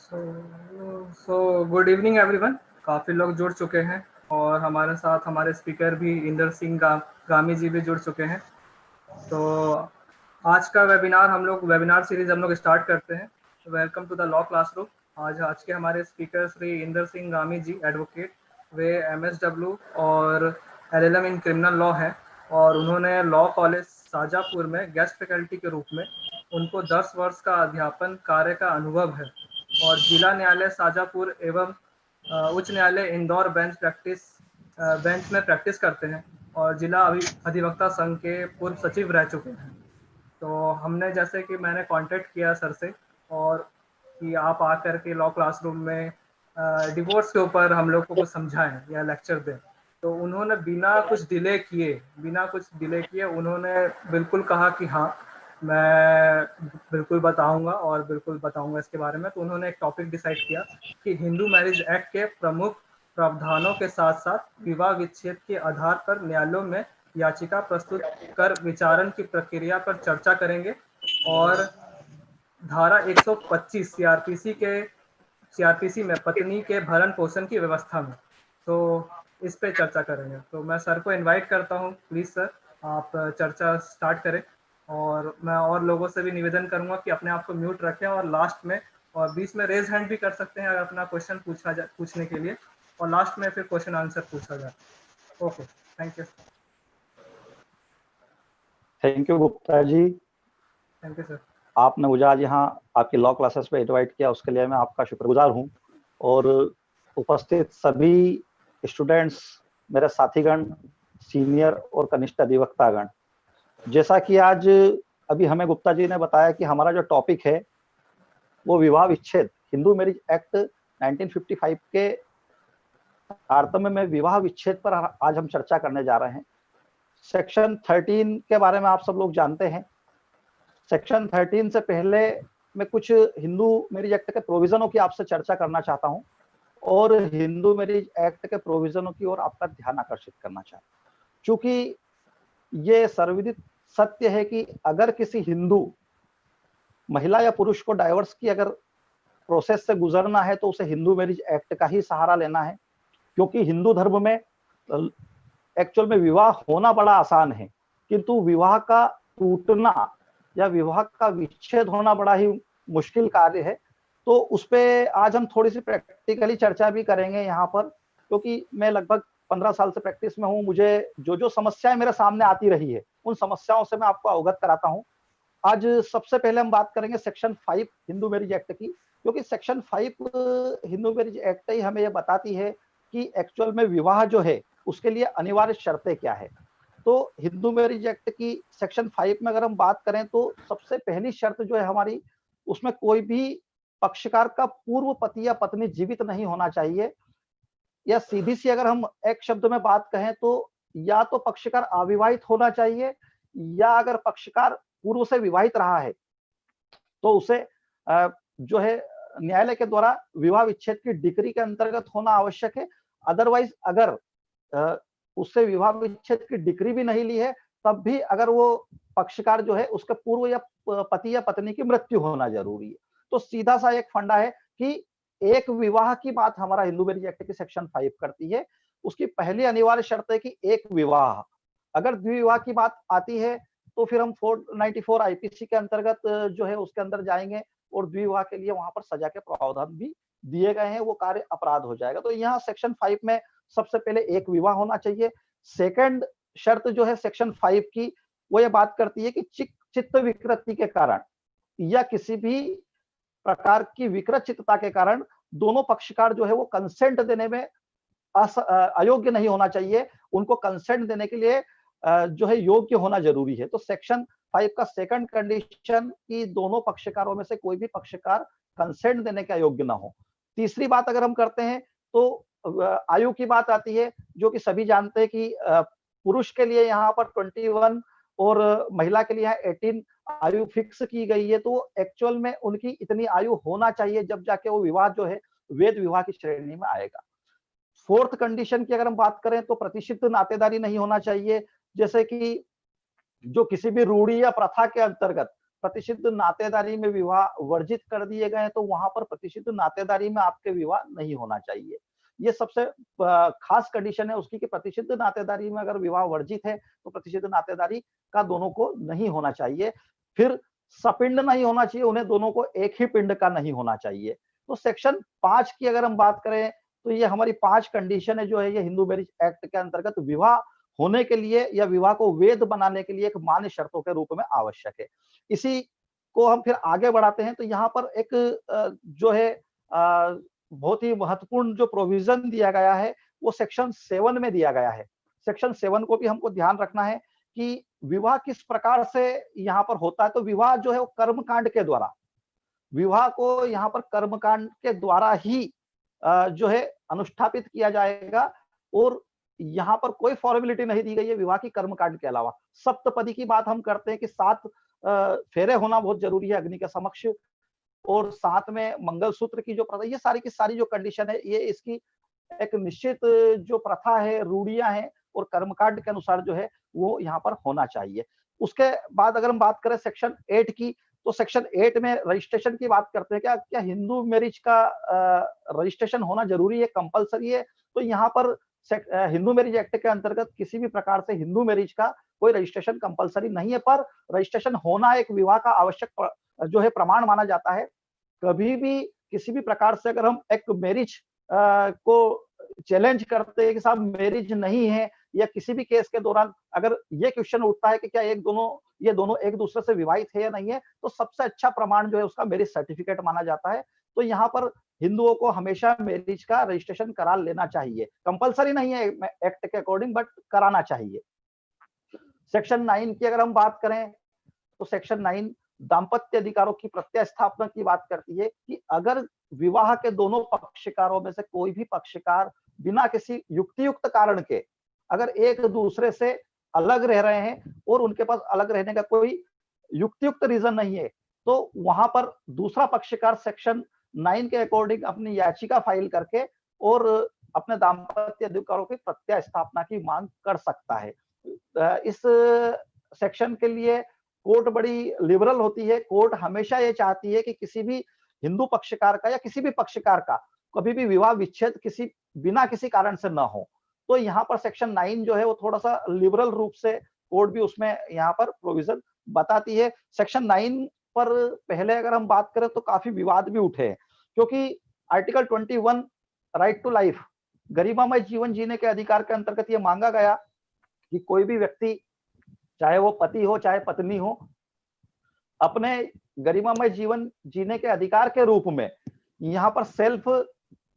सो so good evening everyone. काफ़ी लोग जुड़ चुके हैं और हमारे साथ हमारे स्पीकर भी इंदर सिंह गामी जी भी जुड़ चुके हैं। तो आज का वेबिनार सीरीज हम लोग स्टार्ट करते हैं। Welcome to the law classroom. आज के हमारे स्पीकर श्री इंदर सिंह गामी जी, एडवोकेट। वे MSW और LLM इन क्रिमिनल लॉ है और उन्होंने लॉ कॉलेज शाजापुर में गेस्ट फैकल्टी के रूप में उनको 10 वर्ष का अध्यापन कार्य का अनुभव है और जिला न्यायालय शाजापुर एवं उच्च न्यायालय इंदौर बेंच में प्रैक्टिस करते हैं और जिला अधिवक्ता संघ के पूर्व सचिव रह चुके हैं। तो हमने जैसे कि मैंने कांटेक्ट किया सर से और कि आप आकर के लॉ क्लासरूम में डिवोर्स के ऊपर हम लोग को कुछ समझाएं या लेक्चर दें। तो उन्होंने बिना कुछ डिले किए उन्होंने बिल्कुल कहा कि हाँ, मैं बिल्कुल बताऊंगा इसके बारे में। तो उन्होंने एक टॉपिक डिसाइड किया कि हिंदू मैरिज एक्ट के प्रमुख प्रावधानों के साथ साथ विवाह विच्छेद के आधार पर न्यायालयों में याचिका प्रस्तुत कर विचारण की प्रक्रिया पर चर्चा करेंगे और धारा 125 सीआरपीसी में पत्नी के भरण पोषण की व्यवस्था में, तो इस पे चर्चा करेंगे। तो मैं सर को इनवाइट करता हूँ। प्लीज सर, आप चर्चा स्टार्ट करें और मैं और लोगों से भी निवेदन करूंगा कि अपने आप को म्यूट रखें और लास्ट में और बीच में रेज हैंड भी कर सकते हैं अगर अपना क्वेश्चन पूछने के लिए, और लास्ट में फिर क्वेश्चन आंसर पूछा जाए। Okay, thank you. Thank you Gupta ji. Thank you sir. आपने मुझे आज यहाँ आपकी लॉ क्लासेस पे इनवाइट किया, उसके लिए मैं आपका शुक्रगुजार हूँ। और उपस्थित सभी स्टूडेंट्स, मेरे साथीगण, सीनियर और कनिष्ठ अधिवक्तागण, जैसा कि आज अभी हमें गुप्ता जी ने बताया कि हमारा जो टॉपिक है वो विवाह विच्छेद, हिंदू मैरिज एक्ट 1955 के तारतम्य में विवाह विच्छेद पर आज हम चर्चा करने जा रहे हैं। सेक्शन 13 के बारे में आप सब लोग जानते हैं। सेक्शन 13 से पहले मैं कुछ हिंदू मैरिज एक्ट के प्रोविजनों की आपसे चर्चा करना चाहता हूं और हिंदू मैरिज एक्ट के प्रोविजनों की ओर आपका ध्यान आकर्षित करना चाहता हूं। चूंकि ये सर्वविदित सत्य है कि अगर किसी हिंदू महिला या पुरुष को डाइवोर्स की अगर प्रोसेस से गुजरना है तो उसे हिंदू मैरिज एक्ट का ही सहारा लेना है, क्योंकि हिंदू धर्म में एक्चुअल में विवाह होना बड़ा आसान है, किंतु विवाह का टूटना या विवाह का विच्छेद होना बड़ा ही मुश्किल कार्य है। तो उस पर आज हम थोड़ी सी प्रैक्टिकली चर्चा भी करेंगे यहाँ पर, क्योंकि मैं लगभग 15 साल से प्रैक्टिस में हूँ। मुझे जो समस्याएं मेरे सामने आती रही है उन समस्याओं से मैं आपको अवगत कराता हूँ। आज सबसे पहले हम बात करेंगे सेक्शन 5 हिंदू मैरिज एक्ट की, क्योंकि सेक्शन 5 हिंदू मैरिज एक्ट ही हमें यह बताती है कि एक्चुअल में विवाह जो है उसके लिए अनिवार्य शर्तें क्या है। तो हिंदू मैरिज एक्ट की सेक्शन 5 में अगर हम बात करें तो सबसे पहली शर्त जो है हमारी, उसमें कोई भी पक्षकार का पूर्व पति या पत्नी जीवित नहीं होना चाहिए। या सीधी सी अगर हम एक शब्द में बात कहें तो या तो पक्षकार अविवाहित होना चाहिए, या अगर पक्षकार पूर्व से विवाहित रहा है तो उसे जो है न्यायालय के द्वारा विवाह विच्छेद की डिक्री के अंतर्गत होना आवश्यक है। अदरवाइज अगर उससे विवाह विच्छेद की डिक्री भी नहीं ली है तब भी अगर वो पक्षकार जो है उसके पूर्व या पति या पत्नी की मृत्यु होना जरूरी है। तो सीधा सा एक फंडा है कि एक विवाह की बात हमारा हिंदू मैरिज एक्ट की सेक्शन 5 करती है। उसकी पहली अनिवार्य शर्त है कि एक विवाह। अगर द्विविवाह की बात आती है तो फिर हम 494 आईपीसी के अंतर्गत जो है उसके अंदर जाएंगे और द्विविवाह के लिए वहां पर सजा के प्रावधान भी दिए गए हैं, वो कार्य अपराध हो जाएगा। तो यहाँ सेक्शन 5 में सबसे पहले एक विवाह होना चाहिए। सेकंड शर्त जो है सेक्शन 5 की, वो ये बात करती है कि चित्त विकृति के कारण या किसी भी प्रकार की विकृत चित्तता के कारण दोनों पक्षकार जो है वो कंसेंट देने में अयोग्य नहीं होना चाहिए। उनको कंसेंट देने के लिए जो है योग्य होना जरूरी है। तो सेक्शन 5 का सेकंड कंडीशन कि दोनों पक्षकारों में से कोई भी पक्षकार कंसेंट देने के अयोग्य ना हो। तीसरी बात अगर हम करते हैं तो आयु की बात आती है, जो कि सभी जानते हैं कि पुरुष के लिए यहाँ पर 21 और महिला के लिए 18 आयु फिक्स की गई है। तो एक्चुअल में उनकी इतनी आयु होना चाहिए जब जाके वो विवाह जो है वैध विवाह की श्रेणी में आएगा। फोर्थ कंडीशन की अगर हम बात करें तो प्रतिष्ठित नातेदारी नहीं होना चाहिए, जैसे कि जो किसी भी रूढ़ी या प्रथा के अंतर्गत प्रतिषिद्ध नातेदारी में विवाह वर्जित कर दिए गए हैं, तो वहां पर प्रतिषिद्ध नातेदारी में आपके विवाह नहीं होना चाहिए। ये सबसे खास कंडीशन है उसकी कि प्रतिषिद्ध नातेदारी में अगर विवाह वर्जित है तो प्रतिषिद्ध नातेदारी का दोनों को नहीं होना चाहिए। फिर सपिंड नहीं होना चाहिए, उन्हें दोनों को एक ही पिंड का नहीं होना चाहिए। तो सेक्शन 5 की अगर हम बात करें तो ये हमारी 5 कंडीशन है जो है ये हिंदू मैरिज एक्ट के अंतर्गत विवाह होने के लिए या विवाह को वैध बनाने के लिए एक मान्य शर्तों के रूप में आवश्यक है। इसी को हम फिर आगे बढ़ाते हैं तो यहाँ पर एक जो है बहुत ही महत्वपूर्ण जो प्रोविजन दिया गया है वो सेक्शन 7 में दिया गया है। सेक्शन 7 को भी हमको ध्यान रखना है कि विवाह किस प्रकार से यहाँ पर होता है। तो विवाह जो है वो कर्मकांड के द्वारा, विवाह को यहाँ पर कर्मकांड के द्वारा ही जो है अनुष्ठापित किया जाएगा और यहाँ पर कोई फॉर्मेलिटी नहीं दी गई है विवाह की कर्मकांड के अलावा। सप्तपदी की बात हम करते हैं कि 7 फेरे होना बहुत जरूरी है अग्नि के समक्ष, और साथ में मंगलसूत्र की जो प्रथा, ये सारी की सारी जो कंडीशन है ये इसकी एक निश्चित जो प्रथा है, रूढ़ियां हैं और कर्मकांड के अनुसार जो है वो यहाँ पर होना चाहिए। उसके बाद अगर हम बात करें सेक्शन 8 की, तो सेक्शन 8 में रजिस्ट्रेशन की बात करते हैं। क्या हिंदू मैरिज का रजिस्ट्रेशन होना जरूरी है, कंपलसरी है? तो यहाँ पर हिंदू मैरिज एक्ट के अंतर्गत किसी भी प्रकार से हिंदू मैरिज का कोई रजिस्ट्रेशन कंपलसरी नहीं है, पर रजिस्ट्रेशन होना एक विवाह का आवश्यक जो है प्रमाण माना जाता है। कभी भी किसी भी प्रकार से अगर हम एक मैरिज को चैलेंज करते हैं कि साहब मैरिज नहीं है, या किसी भी केस के दौरान अगर ये क्वेश्चन उठता है कि क्या ये दोनों एक दूसरे से विवाहित है या नहीं है, तो सबसे अच्छा प्रमाण जो है उसका मैरिज सर्टिफिकेट माना जाता है। तो यहाँ पर हिंदुओं को हमेशा मैरिज का रजिस्ट्रेशन करा लेना चाहिए। कंपलसरी नहीं है एक्ट के अकॉर्डिंग, बट कराना चाहिए। सेक्शन 9 की अगर हम बात करें तो सेक्शन 9 दाम्पत्य अधिकारों की प्रत्यय स्थापना की बात करती है कि अगर विवाह के दोनों पक्षकारों में से कोई भी पक्षकार बिना किसी युक्तियुक्त कारण के अगर एक दूसरे से अलग रह रहे हैं और उनके पास अलग रहने का कोई युक्तियुक्त रीजन नहीं है, तो वहां पर दूसरा पक्षकार सेक्शन 9 के अकॉर्डिंग अपनी याचिका फाइल करके और अपने दाम्पत्य अधिकारों की प्रत्यय स्थापना की मांग कर सकता है। इस सेक्शन के लिए कोर्ट बड़ी लिबरल होती है। कोर्ट हमेशा ये चाहती है कि किसी भी हिंदू पक्षकार का या किसी भी पक्षकार का कभी भी विवाह विच्छेद बिना किसी कारण से न हो। तो यहाँ पर सेक्शन 9 जो है वो थोड़ा सा लिबरल रूप से कोर्ट भी उसमें यहाँ पर प्रोविजन बताती है। सेक्शन 9 पर पहले अगर हम बात करें तो काफी विवाद भी उठे हैं, क्योंकि आर्टिकल 21 राइट टू लाइफ, गरिमामय जीवन जीने के अधिकार के अंतर्गत ये मांगा गया कि कोई भी व्यक्ति, चाहे वो पति हो चाहे पत्नी हो, अपने गरिमामय जीवन जीने के अधिकार के रूप में यहाँ पर सेल्फ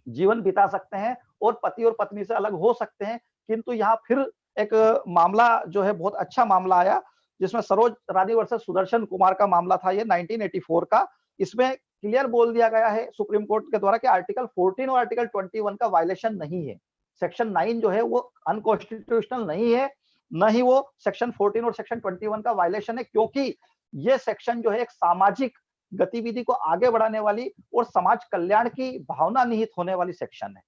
जीवन बिता सकते हैं और पति और पत्नी से अलग हो सकते हैं। किंतु यहाँ फिर एक मामला जो है बहुत अच्छा मामला आया, जिसमें सरोज रानी वर्सेस सुदर्शन कुमार का मामला था, ये 1984 का। इसमें क्लियर बोल दिया गया है सुप्रीम कोर्ट के द्वारा कि आर्टिकल 14 और आर्टिकल 21 का वायलेशन नहीं है। सेक्शन 9 जो है वो अनकॉन्स्टिट्यूशनल नहीं है, न ही वो सेक्शन 14 और सेक्शन 21 का वायलेशन है, क्योंकि ये सेक्शन जो है एक सामाजिक गतिविधि को आगे बढ़ाने वाली और समाज कल्याण की भावना निहित होने वाली सेक्शन है।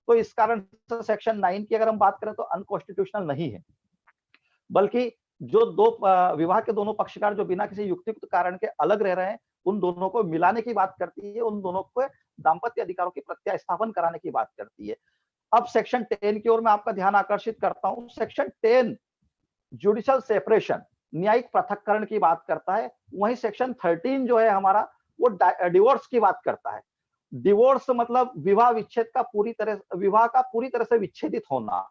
तो इस कारण से सेक्शन 9 की अगर हम बात करें तो अनकॉन्स्टिट्यूशनल नहीं है, बल्कि जो विवाह के दोनों पक्षकार जो बिना किसी युक्तियुक्त कारण के अलग रह रहे हैं उन दोनों को मिलाने की बात करती है, उन दोनों को दाम्पत्य अधिकारों की प्रत्यय स्थापन कराने की बात करती है। अब सेक्शन 10 की ओर मैं आपका ध्यान आकर्षित करता हूं। सेक्शन 10 जुडिशियल सेपरेशन, न्यायिक पृथक्करण की बात करता है। वहीं सेक्शन 13 जो है हमारा वो डिवोर्स की बात करता है। डिवोर्स मतलब विवाह का पूरी तरह से विच्छेदित होना,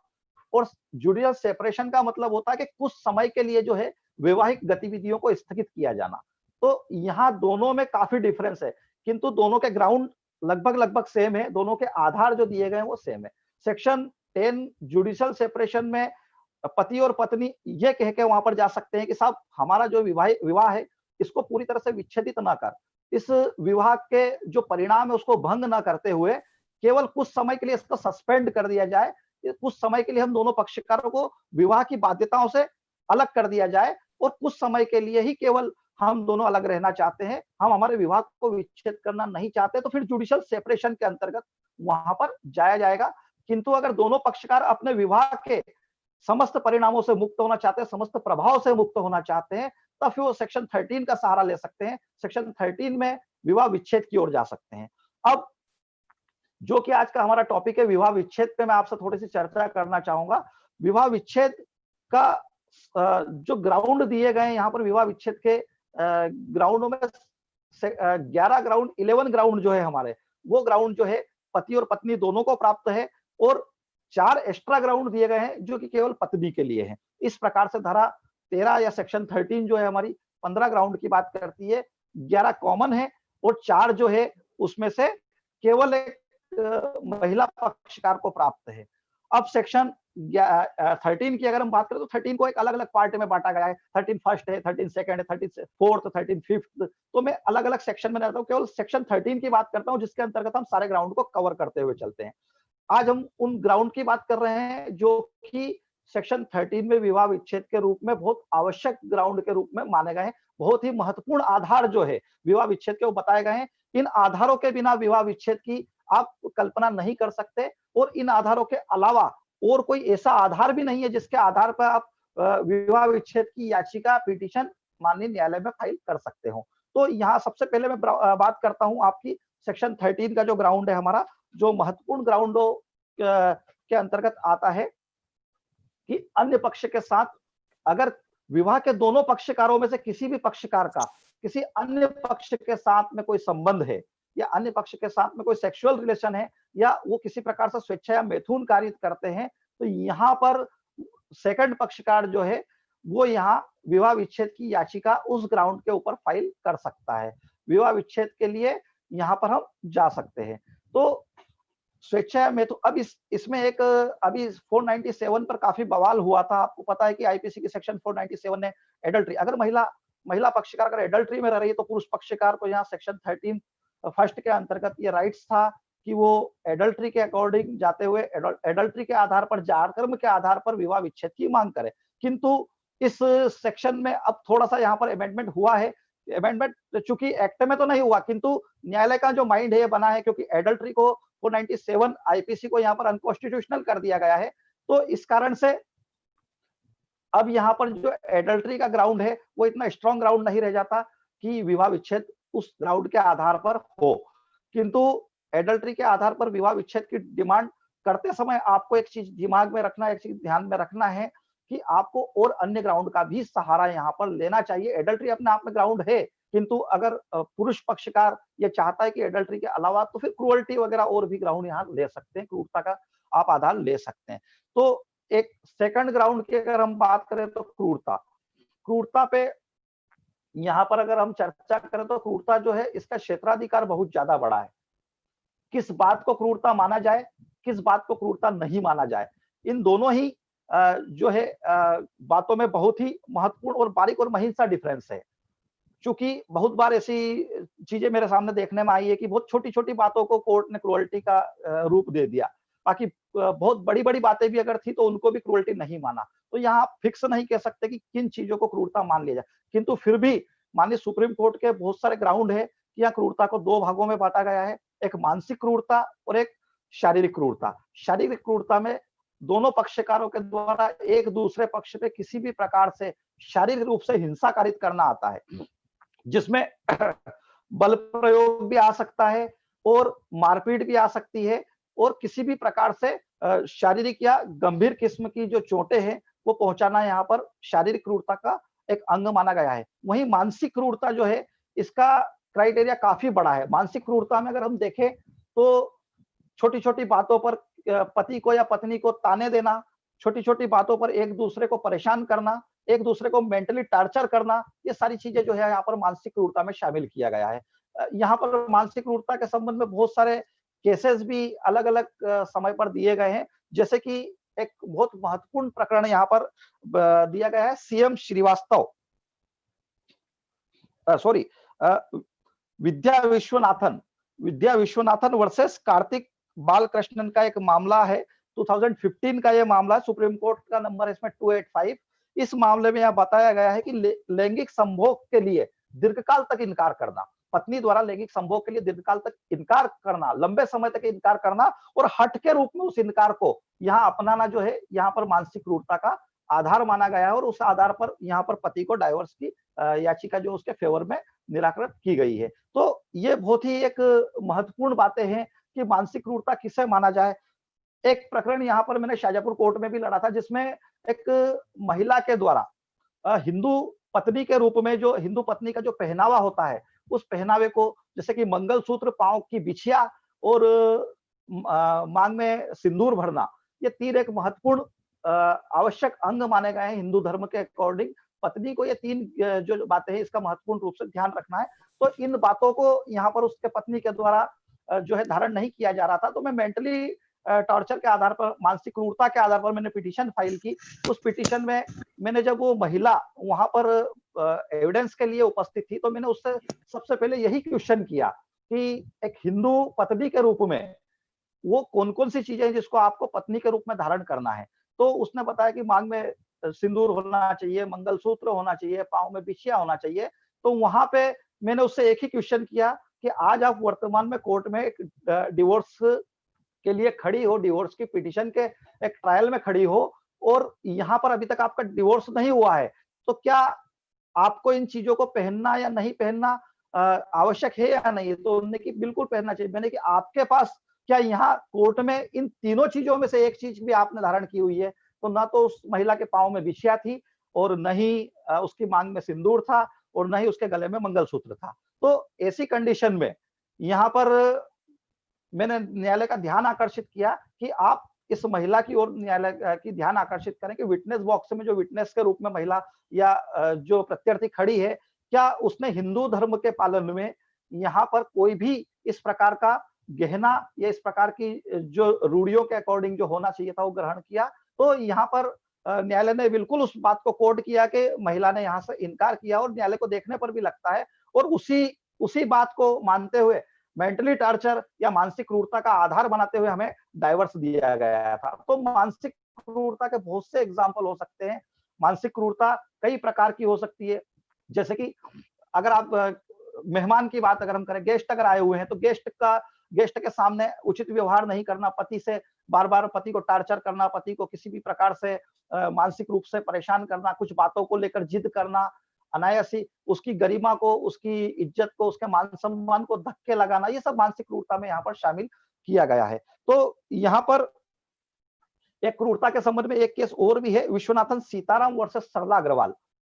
और जुडिशियल सेपरेशन का मतलब होता है कि कुछ समय के लिए जो है वैवाहिक गतिविधियों को स्थगित किया जाना। तो यहाँ दोनों में काफी डिफरेंस है, किंतु दोनों के ग्राउंड लगभग सेम है, दोनों के आधार जो दिए गए हैं वो सेम है। सेक्शन 10 जुडिशियल सेपरेशन में पति और पत्नी ये कह के वहां पर जा सकते हैं कि साहब हमारा जो विवाह है इसको पूरी तरह से विच्छेदित ना कर, इस विवाह के जो परिणाम है उसको भंग ना करते हुए केवल कुछ समय के लिए इसको सस्पेंड कर दिया जाए, कुछ समय के लिए हम दोनों पक्षकारों को विवाह की बाध्यताओं से अलग कर दिया जाए और कुछ समय के लिए ही केवल हम दोनों अलग रहना चाहते हैं, हम हमारे विवाह को विच्छेद करना नहीं चाहते, तो फिर जुडिशियल सेपरेशन के अंतर्गत वहां पर जाया जाएगा। किंतु अगर दोनों पक्षकार अपने विवाह के समस्त परिणामों से मुक्त होना चाहते हैं, समस्त प्रभाव से मुक्त होना चाहते हैं, तब फिर वो सेक्शन 13 का सहारा ले सकते हैं। सेक्शन 13 में विवाह विच्छेद की ओर जा सकते हैं। अब जो कि आज का हमारा टॉपिक है विवाह विच्छेद पे मैं आपसे थोड़ी सी चर्चा करना चाहूंगा। विवाह विच्छेद का जो ग्राउंड दिए गए हैं यहाँ पर विवाह विच्छेद के ग्राउंडों में 11 ग्राउंड 11 ग्राउंड जो है हमारे, वो ग्राउंड जो है पति और पत्नी दोनों को प्राप्त है, और 4 एक्स्ट्रा ग्राउंड दिए गए हैं जो कि केवल पत्नी के लिए हैं। इस प्रकार से धारा 13 या सेक्शन 13 जो है हमारी 15 ग्राउंड की बात करती है, 11 कॉमन है और 4 जो है उसमें से केवल एक महिला पक्षकार को प्राप्त है। अब सेक्शन 13 की अगर हम बात करें तो 13 को एक अलग अलग पार्ट में बांटा गया है। 13 फर्स्ट है, 13 सेकंड है, 13 फोर्थ, 13 फिफ्थ। तो मैं अलग अलग सेक्शन में रहता हूँ, केवल सेक्शन 13 की बात करता हूँ जिसके अंतर्गत हम सारे ग्राउंड को कवर करते हुए चलते हैं। आज हम उन ग्राउंड की बात कर रहे हैं जो कि सेक्शन 13 में विवाह विच्छेद के रूप में बहुत आवश्यक ग्राउंड के रूप में माने गए हैं। बहुत ही महत्वपूर्ण आधार जो है विवाह विच्छेद के वो बताए गए हैं। इन आधारों के बिना विवाह विच्छेद की आप कल्पना नहीं कर सकते, और इन आधारों के अलावा और कोई ऐसा आधार भी नहीं है जिसके आधार पर आप विवाह विच्छेद की याचिका पिटीशन माननीय न्यायालय में फाइल कर सकते हो। तो यहाँ सबसे पहले मैं बात करता हूँ आपकी सेक्शन 13 का जो ग्राउंड है हमारा, जो महत्वपूर्ण ग्राउंडों के अंतर्गत आता है कि अन्य पक्ष के साथ अगर विवाह के दोनों पक्षकारों में से किसी भी पक्षकार का किसी अन्य पक्ष के साथ में कोई संबंध है, या अन्य पक्ष के साथ में कोई सेक्सुअल रिलेशन है, या वो किसी प्रकार से स्वेच्छा या मैथुन कार्य करते हैं, तो यहाँ पर सेकंड पक्षकार जो है वो यहाँ विवाह विच्छेद की याचिका उस ग्राउंड के ऊपर फाइल कर सकता है। विवाह विच्छेद के लिए यहाँ पर हम जा सकते हैं। तो स्वेच्छा में तो अब इसमें एक अभी 497 पर काफी बवाल हुआ था। आपको पता है कि आईपीसी की सेक्शन 497 ने एडल्ट्री, अगर महिला पक्षकार अगर एडल्ट्री में रह रही है तो पुरुष पक्षकार को यहाँ सेक्शन 13 फर्स्ट के अंतर्गत ये राइट्स था कि वो एडल्ट्री के अकॉर्डिंग जाते हुए एडल्ट्री के आधार पर जारकर्म के आधार पर विवाह विच्छेद की मांग करे। किंतु इस सेक्शन में अब थोड़ा सा यहाँ पर अमेंडमेंट हुआ है। अमेंडमेंट चूंकि एक्ट में तो नहीं हुआ, किंतु न्यायालय का जो माइंड है ये बना है, क्योंकि एडल्ट्री को 497 आईपीसी को यहाँ पर अनकॉन्स्टिट्यूशनल कर दिया गया है। तो इस कारण से अब यहाँ पर जो एडल्ट्री का ग्राउंड है वो इतना स्ट्रॉन्ग ग्राउंड नहीं रह जाता कि विवाह विच्छेद उस ग्राउंड के आधार पर हो। किंतु एडल्ट्री के आधार पर विवाह विच्छेद की डिमांड करते समय आपको एक चीज दिमाग में रखना, एक चीज ध्यान में रखना है कि आपको और अन्य ग्राउंड का भी सहारा यहाँ पर लेना चाहिए। एडल्ट्री अपने आप में ग्राउंड है, किंतु अगर पुरुष पक्षकार ये चाहता है कि एडल्ट्री के अलावा, तो फिर क्रूअल्टी वगैरह और भी ग्राउंड यहाँ ले सकते हैं, क्रूरता का आप आधार ले सकते हैं। तो एक सेकंड ग्राउंड की अगर हम बात करें तो क्रूरता पे यहाँ पर अगर हम चर्चा करें तो क्रूरता जो है इसका क्षेत्राधिकार बहुत ज्यादा बड़ा है। किस बात को क्रूरता माना जाए, किस बात को क्रूरता नहीं माना जाए, इन दोनों ही जो है बातों में बहुत ही महत्वपूर्ण और बारीक और महीन सा डिफरेंस है। चूंकि बहुत बार ऐसी चीजें मेरे सामने देखने में आई है कि बहुत छोटी छोटी बातों को कोर्ट ने क्रूअल्टी का रूप दे दिया, बाकी बहुत बड़ी बड़ी बातें भी अगर थी तो उनको भी क्रूअल्टी नहीं माना। तो यहाँ आप फिक्स नहीं कह सकते कि किन चीजों को क्रूरता मान लिया जाए, किंतु फिर भी माननीय सुप्रीम कोर्ट के बहुत सारे ग्राउंड है कि यहाँ क्रूरता को दो भागों में बांटा गया है, एक मानसिक क्रूरता और एक शारीरिक क्रूरता। शारीरिक क्रूरता में दोनों पक्षकारों के द्वारा एक दूसरे पक्ष पे किसी भी प्रकार से शारीरिक रूप से हिंसा कारित करना आता है, जिसमें बल प्रयोग भी आ सकता है और मारपीट भी आ सकती है, और किसी भी प्रकार से शारीरिक या गंभीर किस्म की जो चोटें हैं वो पहुंचाना यहाँ पर शारीरिक क्रूरता का एक अंग माना गया है। वहीं मानसिक क्रूरता जो है इसका क्राइटेरिया काफी बड़ा है। मानसिक क्रूरता में अगर हम देखें तो छोटी छोटी बातों पर पति को या पत्नी को ताने देना, छोटी छोटी बातों पर एक दूसरे को परेशान करना, एक दूसरे को मेंटली टॉर्चर करना, ये सारी चीजें जो है यहाँ पर मानसिक क्रूरता में शामिल किया गया है। यहाँ पर मानसिक क्रूरता के संबंध में बहुत सारे केसेस भी अलग अलग समय पर दिए गए हैं, जैसे कि एक बहुत महत्वपूर्ण प्रकरण यहाँ पर दिया गया है सीएम श्रीवास्तव, सॉरी विद्या विश्वनाथन वर्सेस कार्तिक बालकृष्णन का एक मामला है। 2015 का यह मामला है, सुप्रीम कोर्ट का नंबर है इसमें 285। इस मामले में यह बताया गया है कि लैंगिक संभोग के लिए दीर्घकाल तक इनकार करना, पत्नी द्वारा लैंगिक संभोग के लिए दीर्घकाल तक इनकार करना, लंबे समय तक इनकार करना और हठ के रूप में उस इनकार को यहाँ अपनाना जो है यहाँ पर मानसिक क्रूरता का आधार माना गया है और उस आधार पर यहाँ पर पति को डाइवोर्स की याचिका जो उसके फेवर में निराकृत की गई है। तो ये बहुत ही एक महत्वपूर्ण बातें हैं कि मानसिक क्रूरता किसे माना जाए। एक प्रकरण यहाँ पर मैंने शाहजहांपुर कोर्ट में भी लड़ा था, जिसमें एक महिला के द्वारा हिंदू पत्नी के रूप में जो हिंदू पत्नी का जो पहनावा होता है, उस पहनावे को जैसे कि मंगलसूत्र, पाँव की बिछिया और मांग में सिंदूर भरना, ये 3 एक महत्वपूर्ण आवश्यक अंग माने गए हैं हिंदू धर्म के अकॉर्डिंग। पत्नी को ये 3 जो बातें हैं इसका महत्वपूर्ण रूप से ध्यान रखना है। तो इन बातों को यहाँ पर उसके पत्नी के द्वारा जो है धारण नहीं किया जा रहा था। तो मैं मेंटली टॉर्चर के आधार पर, मानसिक क्रूरता के आधार पर मैंने पिटीशन फाइल की। उस पिटीशन में मैंने जब वो महिला वहां पर एविडेंस के लिए उपस्थित थी, तो मैंने उससे सबसे पहले यही क्वेश्चन किया कि एक हिंदू पत्नी के रूप में वो कौन-कौन सी चीजें हैं जिसको आपको पत्नी के रूप में धारण करना है। तो उसने बताया कि मांग में सिंदूर होना चाहिए, मंगलसूत्र होना चाहिए, पाँव में बिछिया होना चाहिए। तो वहां पे मैंने उससे एक ही क्वेश्चन किया कि आज आप वर्तमान में कोर्ट में एक डिवोर्स के लिए खड़ी हो, डिवोर्स की पिटीशन के एक ट्रायल में खड़ी हो और यहाँ पर अभी तक आपका डिवोर्स नहीं हुआ है, तो क्या आपको इन चीजों को पहनना या नहीं पहनना आवश्यक है या नहीं? तो उन्होंने कि बिल्कुल पहनना चाहिए। मैंने कि आपके पास क्या यहाँ कोर्ट में इन तीनों चीजों में से एक चीज भी आपने धारण की हुई है? तो ना तो उस महिला के पाँव में बिछिया थी और न ही उसकी मांग में सिंदूर था और न ही उसके गले में मंगलसूत्र था। तो ऐसी कंडीशन में यहाँ पर मैंने न्यायालय का ध्यान आकर्षित किया कि आप इस महिला की ओर न्यायालय की ध्यान आकर्षित करें कि विटनेस बॉक्स में जो विटनेस के रूप में महिला या जो प्रत्यार्थी खड़ी है, क्या उसने हिंदू धर्म के पालन में यहाँ पर कोई भी इस प्रकार का गहना या इस प्रकार की जो रूढ़ियों के अकॉर्डिंग जो होना चाहिए था वो ग्रहण किया। तो यहाँ पर न्यायालय ने बिल्कुल उस बात को कोट किया कि महिला ने यहाँ से इनकार किया और न्यायालय को देखने पर भी लगता है और उसी बात को मानते हुए मेंटली टॉर्चर या मानसिक क्रूरता का आधार बनाते हुए हमें डाइवर्स दिया गया था। तो मानसिक क्रूरता के बहुत से एग्जाम्पल हो सकते हैं। मानसिक क्रूरता कई प्रकार की हो सकती है, जैसे कि अगर आप मेहमान की बात अगर हम करें, गेस्ट अगर आए हुए हैं तो गेस्ट के सामने उचित व्यवहार नहीं करना, पति से बार-बार पति को टॉर्चर करना, पति को किसी भी प्रकार से मानसिक रूप से परेशान करना, कुछ बातों को लेकर जिद करना, अनायासी उसकी गरिमा को, उसकी इज्जत को, उसके मान-सम्मान को धक्के लगाना, ये सब मानसिक क्रूरता में यहाँ पर शामिल किया गया है। तो यहाँ पर एक क्रूरता के संबंध में एक केस और भी है, विश्वनाथन सीताराम वर्सेस सरला अग्रवाल।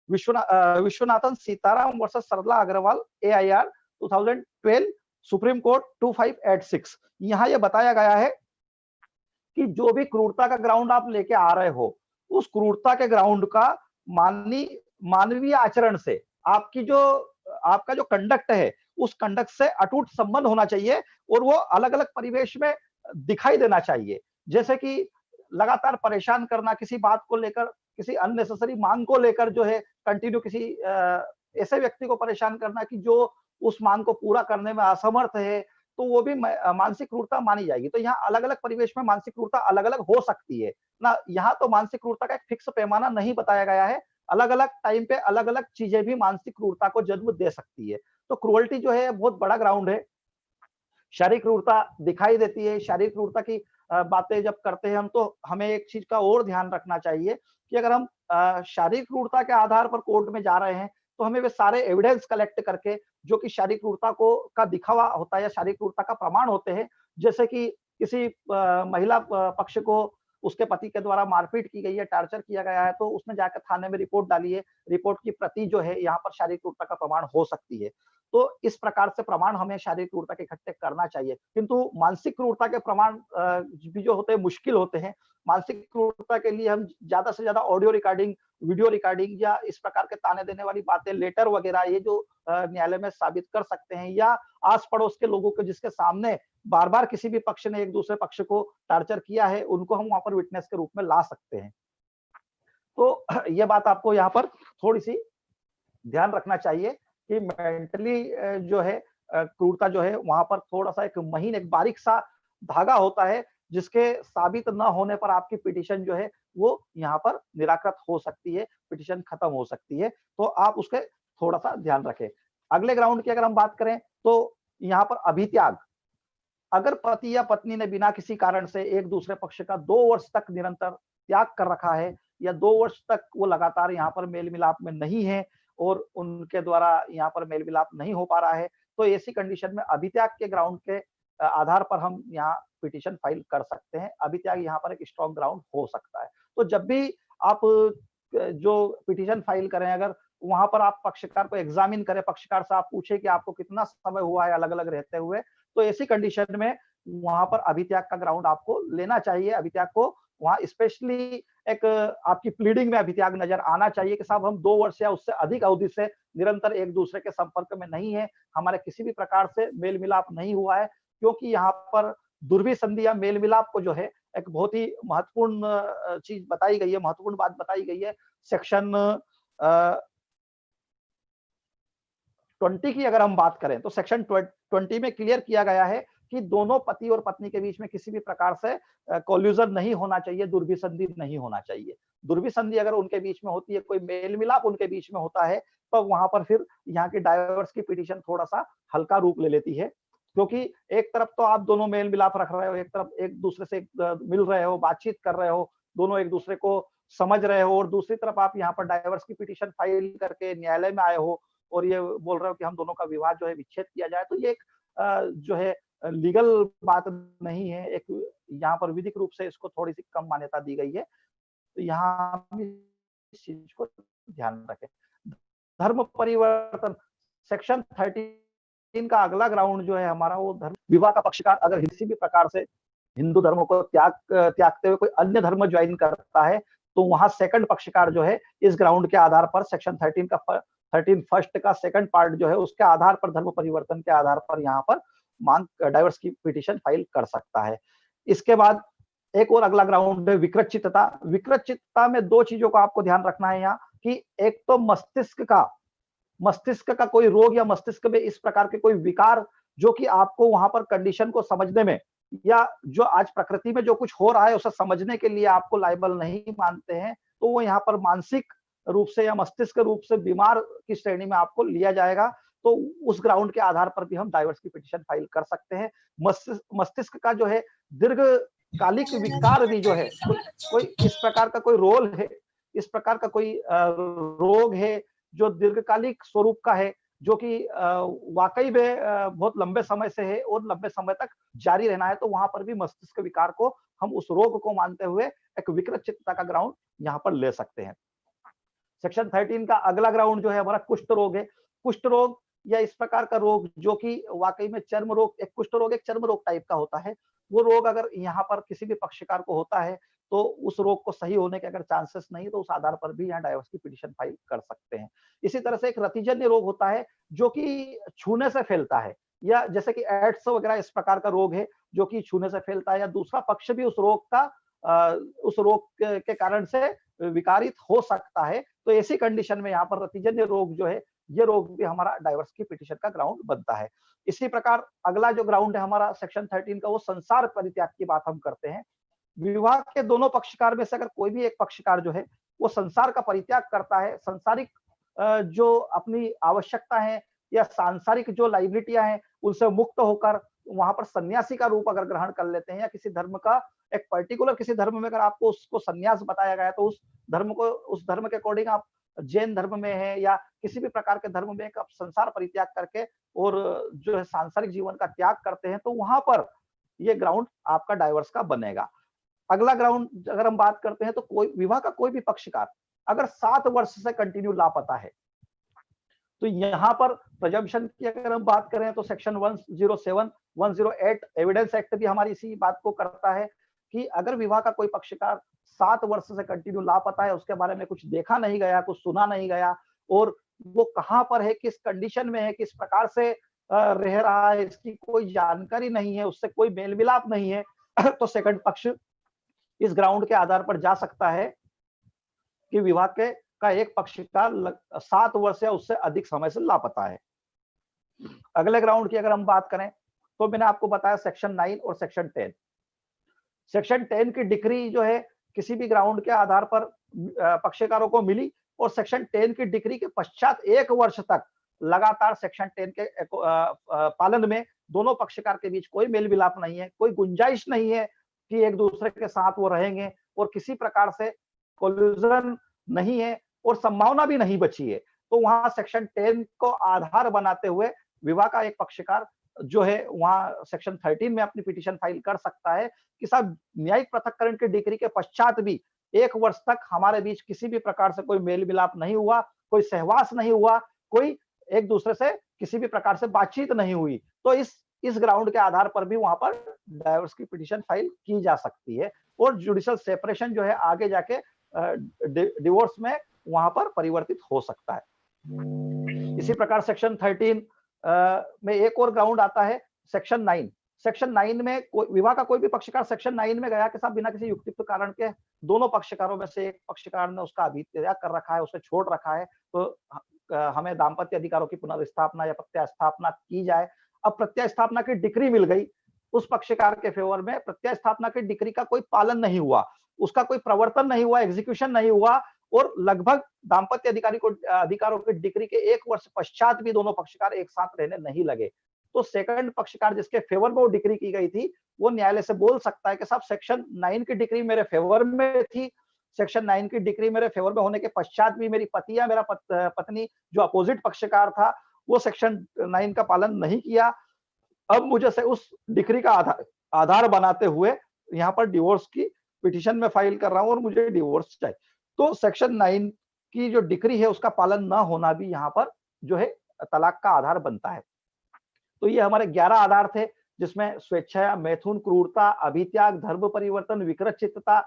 विश्वनाथन सीताराम वर्सेस सरला अग्रवाल एआईआर 2012 सुप्रीम कोर्ट 2586। यहाँ ये बताया गया है कि जो भी क्रूरता का ग्राउंड आप लेके आ रहे हो, उस क्रूरता के ग्राउंड का मानवीय आचरण से आपका जो कंडक्ट है, उस कंडक्ट से अटूट संबंध होना चाहिए और वो अलग-अलग परिवेश में दिखाई देना चाहिए। जैसे कि लगातार परेशान करना, किसी बात को लेकर, किसी अननेसेसरी मांग को लेकर जो है कंटिन्यू किसी ऐसे व्यक्ति को परेशान करना कि जो उस मांग को पूरा करने में असमर्थ है, तो वो भी मानसिक क्रूरता मानी जाएगी। तो यहाँ अलग-अलग परिवेश में मानसिक क्रूरता अलग-अलग हो सकती है ना। यहाँ तो मानसिक क्रूरता का एक फिक्स पैमाना नहीं बताया गया है। अलग-अलग टाइम पे अलग-अलग चीजें भी मानसिक क्रूरता को जन्म दे सकती है। तो क्रूरल्टी जो है बहुत बड़ा ग्राउंड है। शारीरिक क्रूरता दिखाई देती है। शारीरिक क्रूरता की बातें जब करते हैं हम, तो हमें एक चीज का और ध्यान रखना चाहिए कि अगर हम शारीरिक क्रूरता के आधार पर कोर्ट में जा रहे हैं, तो हमें वे सारे एविडेंस कलेक्ट करके जो कि शारीरिक क्रूरता का दिखावा होता है या शारीरिक क्रूरता का प्रमाण होते हैं, जैसे कि किसी महिला पक्ष को उसके पति के द्वारा मारपीट की गई है, टॉर्चर किया गया है, तो उसने जाकर थाने में रिपोर्ट डाली है। रिपोर्ट की प्रति जो है यहाँ पर शारीरिक क्रूरता का प्रमाण हो सकती है। तो इस प्रकार से प्रमाण हमें शारीरिक क्रूरता के इकट्ठे करना चाहिए। किंतु मानसिक क्रूरता के प्रमाण भी जो होते हैं मुश्किल होते हैं। मानसिक क्रूरता के लिए हम ज्यादा से ज्यादा ऑडियो रिकॉर्डिंग, वीडियो रिकॉर्डिंग या इस प्रकार के ताने देने वाली बातें, लेटर वगैरह, ये जो न्यायालय में साबित कर सकते हैं, या आस पड़ोस के लोगों के जिसके सामने बार-बार किसी भी पक्ष ने एक दूसरे पक्ष को टॉर्चर किया है, उनको हम वहां पर विटनेस के रूप में ला सकते हैं। तो ये बात आपको यहाँ पर थोड़ी-सी ध्यान रखना चाहिए कि मेंटली जो है क्रूरता जो है वहां पर थोड़ा-सा एक महीन, एक बारीक-सा धागा होता है, जिसके साबित न होने पर आपकी पिटीशन जो है वो यहाँ पर निराकृत हो सकती है, पिटीशन खत्म हो सकती है। तो आप उसके थोड़ा-सा ध्यान रखें। अगले ग्राउंड की अगर हम बात करें तो यहाँ पर अभित्याग, अगर पति या पत्नी ने बिना किसी कारण से एक दूसरे पक्ष का 2 वर्ष तक निरंतर त्याग कर रखा है या 2 वर्ष तक वो लगातार यहाँ पर मेल मिलाप में नहीं है और उनके द्वारा यहाँ पर मेल मिलाप नहीं हो पा रहा है, तो ऐसी कंडीशन में अभित्याग के ग्राउंड के आधार पर हम यहाँ पिटीशन फाइल कर सकते हैं। अभित्याग यहाँ पर एक स्ट्रॉन्ग ग्राउंड हो सकता है। तो जब भी आप जो पिटीशन फाइल करें, अगर वहां पर आप पक्षकार को एग्जामिन करें, पक्षकार से आप पूछे कि आपको कितना समय हुआ है अलग अलग रहते हुए, तो ऐसी कंडीशन में वहां पर अभित्याग का ग्राउंड आपको लेना चाहिए। अभित्याग को वहां स्पेशली एक आपकी प्लीडिंग में अभित्याग नजर आना चाहिए कि साहब हम 2 वर्ष या उससे अधिक अवधि से निरंतर एक दूसरे के संपर्क में नहीं है, हमारे किसी भी प्रकार से मेल मिलाप नहीं हुआ है, क्योंकि यहाँ पर दुर्वी संधि या मेल मिलाप को जो है एक बहुत ही महत्वपूर्ण चीज बताई गई है, महत्वपूर्ण बात बताई गई है। सेक्शन 20 की अगर हम बात करें तो सेक्शन 20 में क्लियर किया गया है कि दोनों पति और पत्नी के बीच में किसी भी प्रकार से कोल्यूजन नहीं होना चाहिए, दुर्विसंधि नहीं होना चाहिए। दुर्विसंधि अगर उनके बीच में होती है, कोई मेल मिलाप उनके बीच में होता है, तो वहां पर फिर यहाँ की डाइवोर्स की पिटीशन थोड़ा सा हल्का रूप ले लेती है, क्योंकि एक तरफ तो आप दोनों मेल मिलाप रख रहे हो, एक तरफ एक दूसरे से मिल रहे हो, बातचीत कर रहे हो, दोनों एक दूसरे को समझ रहे हो, और दूसरी तरफ आप यहाँ पर डाइवोर्स की पिटीशन फाइल करके न्यायालय में आए हो और ये बोल रहे हो कि हम दोनों का विवाह जो है विच्छेद किया जाए, तो ये एक जो है लीगल बात नहीं है। एक यहाँ पर विधिक रूप से इसको थोड़ी सी कम मान्यता दी गई है, तो यहाँ इस चीज को ध्यान रखें। धर्म परिवर्तन, सेक्शन 13 का अगला ग्राउंड जो है हमारा वो धर्म विवाह का पक्षकार अगर किसी भी प्रकार से हिंदू धर्म को त्यागते हुए कोई अन्य धर्म ज्वाइन करता है, तो वहां सेकंड पक्षकार जो है इस ग्राउंड के आधार पर सेक्शन 13 फर्स्ट का सेकंड पार्ट जो है उसके आधार पर, धर्म परिवर्तन के आधार पर यहाँ पर मांग डाइवर्स की पिटीशन फाइल कर सकता है। इसके बाद एक और अगला ग्राउंड है विकृतचित्तता। विकृतचित्तता में 2 चीजों का आपको ध्यान रखना है यहाँ कि एक तो मस्तिष्क का कोई रोग या मस्तिष्क में इस प्रकार के कोई विकार जो कि आपको वहां पर कंडीशन को समझने में या जो आज प्रकृति में जो कुछ हो रहा है उसे समझने के लिए आपको लायबल नहीं मानते हैं, तो वो यहाँ पर मानसिक रूप से या मस्तिष्क रूप से बीमार की श्रेणी में आपको लिया जाएगा, तो उस ग्राउंड के आधार पर भी हम डाइवर्स की पिटीशन फाइल कर सकते हैं। मस्तिष्क का जो है दीर्घकालिक विकार भी जो है, कोई इस प्रकार का कोई रोल है, इस प्रकार का कोई रोग है जो दीर्घकालिक स्वरूप का है, जो कि वाकई में बहुत लंबे समय से है और लंबे समय तक जारी रहना है, तो वहां पर भी मस्तिष्क विकार को हम उस रोग को मानते हुए एक विकृत चित्तता का ग्राउंड यहाँ पर ले सकते हैं। सेक्शन 13 का अगला ग्राउंड जो है हमारा कुष्ठ रोग है। कुष्ठ रोग या इस प्रकार का रोग जो कि वाकई में चर्म रोग, एक कुष्ठ रोग एक चर्म रोग टाइप का होता है, वो रोग अगर यहाँ पर किसी भी पक्षकार को होता है तो उस रोग को सही होने के अगर चांसेस नहीं, तो उस आधार पर भी यहाँ डाइवर्स की पिटीशन फाइल कर सकते हैं। इसी तरह से एक रतिजन्य रोग होता है जो कि छूने से फैलता है, या जैसे कि एड्स वगैरह इस प्रकार का रोग है जो कि छूने से फैलता है, या दूसरा पक्ष भी उस रोग के कारण से विकारित हो सकता है, तो ऐसी कंडीशन में यहाँ पर रतिजन्य रोग जो है, ये रोग भी हमारा डाइवर्स की पिटीशन का ग्राउंड बनता है। इसी प्रकार अगला जो ग्राउंड है हमारा सेक्शन 13 का, वो संसार परित्याग की बात हम करते हैं। विवाह के दोनों पक्षकार में से अगर कोई भी एक पक्षकार जो है वो संसार का परित्याग करता है, सांसारिक जो अपनी आवश्यकता है या सांसारिक जो लाइबिलिटियां हैं उनसे मुक्त होकर वहां पर सन्यासी का रूप अगर ग्रहण कर लेते हैं, या किसी धर्म का एक पर्टिकुलर किसी धर्म में अगर आपको उसको सन्यास बताया गया तो उस धर्म के अकॉर्डिंग आप जैन धर्म में है या किसी भी प्रकार के धर्म में आप संसार परित्याग करके और जो है सांसारिक जीवन का त्याग करते हैं, तो वहां पर ये ग्राउंड आपका डाइवर्स का बनेगा। अगला ग्राउंड अगर हम बात करते हैं तो कोई विवाह का कोई भी पक्षकार अगर 7 वर्ष से कंटिन्यू लापता है, तो यहाँ पर प्रजम्पशन की अगर हम बात करें तो सेक्शन 107, 108 एविडेंस एक्ट भी हमारी इसी बात को करता है कि अगर विवाह का कोई पक्षकार 7 वर्ष से कंटिन्यू लापता है, उसके बारे में कुछ देखा नहीं गया, कुछ सुना नहीं गया, और वो कहाँ पर है, किस कंडीशन में है, किस प्रकार से रह रहा है, इसकी कोई जानकारी नहीं है, उससे कोई मेल मिलाप नहीं है, तो सेकंड पक्ष इस ग्राउंड के आधार पर जा सकता है कि विवाह का एक पक्षकार 7 वर्ष या उससे अधिक समय से लापता है। अगले ग्राउंड की अगर हम बात करें तो मैंने आपको बताया सेक्शन 9 और सेक्शन 10। सेक्शन 10 की डिक्री जो है किसी भी ग्राउंड के आधार पर पक्षकारों को मिली, और सेक्शन 10 की डिक्री के पश्चात 1 वर्ष तक लगातार सेक्शन 10 के पालन में दोनों पक्षकार के बीच कोई मेल मिलाप नहीं है, कोई गुंजाइश नहीं है कि एक दूसरे के साथ वो रहेंगे और किसी प्रकार से कोल्यूजन नहीं है और संभावना भी नहीं बची है, तो वहां सेक्शन 10 को आधार बनाते हुए विवाह का एक पक्षकार जो है वहां सेक्शन 13 में अपनी पिटीशन फाइल कर सकता है कि साहब न्यायिक पृथक्करण की डिग्री के पश्चात भी 1 वर्ष तक हमारे बीच किसी भी प्रकार से कोई मेल मिलाप नहीं हुआ, कोई सहवास नहीं हुआ, कोई एक दूसरे से किसी भी प्रकार से बातचीत नहीं हुई, तो इस ग्राउंड के आधार पर भी वहां पर डाइवोर्स की पिटीशन फाइल की जा सकती है और जुडिशियल सेपरेशन जो है आगे जाके डिवोर्स में वहां पर परिवर्तित हो सकता है। इसी प्रकार सेक्शन 13 में एक और ग्राउंड आता है सेक्शन 9। सेक्शन 9 में विवाह का कोई भी पक्षकार सेक्शन 9 में गया के साथ बिना किसी युक्तियुक्त कारण के दोनों पक्षकारों में से एक पक्षकार ने उसका अभित्याग कर रखा है, उसे छोड़ रखा है, तो हमें दाम्पत्य अधिकारों की पुनर्स्थापना या प्रत्यास्थापना की जाए। अब प्रत्यास्थापना की डिक्री मिल गई, उस पक्षकार के फेवर में प्रत्यास्थापना की डिक्री का कोई पालन नहीं हुआ, उसका कोई प्रवर्तन नहीं हुआ, एग्जीक्यूशन नहीं हुआ और लगभग दाम्पत्य अधिकारों की डिक्री के 1 वर्ष पश्चात भी दोनों पक्षकार एक साथ रहने नहीं लगे, तो सेकंड पक्षकार जिसके फेवर में वो डिक्री की गई थी, वो न्यायालय से बोल सकता है कि साहब सेक्शन 9 की डिक्री मेरे फेवर में थी, सेक्शन 9 की डिक्री मेरे फेवर में होने के पश्चात भी मेरी पति या मेरा पत्नी जो अपोजिट पक्षकार था, वो सेक्शन 9 का पालन नहीं किया। अब मुझे से उस डिक्री का आधार बनाते हुए यहाँ पर डिवोर्स की पिटीशन में फाइल कर रहा हूँ और मुझे डिवोर्स चाहिए, तो सेक्शन 9 की जो डिक्री है उसका पालन न होना भी यहाँ पर जो है तलाक का आधार बनता है। तो ये हमारे 11 आधार थे, जिसमें स्वेच्छा, मैथुन, क्रूरता, अभित्याग, धर्म परिवर्तन, विकृत चित्तता,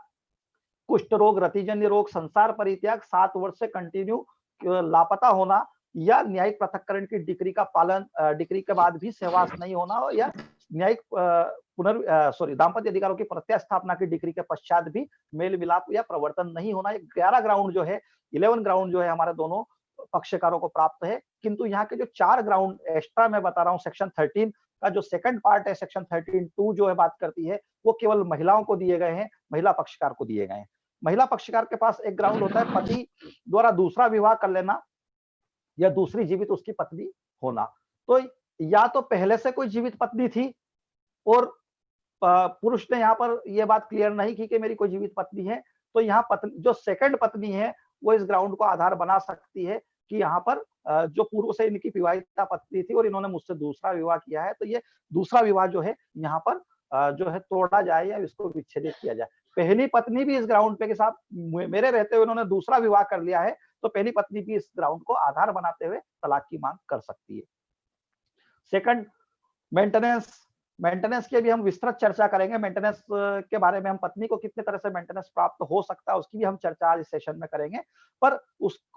कुष्ठ रोग, रतिजन्य रोग, संसार परित्याग, 7 वर्ष से कंटिन्यू लापता होना या न्यायिक पृथक्करण की डिक्री का पालन, डिक्री के बाद भी सहवास नहीं होना या न्यायिक दाम्पत्य अधिकारों की प्रत्यास्थापना की डिक्री के पश्चात भी मेल मिलाप या प्रवर्तन नहीं होना। 11 ग्राउंड जो है, 11 ग्राउंड जो है हमारे दोनों पक्षकारों को प्राप्त है, किंतु यहाँ के जो 4 ग्राउंड एक्स्ट्रा मैं बता रहा हूँ सेक्शन 13 का जो सेकंड पार्ट है, सेक्शन 13(2) जो है बात करती है, वो केवल महिलाओं को दिए गए हैं, महिला पक्षकार को दिए गए हैं। महिला पक्षकार के पास एक ग्राउंड होता है पति द्वारा दूसरा विवाह कर लेना या दूसरी जीवित उसकी पत्नी होना। तो या तो पहले से कोई जीवित पत्नी थी और पुरुष ने यहाँ पर यह बात क्लियर नहीं की कि मेरी कोई जीवित पत्नी है, तो यहाँ पत्नी जो सेकंड पत्नी है वो इस ग्राउंड को आधार बना सकती है कि यहाँ पर जो पूर्व से इनकी विवाहिता पत्नी थी और इन्होंने मुझसे दूसरा विवाह किया है, तो ये दूसरा विवाह जो है यहाँ पर जो है तोड़ा जाए या इसको विच्छेदित किया जाए। पहली पत्नी भी इस ग्राउंड पे के साथ मेरे रहते हुए उन्होंने दूसरा विवाह कर लिया है, तो पहली पत्नी भी इस ग्राउंड को आधार बनाते हुए तलाक की मांग कर सकती है। सेकंड, मेंटेनेंस की भी हम विस्तृत चर्चा करेंगे। मेंटेनेंस के बारे में हम पत्नी को कितने तरह से मेंटेनेंस प्राप्त हो सकता है उसकी भी हम चर्चा आज इस सेशन में करेंगे। पर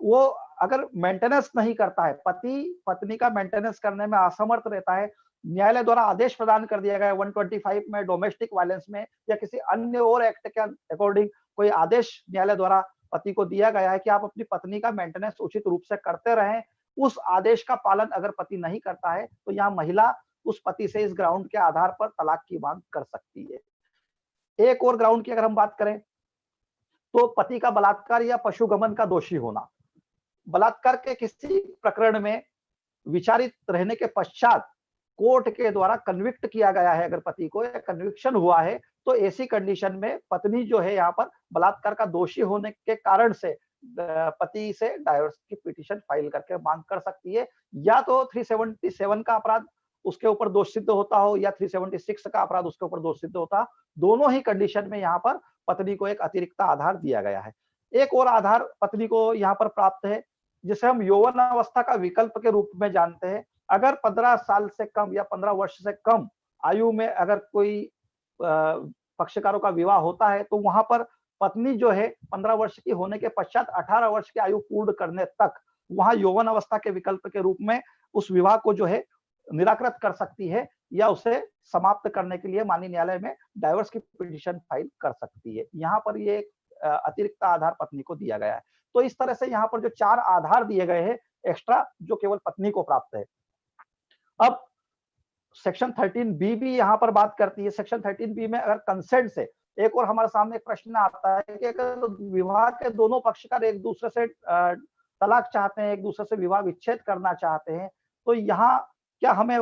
वो अगर मेंटेनेंस नहीं करता है, पति पत्नी का मेंटेनेंस करने में असमर्थ रहता है, न्यायालय द्वारा आदेश प्रदान कर दिया गया है 125 में डोमेस्टिक वायलेंस में या किसी अन्य और एक्ट के अकॉर्डिंग कोई आदेश न्यायालय द्वारा पति को दिया गया है कि आप अपनी पत्नी का मेंटेनेंस उचित रूप से करते रहें, उस आदेश का पालन अगर पति नहीं करता है तो यहाँ महिला उस पति से इस ग्राउंड के आधार पर तलाक की मांग कर सकती है। एक और ग्राउंड की अगर हम बात करें तो पति का बलात्कार या पशुगमन का दोषी होना। बलात्कार के किसी प्रकरण में विचारित रहने के पश्चात कोर्ट के द्वारा कन्विक्ट किया गया है, अगर पति को कन्विक्शन हुआ है, तो ऐसी कंडीशन में पत्नी जो है यहाँ पर बलात्कार का दोषी होने के कारण से पति से डाइवोर्स की पिटीशन फाइल करके मांग कर सकती है। या तो 377 का अपराध उसके ऊपर दोष सिद्ध होता हो या 376 का अपराध उसके ऊपर दोष सिद्ध होता, दोनों ही कंडीशन में यहाँ पर पत्नी को एक अतिरिक्त आधार दिया गया है। एक और आधार पत्नी को यहाँ पर प्राप्त है जिसे हम यौवन अवस्था का विकल्प के रूप में जानते हैं। अगर 15 साल से कम या 15 वर्ष से कम आयु में अगर कोई पक्षकारों का विवाह होता है तो वहां पर पत्नी जो है 15 वर्ष की होने के पश्चात 18 वर्ष की आयु पूर्ण करने तक वहां यौवन अवस्था के विकल्प के रूप में उस विवाह को जो है निराकृत कर सकती है या उसे समाप्त करने के लिए माननीय न्यायालय में डाइवोर्स की पिटीशन फाइल कर सकती है। यहाँ पर ये अतिरिक्त आधार पत्नी को दिया गया है। तो इस तरह से यहाँ पर जो 4 आधार दिए गए हैं एक्स्ट्रा जो केवल पत्नी को प्राप्त है। अब सेक्शन 13(b) भी यहाँ पर बात करती है। सेक्शन 13(b) में अगर कंसेंट से एक और हमारे सामने एक प्रश्न आता है कि अगर विवाह के दोनों पक्षकार एक दूसरे से तलाक चाहते हैं, एक दूसरे से विवाह विच्छेद करना चाहते हैं, तो यहाँ क्या हमें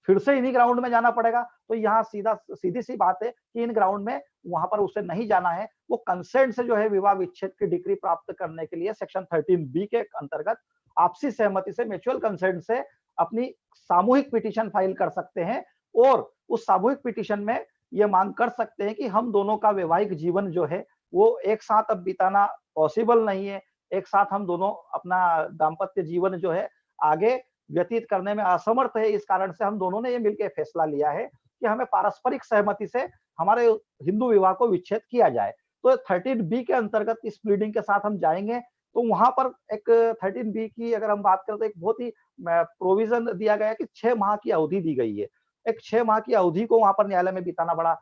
फिर से इन्हीं ग्राउंड में जाना पड़ेगा? तो यहाँ सीधी-सी बात है कि इन ग्राउंड में वहाँ पर उसे नहीं जाना है। वो कंसेंट से जो है विवाह विच्छेद की डिग्री प्राप्त करने के लिए सेक्शन 13 बी के अंतर्गत आपसी सहमति से, म्यूचुअल कंसेंट से अपनी सामूहिक पिटीशन फाइल कर सकते हैं और उस सामूहिक पिटीशन में ये मांग कर सकते हैं कि हम दोनों का वैवाहिक जीवन जो है वो एक साथ अब बिताना पॉसिबल नहीं है। एक साथ हम दोनों अपना दाम्पत्य जीवन जो है आगे व्यतीत करने में असमर्थ है। इस कारण से हम दोनों ने ये मिलकर फैसला लिया है कि हमें पारस्परिक सहमति से हमारे हिंदू विवाह को विच्छेद किया जाए। तो 13 बी के अंतर्गत इस प्लीडिंग के साथ हम जाएंगे। तो वहां पर एक 13 बी की अगर हम बात करें तो एक बहुत ही प्रोविजन दिया गया है कि 6 माह की अवधि दी गई है। एक 6 माह की अवधि को वहां पर न्यायालय में बिताना बड़ा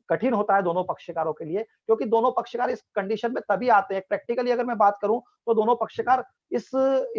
कठिन होता है दोनों पक्षकारों के लिए, क्योंकि दोनों पक्षकार इस कंडीशन में तभी आते हैं। प्रैक्टिकली अगर मैं बात करूं तो दोनों पक्षकार इस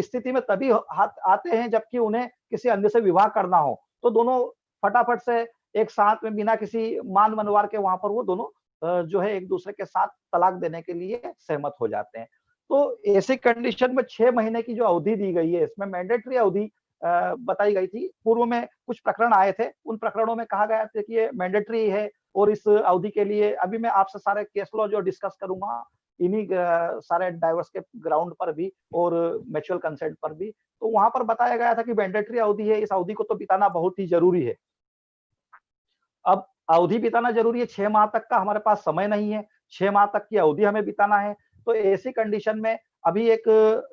स्थिति में तभी आते हैं जबकि उन्हें किसी अन्य से विवाह करना हो। तो दोनों फटाफट से एक साथ में बिना किसी मान मनवार के वहां पर वो दोनों जो है एक दूसरे के साथ तलाक देने के लिए सहमत हो जाते हैं। तो ऐसी कंडीशन में 6 महीने की जो अवधि दी गई है, इसमें मैंडेटरी अवधि बताई गई थी। पूर्व में कुछ प्रकरण आए थे, उन प्रकरणों में कहा गया था कि ये मैंडेटरी है और इस अवधि के लिए अभी मैं आपसे सारे केस लॉ जो डिस्कस करूंगा इन्हीं सारे डाइवर्स के ग्राउंड पर भी और म्यूचुअल कंसेंट पर भी। तो वहां पर बताया गया था कि मैंडेटरी अवधि है, इस अवधि को तो बिताना बहुत ही जरूरी है। अब अवधि बिताना जरूरी है, 6 माह तक का हमारे पास समय नहीं है, 6 माह तक की अवधि हमें बिताना है। तो ऐसी कंडीशन में अभी एक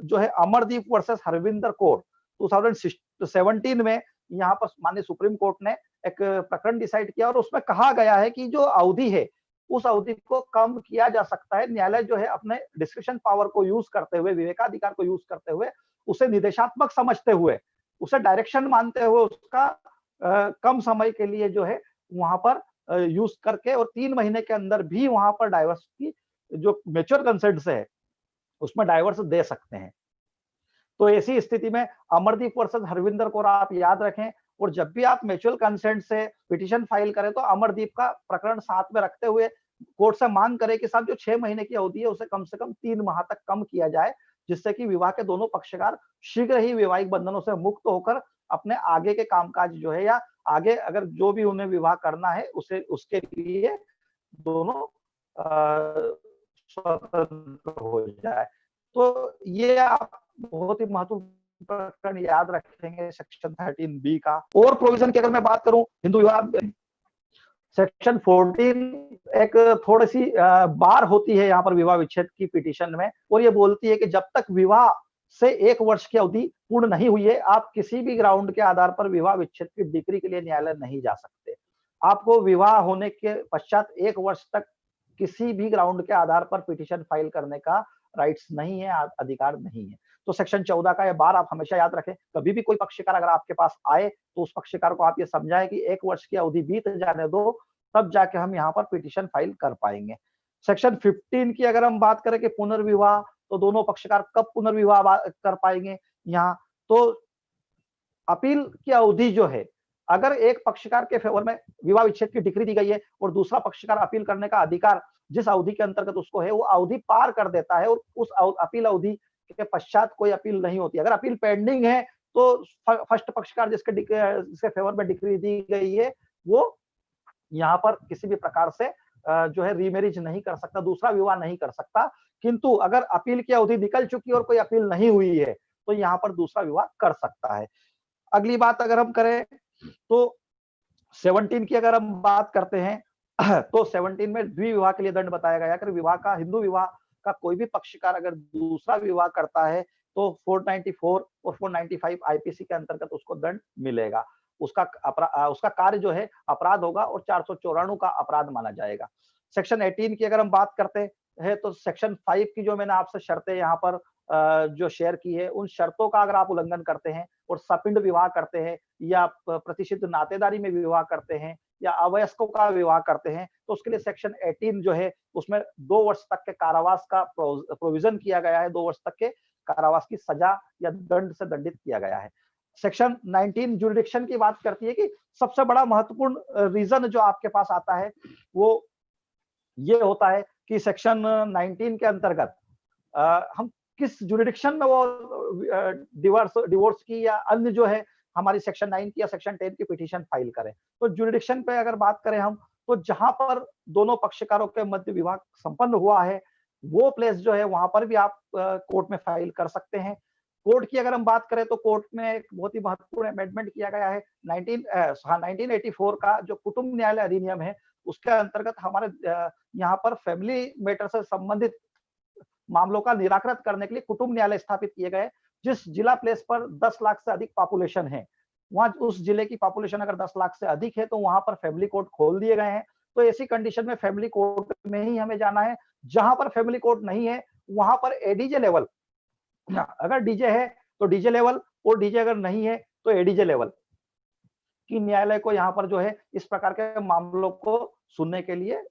जो है अमरदीप वर्सेस हरविंदर कौर 2017 में यहाँ पर माननीय सुप्रीम कोर्ट ने एक प्रकरण डिसाइड किया और उसमें कहा गया है कि जो अवधि है उस अवधि को कम किया जा सकता है। न्यायालय जो है अपने डिस्क्रिप्शन पावर को यूज करते हुए, विवेकाधिकार को यूज करते हुए, उसे निर्देशात्मक समझते हुए, उसे डायरेक्शन मानते हुए उसका कम समय के लिए जो है वहां पर यूज करके और 3 महीने के अंदर भी वहां पर डाइवर्स की जो मैच्योर कंसेंट से है उसमें डाइवर्स दे सकते हैं। तो ऐसी स्थिति में अमरदीप वर्सेस हरविंदर कौर आप याद रखें और जब भी आप म्यूचुअल कंसेंट से पिटीशन फाइल करें तो अमरदीप का प्रकरण साथ में रखते हुए कोर्ट से मांग करें कि साहब जो 6 महीने की अवधि है उसे कम से कम 3 माह तक कम किया जाए, जिससे कि विवाह के दोनों पक्षकार शीघ्र ही वैवाहिक बंधनों से मुक्त होकर अपने आगे के कामकाज जो है या आगे अगर जो भी उन्हें विवाह करना है उसे उसके लिए दोनों स्वतंत्र हो जाए। तो ये आप बहुत ही महत्वपूर्ण प्रकरण याद रखेंगे सेक्शन 13 बी का। और प्रोविजन की अगर मैं बात करूं हिंदू विवाह सेक्शन 14 एक थोड़ी सी बार होती है यहाँ पर विवाह विच्छेद की पिटीशन में और ये बोलती है कि जब तक विवाह से 1 वर्ष की अवधि पूर्ण नहीं हुई है आप किसी भी ग्राउंड के आधार पर विवाह विच्छेद की डिग्री के लिए न्यायालय नहीं जा सकते। आपको विवाह होने के पश्चात 1 वर्ष तक किसी भी ग्राउंड के आधार पर पिटीशन फाइल करने का राइट्स नहीं है, अधिकार नहीं है। तो सेक्शन 14 का ये बार आप हमेशा याद रखें। कभी भी कोई पक्षकार अगर आपके पास आए तो उस पक्षकार को आप ये समझाएं कि 1 वर्ष की अवधि बीत जाने दो, तब जाके हम यहाँ पर पिटीशन फाइल कर पाएंगे। सेक्शन 15 की अगर हम बात करें कि पुनर्विवाह, तो दोनों पक्षकार कब पुनर्विवाह कर पाएंगे यहाँ, तो अपील की अवधि जो है, अगर एक पक्षकार के फेवर में विवाह विच्छेद की डिग्री दी गई है और दूसरा पक्षकार अपील करने का अधिकार जिस अवधि के अंतर्गत उसको है वो अवधि पार कर देता है और उस अपील अवधि के पश्चात कोई अपील नहीं होती। अगर अपील पेंडिंग है तो फर्स्ट पक्षकार जिसके फेवर में डिग्री दी गई है वो यहाँ पर किसी भी प्रकार से जो है रीमैरिज नहीं कर सकता, दूसरा विवाह नहीं कर सकता। किंतु अगर अपील की अवधि निकल चुकी और कोई अपील नहीं हुई है तो यहाँ पर दूसरा विवाह कर सकता है। अगली बात अगर हम करें तो 17 की अगर हम बात करते हैं तो 17 में द्विविवाह के लिए दंड बताया गया। अगर विवाह का हिंदू विवाह का कोई भी पक्षकार अगर दूसरा विवाह करता है तो 494 और 495 आईपीसी के अंतर्गत उसको दंड मिलेगा। उसका कार्य जो है अपराध होगा और 494 का अपराध माना जाएगा। सेक्शन 18 की अगर हम बात करते हैं तो सेक्शन 5 की जो मैंने आपसे शर्तें यहाँ पर जो शेयर की है उन शर्तों का अगर आप उल्लंघन करते हैं और सपिंड विवाह करते हैं या प्रतिष्ठित नातेदारी में विवाह करते हैं या अवयस्कों का विवाह करते हैं तो उसके लिए सेक्शन 18 जो है उसमें 2 वर्ष तक के कारावास का प्रोविजन किया गया है। 2 वर्ष तक के कारावास की सजा या दंड से दंडित किया गया है। सेक्शन 19 जुरिडिक्शन की बात करती है कि सबसे बड़ा महत्वपूर्ण रीजन जो आपके पास आता है वो ये होता है कि सेक्शन 19 के अंतर्गत हम किस जुरिडिक्शन में वो डिवोर्स की या अन्य जो है हमारी सेक्शन 9 की या सेक्शन 10 की पिटीशन फाइल करें। तो जुरिडिक्शन पे अगर बात करें हम, तो जहां पर दोनों पक्षकारों के मध्य विवाह संपन्न हुआ है, वो प्लेस जो है वहां पर भी आप कोर्ट में फाइल कर सकते हैं। कोर्ट की अगर हम बात करें तो कोर्ट में एक बहुत ही महत्वपूर्ण अमेंडमेंट किया गया है 1984 का जो कुटुंब न्यायालय अधिनियम है, उसके अंतर्गत हमारे यहाँ पर फैमिली मैटर से संबंधित मामलों का निराकरण करने के लिए कुटुंब न्यायालय स्थापित किए गए। जिस जिला प्लेस पर 10 लाख से अधिक पॉपुलेशन है, वहां उस जिले की पॉपुलेशन अगर 10 लाख से अधिक है तो वहां पर फैमिली कोर्ट खोल दिए गए हैं। तो ऐसी कंडीशन में फैमिली कोर्ट में ही हमें जाना है। जहां पर फैमिली कोर्ट नहीं है, वहां पर एडीजे लेवल, अगर डीजे है तो डीजे लेवल, और डीजे अगर नहीं है तो एडीजे लेवल की न्यायालय को यहाँ पर जो है इस प्रकार के मामलों को सुनने के लिए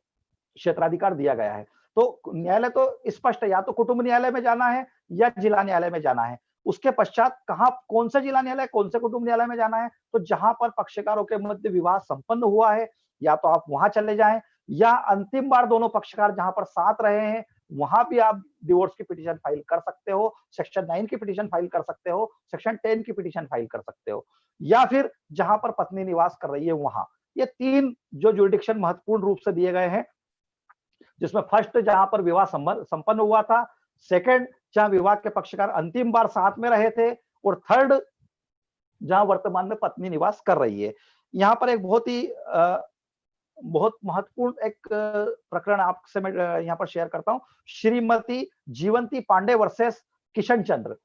क्षेत्राधिकार दिया गया है। तो न्यायालय तो स्पष्ट है, या तो कुटुंब न्यायालय में जाना है या जिला न्यायालय में जाना है। उसके पश्चात कहाँ, कौन से जिला न्यायालय, कौन से कुटुंब न्यायालय में जाना है, तो जहां पर पक्षकारों के मध्य विवाह संपन्न हुआ है, या तो आप वहां चले जाएं, या अंतिम बार दोनों पक्षकार जहां पर साथ रहे हैं, वहां भी आप डिवोर्स की पिटीशन फाइल कर सकते हो, सेक्शन 9 की पिटीशन फाइल कर सकते हो, सेक्शन 10 की पिटीशन फाइल कर सकते हो, या फिर जहां पर पत्नी निवास कर रही है वहां। ये 3 जो जुरिडिक्शन महत्वपूर्ण रूप से दिए गए हैं, जिसमें फर्स्ट जहां पर विवाह संपन्न हुआ था, सेकंड जहां विवाह के पक्षकार अंतिम बार साथ में रहे थे, और थर्ड जहां वर्तमान में पत्नी निवास कर रही है। यहाँ पर एक बहुत महत्वपूर्ण एक प्रकरण आपसे मैं यहाँ पर शेयर करता हूं। श्रीमती जीवंती पांडे वर्सेस किशन चंद्र।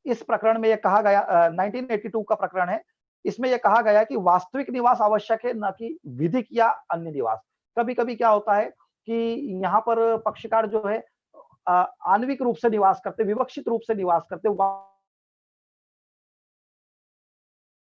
इस प्रकरण में यह कहा गया, 1982 का प्रकरण है। इसमें यह कहा गया कि वास्तविक निवास आवश्यक है, न कि विधिक या अन्य निवास। कभी कभी क्या होता है कि यहाँ पर पक्षकार जो है आणविक रूप से निवास करते, विवक्षित रूप से निवास करते,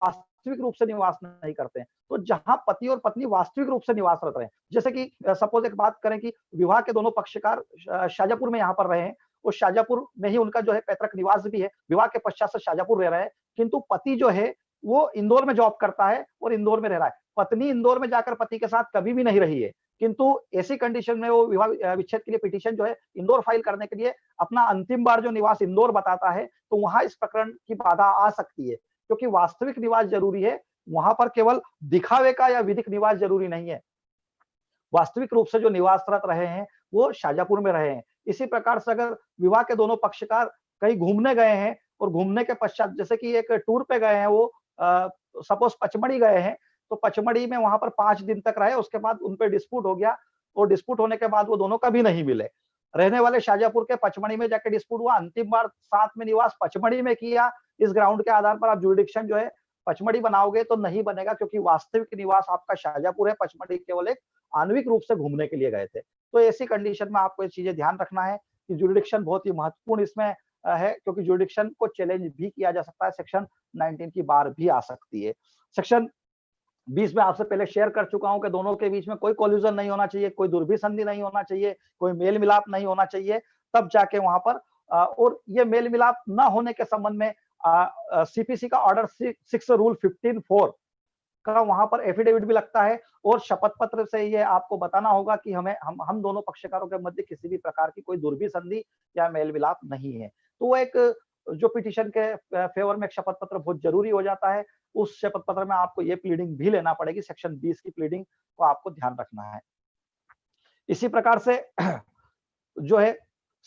वास्तविक रूप से निवास नहीं करते हैं। तो जहां पति और पत्नी वास्तविक रूप से निवासरत रहे, जैसे कि सपोज एक बात करें कि विवाह के दोनों पक्षकार शाजापुर में यहाँ पर रहे हैं, और शाजापुर में ही उनका जो है पैतृक निवास भी है, विवाह के पश्चात से शाजापुर रह रहे हैं, किंतु पति जो है वो इंदौर में जॉब करता है और इंदौर में रह रहा है। पत्नी इंदौर में जाकर पति के साथ कभी भी नहीं रही है, किंतु ऐसी कंडीशन में वो विवाह विच्छेद के लिए पिटीशन जो है इंदौर फाइल करने के लिए अपना अंतिम बार जो निवास इंदौर बताता है, तो वहां इस प्रकरण की बाधा आ सकती है, क्योंकि वास्तविक निवास जरूरी है। वहां पर केवल दिखावे का या विधिक निवास जरूरी नहीं है। वास्तविक रूप से जो निवासरत रहे हैं वो शाजापुर में रहे हैं। इसी प्रकार से अगर विवाह के दोनों पक्षकार कहीं घूमने गए हैं, और घूमने के पश्चात जैसे कि एक टूर पे गए हैं, वो सपोज पचमढ़ी गए हैं, तो पचमढ़ी में वहां पर 5 दिन तक रहे, उसके बाद उन पे डिस्प्यूट हो गया, और डिस्प्यूट होने के बाद वो दोनों कभी नहीं मिले। रहने वाले शाजापुर के, पचमढ़ी में जाके डिस्प्यूट हुआ, अंतिम बार साथ में निवास पचमढ़ी में किया। इस ग्राउंड के आधार पर आप जुरिडिक्शन जो है पचमढ़ी बनाओगे तो नहीं बनेगा, क्योंकि वास्तविक निवास आपका शाजापुर है, पचमढ़ी केवल एक आणविक रूप से घूमने के लिए गए थे। तो ऐसी कंडीशन में आपको ये चीजें ध्यान रखना है कि जुरिडिक्शन बहुत ही महत्वपूर्ण इसमें है, क्योंकि जुरिडिक्शन को चैलेंज भी किया जा सकता है, सेक्शन 19 की बार भी आ सकती है। सेक्शन 20 में आपसे पहले शेयर कर चुका हूं कि दोनों के बीच में कोई कोल्यूजन नहीं होना चाहिए, कोई दुर्भिसंधि नहीं होना चाहिए, कोई मेल मिलाप नहीं होना चाहिए, तब जाके वहां पर और ये मेल मिलाप न होने के संबंध में सीपीसी का ऑर्डर 6 रूल 15(4) का वहां पर एफिडेविट भी लगता है, और शपथ पत्र से ये आपको बताना होगा कि हम दोनों पक्षकारों के मध्य किसी भी प्रकार की कोई दुर्भिसंधि या मेल मिलाप नहीं है। तो वो एक जो पिटीशन के फेवर में एक शपथ पत्र बहुत जरूरी हो जाता है। उस शपथ पत्र में आपको ये प्लीडिंग भी लेना पड़ेगी, सेक्शन 20 की प्लीडिंग को आपको ध्यान रखना है। इसी प्रकार से जो है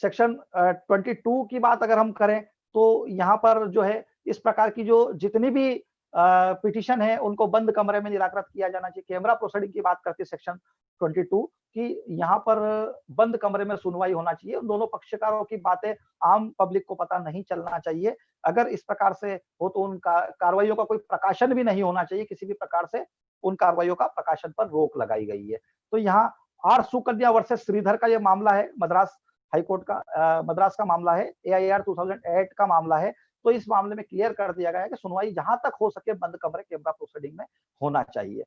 सेक्शन 22 की बात अगर हम करें, तो यहाँ पर जो है इस प्रकार की जो जितनी भी पिटीशन है उनको बंद कमरे में निराकृत किया जाना चाहिए। कैमरा प्रोसीडिंग की बात करती है सेक्शन 22 कि यहाँ पर बंद कमरे में सुनवाई होना चाहिए। दोनों पक्षकारों की बातें आम पब्लिक को पता नहीं चलना चाहिए। अगर इस प्रकार से हो तो उन कार्रवाइयों का कोई प्रकाशन भी नहीं होना चाहिए। किसी भी प्रकार से उन कार्रवाइयों का प्रकाशन पर रोक लगाई गई है। तो यहाँ आर सुकन्या वर्सेस श्रीधर का यह मामला है, मद्रास हाईकोर्ट का मद्रास का मामला है, AIR 2008 का मामला है। तो इस मामले में क्लियर कर दिया गया है कि सुनवाई जहां तक हो सके बंद कमरे कैमरा प्रोसीडिंग में होना चाहिए।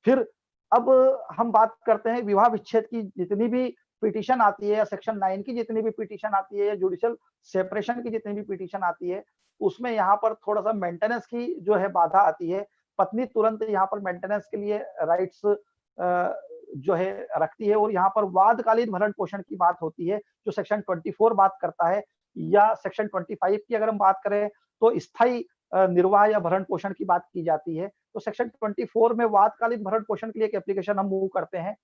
फिर अब हम बात करते हैं विवाह विच्छेद की जितनी भी पिटीशन आती है, या सेक्शन 9 की जितनी भी पिटीशन आती है, या जुडिशियल सेपरेशन की जितनी भी पिटीशन आती है, उसमें यहाँ पर थोड़ा सा मेंटेनेंस की जो है बाधा आती है। पत्नी तुरंत यहाँ पर मेंटेनेंस के लिए राइट्स जो है रखती है, और यहाँ पर वादकालीन भरण पोषण की बात होती है, जो सेक्शन 24 बात करता है या सेक्शन 25 की अगर हम बात करें तो स्थायी निर्वाह या भरण पोषण की बात की जाती है। तो सेक्शन 24 में वातकालीन भरण पोषण के लिए एक एप्लीकेशन हम मूव करते हैं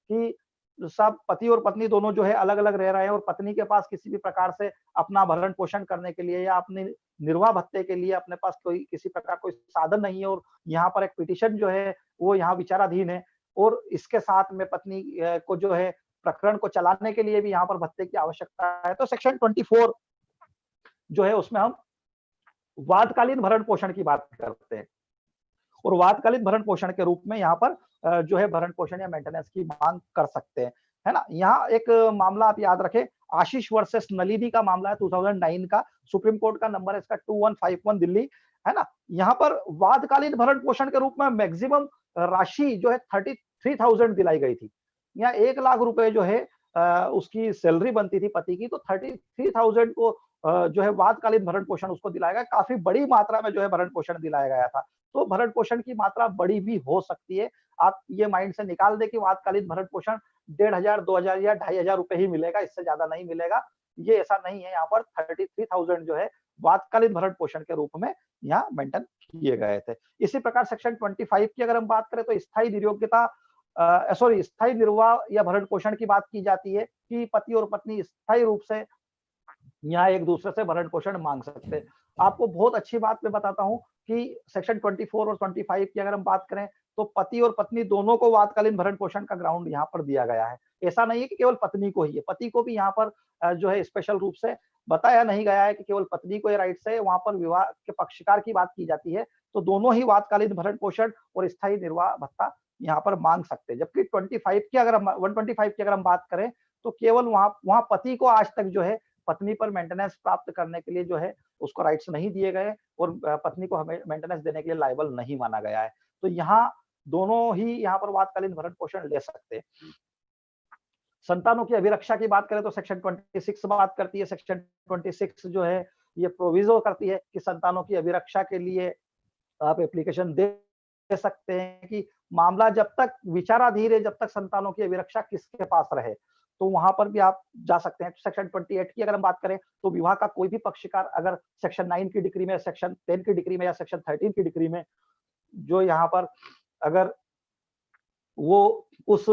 कि सब पति और पत्नी दोनों जो है अलग-अलग रह रहे हैं और पत्नी के पास किसी भी प्रकार से अपना भरण पोषण करने के लिए या अपने निर्वाह भत्ते के लिए अपने पास कोई किसी प्रकार कोई साधन नहीं है और यहाँ पर एक पिटीशन जो है वो यहाँ विचाराधीन है और इसके साथ में पत्नी को जो है प्रकरण को चलाने के लिए भी यहाँ पर भत्ते की आवश्यकता है। तो सेक्शन 24 जो है उसमें हम वातकालीन भरण पोषण की बात करते हैं और वातकालीन भरण पोषण के रूप में यहाँ पर जो है भरण पोषण या मेंटेनेंस की मांग कर सकते हैं, है ना? यहाँ एक मामला आप याद रखें, आशीष वर्सेस नलिनी का मामला है 2009 का, सुप्रीम कोर्ट का नंबर है इसका 2151 दिल्ली, है ना? यहाँ पर वातकालीन भरण पोषण के रूप में मैक्सिमम राशि जो है 33,000 दिलाई गई थी। यहाँ 1 लाख रुपए जो है उसकी सैलरी बनती थी पति की, तो 33,000 को जो है वातकालीन भरण पोषण उसको दिलाया गया। काफी बड़ी मात्रा में जो है भरण पोषण दिलाया गया था। तो भरण पोषण की मात्रा बड़ी भी हो सकती है। आप ये माइंड से निकाल दें कि वातकालीन भरण पोषण 1,500, 2,000 या 2,500 रुपए ही मिलेगा, इससे ज्यादा नहीं मिलेगा। ये ऐसा नहीं है, यहाँ पर 33,000 जो है वातकालीन भरण पोषण के रूप में यहाँ मेंटेन किए गए थे। इसी प्रकार सेक्शन 25 की अगर हम बात करें तो स्थायी नियोग्यता स्थायी निर्वाह या भरण पोषण की बात की जाती है कि पति और पत्नी स्थायी रूप से यहाँ एक दूसरे से भरण पोषण मांग सकते हैं। आपको बहुत अच्छी बात मैं बताता हूँ कि सेक्शन 24 और 25 की अगर हम बात करें तो पति और पत्नी दोनों को वातकालीन भरण पोषण का ग्राउंड यहाँ पर दिया गया है। ऐसा नहीं है कि केवल पत्नी को ही है, पति को भी यहाँ पर जो है स्पेशल रूप से बताया नहीं गया है कि केवल पत्नी को ये राइट्स है। वहां पर विवाह के पक्षकार की बात की जाती है तो दोनों ही वातकालीन भरण पोषण और स्थायी निर्वाह भत्ता यहाँ पर मांग सकते हैं। जबकि 25 की अगर हम 125 की अगर हम बात करें तो केवल वहां पति को आज तक जो है पत्नी पर मेंटेनेंस प्राप्त करने के लिए जो है उसको राइट्स नहीं दिए गए और पत्नी को हमें मेंटेनेंस देने के लिए लायबल नहीं माना गया है। तो यहाँ दोनों ही यहाँ पर वातकालीन भरण पोषण ले सकते हैं। संतानों की अभिरक्षा की बात करें तो सेक्शन 26 बात करती है। सेक्शन 26 जो है ये प्रोविजो करती है कि संतानों की अभिरक्षा के लिए आप एप्लीकेशन दे सकते हैं कि मामला जब तक विचाराधीन है, जब तक संतानों की अभिरक्षा किसके पास रहे, तो वहां पर भी आप जा सकते हैं। सेक्शन 28 की अगर हम बात करें तो विवाह का कोई भी पक्षकार अगर सेक्शन 9 की डिग्री में, सेक्शन 10 की डिग्री में या सेक्शन 13 की डिग्री में जो यहाँ पर अगर वो उस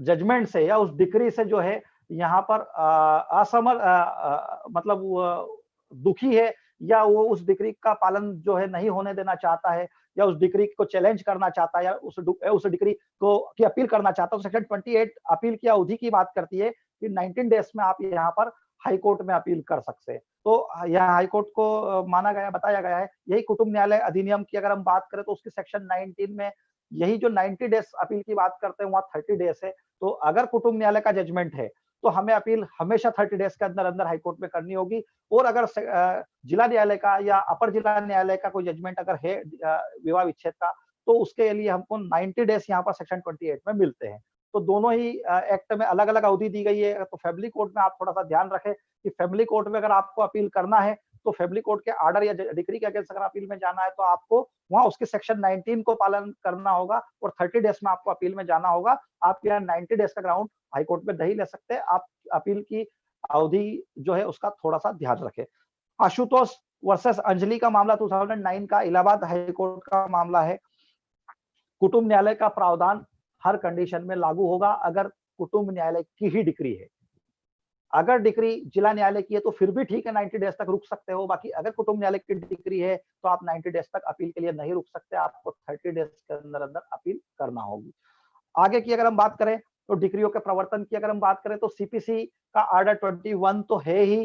जजमेंट से या उस डिग्री से जो है यहाँ पर मतलब दुखी है या वो उस डिग्री का पालन जो है नहीं होने देना चाहता है या उस डिग्री को चैलेंज करना चाहता है या उस डिग्री को की अपील करना चाहता है, तो सेक्शन 28 अपील की अवधि की बात करती है कि 19 डेज में आप यहाँ पर हाई कोर्ट में अपील कर सकते हैं। तो यहाँ हाई कोर्ट को माना गया, बताया गया है। यही कुटुंब न्यायालय अधिनियम की अगर हम बात करें तो उसकी सेक्शन 19 में यही जो 90 डेज अपील की बात करते हैं वहां 30 डेज है। तो अगर कुटुंब न्यायालय का जजमेंट है तो हमें अपील हमेशा 30 डेज के अंदर अंदर हाईकोर्ट में करनी होगी। और अगर जिला न्यायालय का या अपर जिला न्यायालय का कोई जजमेंट अगर है विवाह विच्छेद का, तो उसके लिए हमको 90 डेज यहाँ पर सेक्शन 28 में मिलते हैं। तो दोनों ही एक्ट में अलग अलग अवधि दी गई है। तो फैमिली कोर्ट में आप थोड़ा सा ध्यान रखें कि फैमिली कोर्ट में अगर आपको अपील करना है तो फैमिली कोर्ट के आर्डर या डिग्री के अगेंस्ट अगर अपील में जाना है तो आपको वहां उसके सेक्शन 19 को पालन करना होगा और 30 डेज में आपको अपील में जाना होगा। आप यहाँ 90 डेज का ग्राउंड हाई कोर्ट में नहीं ले सकते। आप अपील की अवधि जो है उसका थोड़ा सा ध्यान रखें। आशुतोष वर्सेस अंजलि का मामला 2009 का इलाहाबाद हाई कोर्ट का मामला है। कुटुंब न्यायालय का प्रावधान हर कंडीशन में लागू होगा अगर कुटुंब न्यायालय की ही डिग्री है। अगर डिग्री जिला न्यायालय की है तो फिर भी ठीक है, 90 डेज तक रुक सकते हो। बाकी अगर कुटुंब न्यायालय की डिग्री है तो आप 90 डेज तक अपील के लिए नहीं रुक सकते, आपको 30 डेज के अंदर अंदर अपील करना होगी। आगे की अगर हम बात करें तो डिग्रियों के प्रवर्तन की अगर हम बात करें तो सीपीसी का आर्डर 21 तो है ही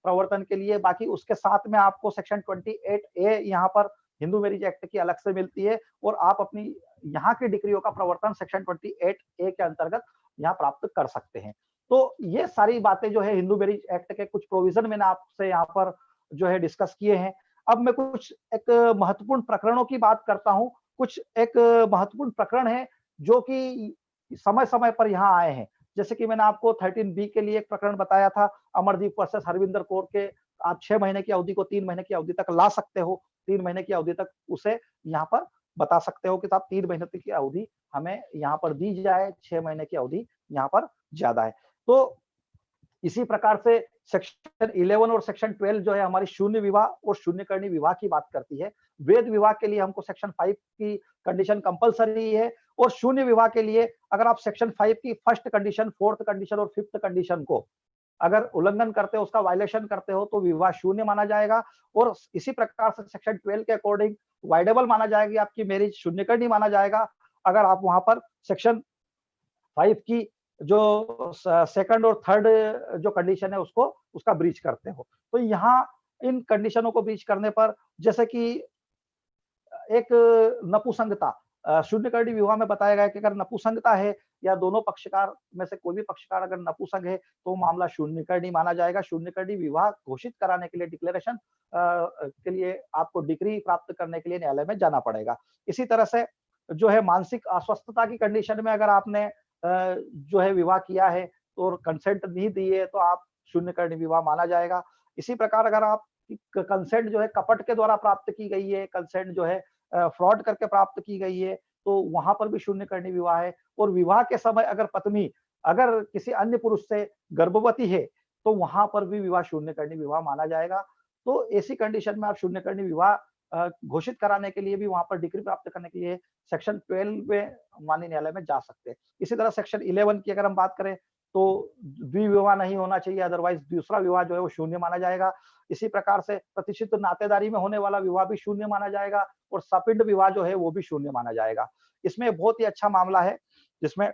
प्रवर्तन के लिए। बाकी उसके साथ में आपको सेक्शन 28A यहाँ पर हिंदू मैरिज एक्ट की अलग से मिलती है और आप अपनी यहाँ की डिग्रियों का प्रवर्तन सेक्शन 28A के अंतर्गत यहाँ प्राप्त कर सकते हैं। तो ये सारी बातें जो है हिंदू मैरिज एक्ट के कुछ प्रोविजन मैंने आपसे यहाँ पर जो है डिस्कस किए हैं। अब मैं कुछ एक महत्वपूर्ण प्रकरणों की बात करता हूँ। कुछ एक महत्वपूर्ण प्रकरण है जो कि समय समय पर यहाँ आए हैं। जैसे कि मैंने आपको 13B के लिए एक प्रकरण बताया था, अमरदीप वर्सेस हरविंदर कौर के। आप 6 महीने की अवधि को 3 महीने की अवधि तक ला सकते हो। 3 महीने की अवधि तक उसे यहाँ पर बता सकते हो कि साहब 3 महीने की अवधि हमें यहाँ पर दी जाए, 6 महीने की अवधि यहाँ पर ज्यादा है। तो इसी प्रकार से सेक्शन 11 और सेक्शन 12 जो है हमारी शून्य विवाह और शून्यकर्णी विवाह की बात करती है। वेद विवाह के लिए हमको सेक्शन 5 की कंडीशन कंपलसरी है, और शून्य विवाह के लिए अगर आप सेक्शन 5 की फर्स्ट कंडीशन, फोर्थ कंडीशन और फिफ्थ कंडीशन को अगर उल्लंघन करते हो, उसका वायलेशन करते हो, तो विवाह शून्य माना जाएगा। और इसी प्रकार से सेक्शन 12 के अकॉर्डिंग वाइडेबल माना जाएगी आपकी मैरिज, शून्यकर्णी माना जाएगा अगर आप वहां पर सेक्शन 5 की जो सेकंड और थर्ड जो कंडीशन है उसको उसका ब्रीच करते हो। तो यहाँ इन कंडीशनों को ब्रीच करने पर, जैसे कि एक नपुंसकता, शून्यकर्णी विवाह में बताया गया कि अगर नपुंसकता है या दोनों पक्षकार में से कोई भी पक्षकार अगर नपुंसक है तो मामला शून्यकर्णी माना जाएगा। शून्यकर्णी विवाह घोषित कराने के लिए, डिक्लेरेशन के लिए आपको डिग्री प्राप्त करने के लिए न्यायालय में जाना पड़ेगा। इसी तरह से जो है मानसिक अस्वस्थता की कंडीशन में अगर आपने जो है विवाह किया है और कंसेंट नहीं दी है तो आप शून्यकर्णी विवाह माना जाएगा। इसी प्रकार अगर आप कंसेंट जो है कपट के द्वारा प्राप्त की गई है, कंसेंट जो है फ्रॉड करके प्राप्त की गई है, तो वहां पर भी शून्यकर्णी विवाह है। और विवाह के समय अगर पत्नी अगर किसी अन्य पुरुष से गर्भवती है तो वहां पर भी विवाह शून्यकर्णी विवाह माना जाएगा। तो ऐसी कंडीशन में आप शून्यकर्णी विवाह घोषित कराने के लिए भी, वहां पर डिग्री प्राप्त करने के लिए सेक्शन 12 में माननीय न्यायालय में जा सकते हैं। इसी तरह सेक्शन 11 की अगर हम बात करें तो द्विविवाह नहीं होना चाहिए, अदरवाइज दूसरा विवाह जो है वो शून्य माना जाएगा। इसी प्रकार से प्रतिष्ठित नातेदारी में होने वाला विवाह भी शून्य माना जाएगा, और सपिंड विवाह जो है वो भी शून्य माना जाएगा। इसमें बहुत ही अच्छा मामला है जिसमें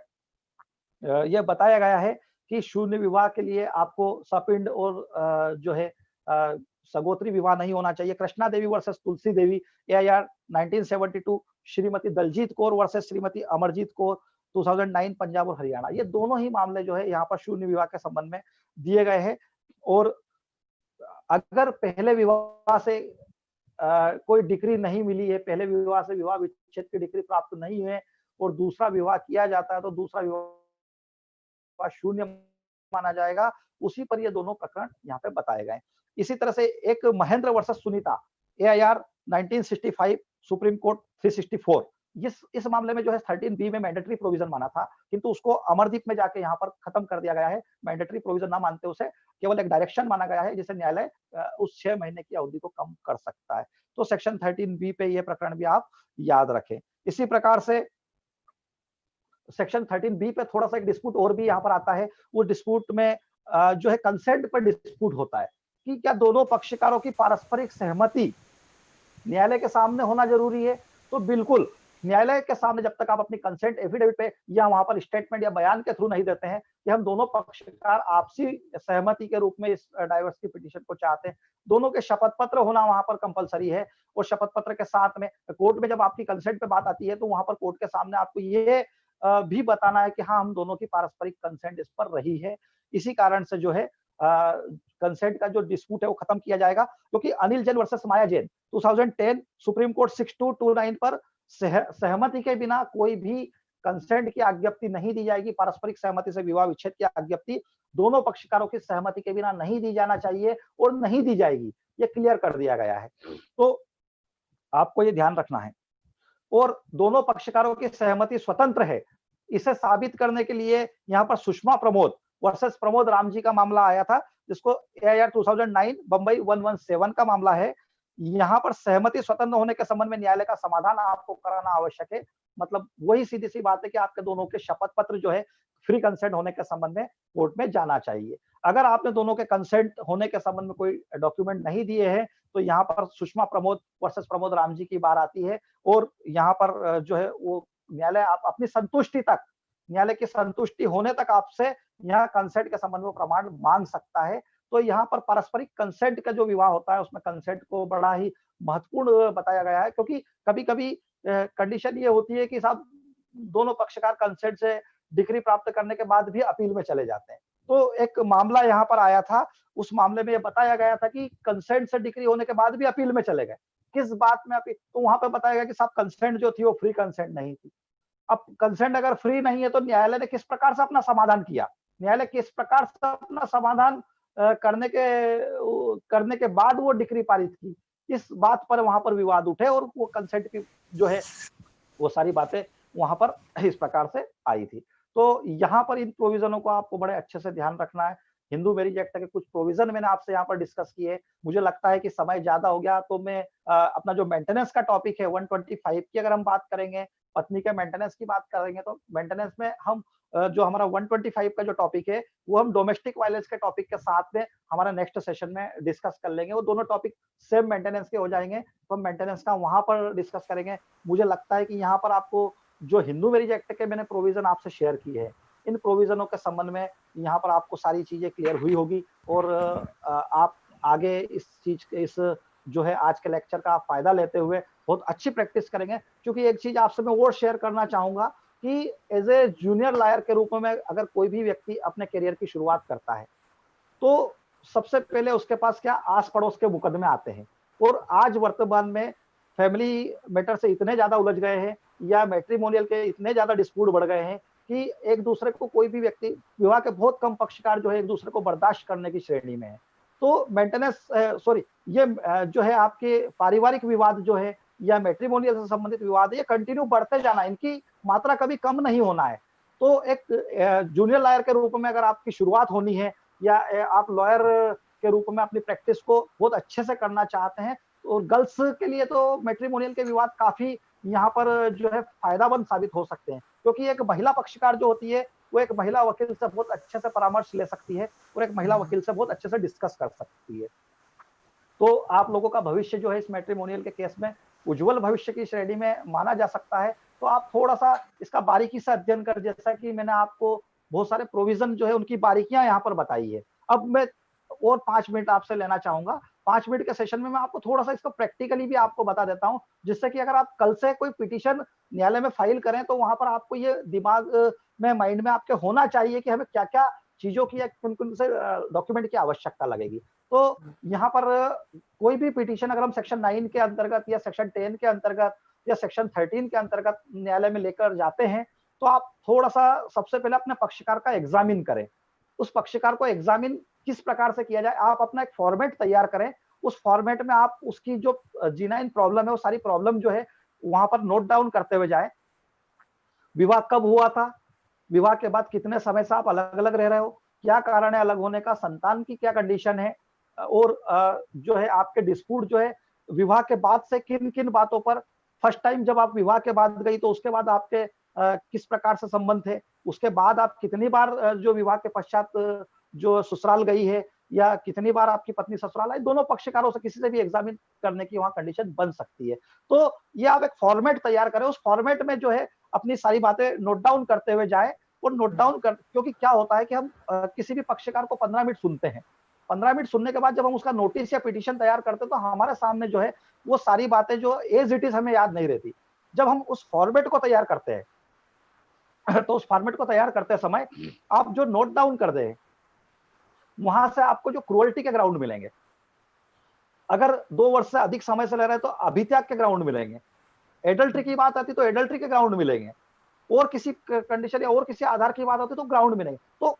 यह बताया गया है कि शून्य विवाह के लिए आपको सपिंड और जो है सगोत्री विवाह नहीं होना चाहिए। कृष्णा देवी versus Tulsi Devi, AIR 1972, Shrimati Daljit Kaur versus Shrimati Amarjeet Kaur 2009, Punjab और हरियाणा, ये दोनों ही मामले जो है यहाँ पर शून्य विवाह के संबंध में दिए गए हैं। और अगर पहले विवाह से कोई डिग्री नहीं मिली है, पहले विवाह से विवाह विच्छेद की डिग्री प्राप्त नहीं है और दूसरा विवाह किया जाता है तो दूसरा विवाह शून्य माना जाएगा। उसी पर ये दोनों प्रकरण यहाँ पे बताए गए। इसी तरह से एक Mahendra versus Sunita, AIR 1965, supreme court 364, इस मामले में जो है 13B में मैंडेटरी प्रोविजन माना था, किंतु उसको अमरदीप में जाके यहाँ पर खत्म कर दिया गया है। मैंडेटरी प्रोविजन ना मानते उसे केवल एक डायरेक्शन माना गया है जिसे न्यायालय उस 6 महीने की अवधि को कम कर सकता है। तो सेक्शन 13B पे ये प्रकरण भी आप याद रखें। इसी प्रकार से सेक्शन 13B पे थोड़ा सा एक डिस्प्यूट और भी यहाँ पर आता है। वो डिस्प्यूट में जो है कंसेंट पर डिस्प्यूट होता है कि क्या दोनों पक्षकारों की पारस्परिक सहमति न्यायालय के सामने होना जरूरी है। तो बिल्कुल न्यायालय के सामने जब तक आप अपनी कंसेंट एफिडेविट पे या वहां पर स्टेटमेंट या बयान के थ्रू नहीं देते हैं कि हम दोनों पक्षकार आपसी सहमति के रूप में इस डाइवर्स की पिटीशन को चाहते हैं, दोनों के शपथ पत्र होना वहां पर कंपलसरी है। और शपथ पत्र के साथ में कोर्ट में जब आपकी कंसेंट पे बात आती है तो वहां पर कोर्ट के सामने आपको ये भी बताना है कि हाँ, हम दोनों की पारस्परिक कंसेंट इस पर रही है। इसी कारण से जो है कंसेंट का जो डिस्प्यूट है वो खत्म किया जाएगा, क्योंकि अनिल जैन वर्सेस माया जैन 2010, सुप्रीम कोर्ट 6229 पर सहमति के बिना कोई भी कंसेंट की आज्ञप्ति नहीं दी जाएगी। पारस्परिक सहमति से विवाह विच्छेद की आज्ञप्ति दोनों पक्षकारों की सहमति के बिना नहीं दी जाना चाहिए और नहीं दी जाएगी, ये क्लियर कर दिया गया है। तो आपको ये ध्यान रखना है। और दोनों पक्षकारों की सहमति स्वतंत्र है, इसे साबित करने के लिए यहाँ पर सुषमा प्रमोद वर्सेस प्रमोद राम जी का मामला आया था, जिसको AIR 2009 बंबई 117 का मामला है। यहाँ पर सहमति स्वतंत्र होने के संबंध में न्यायालय का समाधान आपको कराना आवश्यक है। मतलब वही सीधी सी बात है कि आपके दोनों के शपथ पत्र जो है फ्री कंसेंट होने के संबंध में कोर्ट में जाना चाहिए। अगर आपने दोनों के कंसेंट होने के संबंध में कोई डॉक्यूमेंट नहीं दिए हैं तो यहाँ पर सुषमा प्रमोद वर्सेस प्रमोद राम जी की बार आती है, और यहाँ पर जो है वो न्यायालय आप अपनी संतुष्टि तक, न्यायालय की संतुष्टि होने तक आपसे यहाँ कंसेंट के संबंध में प्रमाण मांग सकता है। तो यहाँ पर पारस्परिक कंसेंट का जो विवाह होता है उसमें कंसेंट को बड़ा ही महत्वपूर्ण बताया गया है, क्योंकि कभी कभी कंडीशन ये होती है कि साहब दोनों पक्षकार कंसेंट से डिग्री प्राप्त करने के बाद भी अपील में चले जाते हैं। तो एक मामला यहाँ पर आया था, उस मामले में ये बताया गया था कि कंसेंट से डिग्री होने के बाद भी अपील में चले गए। किस बात में अपील? तो वहां पे बताया गया कि साहब कंसेंट जो थी वो फ्री कंसेंट नहीं थी। अब कंसेंट अगर फ्री नहीं है तो न्यायालय ने किस प्रकार से अपना समाधान किया, न्यायालय किस प्रकार से अपना समाधान करने के बाद वो डिक्री पारित की, इस बात पर वहां पर विवाद उठे और वो कंसेंट की जो है वो सारी बातें वहां पर इस प्रकार से आई थी। तो यहाँ पर इन प्रोविजनों को आपको बड़े अच्छे से ध्यान रखना है। हिंदू मैरिज एक्ट के कुछ प्रोविजन मैंने आपसे यहाँ पर डिस्कस किए। मुझे लगता है कि समय ज्यादा हो गया, तो मैं अपना जो मेंटेनेंस का टॉपिक है 125 की अगर हम बात करेंगे, पत्नी के मेंटेनेंस की बात करेंगे, तो मेंटेनेंस में हम जो हमारा 125 का जो टॉपिक है वो हम डोमेस्टिक वायलेंस के टॉपिक के साथ में हमारा नेक्स्ट सेशन में डिस्कस कर लेंगे। वो दोनों टॉपिक सेम मेंटेनेंस के हो जाएंगे, तो हम मेंटेनेंस का वहां पर डिस्कस करेंगे। मुझे लगता है कि यहाँ पर आपको जो हिंदू मैरिज एक्ट के मैंने प्रोविजन आपसे शेयर किए हैं, इन प्रोविजनों के संबंध में यहाँ पर आपको सारी चीजें क्लियर हुई होगी, और आप आगे इस चीज इस जो है आज के लेक्चर का फायदा लेते हुए बहुत अच्छी प्रैक्टिस करेंगे। क्योंकि एक चीज आपसे मैं और शेयर करना चाहूंगा कि एज ए जूनियर लॉयर के रूप में अगर कोई भी व्यक्ति अपने करियर की शुरुआत करता है, तो सबसे पहले उसके पास क्या आस पड़ोस के मुकदमे आते हैं। और आज वर्तमान में फैमिली मैटर से इतने ज्यादा उलझ गए हैं, या मैट्रिमोनियल के इतने ज्यादा डिस्प्यूट बढ़ गए हैं कि एक दूसरे को कोई भी व्यक्ति, विवाह के बहुत कम पक्षकार जो है एक दूसरे को बर्दाश्त करने की श्रेणी में है। तो मेंटेनेंस ये जो है आपके पारिवारिक विवाद जो है या मैट्रिमोनियल से संबंधित विवाद है, ये कंटिन्यू बढ़ते जाना, इनकी मात्रा कभी कम नहीं होना है। तो एक जूनियर लॉयर के रूप में अगर आपकी शुरुआत होनी है, या आप लॉयर के रूप में अपनी प्रैक्टिस को बहुत अच्छे से करना चाहते हैं, और गर्ल्स के लिए तो मैट्रिमोनियल के विवाद काफी यहाँ पर जो है फायदामंद साबित हो सकते हैं। क्योंकि एक महिला पक्षकार जो होती है वो एक महिला वकील से बहुत अच्छे से परामर्श ले सकती है, और एक महिला वकील से बहुत अच्छे से डिस्कस कर सकती है। तो आप लोगों का भविष्य जो है इस मैट्रिमोनियल के केस में उज्जवल भविष्य की श्रेणी में माना जा सकता है। तो आप थोड़ा सा इसका बारीकी से अध्ययन कर, जैसा कि मैंने आपको बहुत सारे प्रोविजन जो है उनकी बारीकियां यहाँ पर बताई है। अब मैं और 5 मिनट आपसे लेना चाहूंगा। 5 मिनट के सेशन में मैं आपको थोड़ा सा इसको प्रैक्टिकली भी आपको बता देता हूं, जिससे कि अगर आप कल से कोई पिटीशन न्यायालय में फाइल करें, तो वहां पर आपको ये दिमाग में, माइंड में आपके होना चाहिए कि हमें क्या क्या चीजों की, कौन कौन से डॉक्यूमेंट की आवश्यकता लगेगी। तो यहाँ पर कोई भी पिटीशन अगर हम सेक्शन 9 के अंतर्गत या सेक्शन 10 के अंतर्गत या सेक्शन 13 के अंतर्गत न्यायालय में लेकर जाते हैं, तो आप थोड़ा सा सबसे पहले अपने पक्षकार का एग्जामिन करें। उस पक्षकार को एग्जामिन किस प्रकार से किया जाए, आप अपना एक फॉर्मेट तैयार करें। उस फॉर्मेट में आप उसकी जो जीनाइन प्रॉब्लम है वो सारी प्रॉब्लम जो है वहां पर नोट डाउन करते हुए जाए। विवाह कब हुआ था, विवाह के बाद कितने समय से आप अलग अलग रह रहे हो, क्या कारण है अलग होने का, संतान की क्या कंडीशन है, और जो है आपके डिस्प्यूट जो है विवाह के बाद से किन किन बातों पर, फर्स्ट टाइम जब आप विवाह के बाद गई तो उसके बाद आपके किस प्रकार से संबंध थे, उसके बाद आप कितनी बार जो विवाह के पश्चात जो ससुराल गई है, या कितनी बार आपकी पत्नी ससुराल आई, दोनों पक्षकारों से किसी से भी एग्जामिन करने की वहां कंडीशन बन सकती है। तो ये आप एक फॉर्मेट तैयार करें, उस फॉर्मेट में जो है अपनी सारी बातें नोट डाउन करते हुए जाए। और नोट डाउन कर, क्योंकि क्या होता है कि हम किसी भी पक्षकार को 15 मिनट सुनते हैं, 15 मिनट सुनने के बाद जब हम उसका नोटिस या पिटीशन तैयार करते हैं, तो हमारे सामने जो है वो सारी बातें जो एज इट इज हमें याद नहीं रहती। जब हम उस फॉर्मेट को तैयार करते हैं तो उस फॉर्मेट को तैयार करते समय आप जो नोट डाउन कर दे, वहां से आपको जो क्रुअल्टी के ग्राउंड मिलेंगे, अगर 2 वर्ष से अधिक समय से ले रहे हैं तो अभित्याग के ग्राउंड मिलेंगे, एडल्ट्री की बात आती तो एडल्ट्री के ग्राउंड मिलेंगे, और किसी कंडीशन या और किसी आधार की बात होती तो ग्राउंड मिलेंगे। तो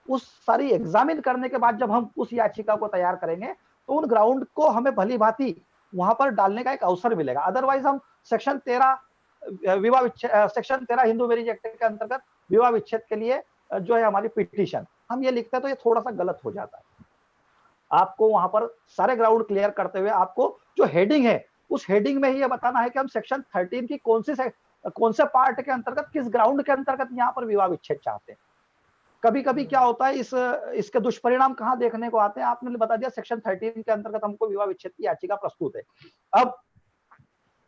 उस सारी एग्जामिन करने के बाद जब हम उस याचिका को तैयार करेंगे, तो उन ग्राउंड को हमें भली भांति वहां पर डालने का एक अवसर मिलेगा। अदरवाइज हम सेक्शन 13 विवाह विच्छेद, सेक्शन 13 हिंदू मैरिज एक्ट के अंतर्गत विवाह विच्छेद के लिए जो है हमारी पिटीशन हम ये लिखते हैं, तो ये थोड़ा सा गलत हो जाता है। आपको वहां पर सारे ग्राउंड क्लियर करते हुए आपको जो हेडिंग है, उस हेडिंग में ही ये बताना है कि हम सेक्शन 13 की कौन से पार्ट के अंतर्गत, किस ग्राउंड के अंतर्गत यहाँ पर विवाह विच्छेद चाहते हैं। कभी कभी क्या होता है, इसके दुष्परिणाम कहाँ देखने को आते हैं, आपने बता दिया सेक्शन 13 के अंतर्गत हमको विवाह विच्छेद की याचिका प्रस्तुत है। अब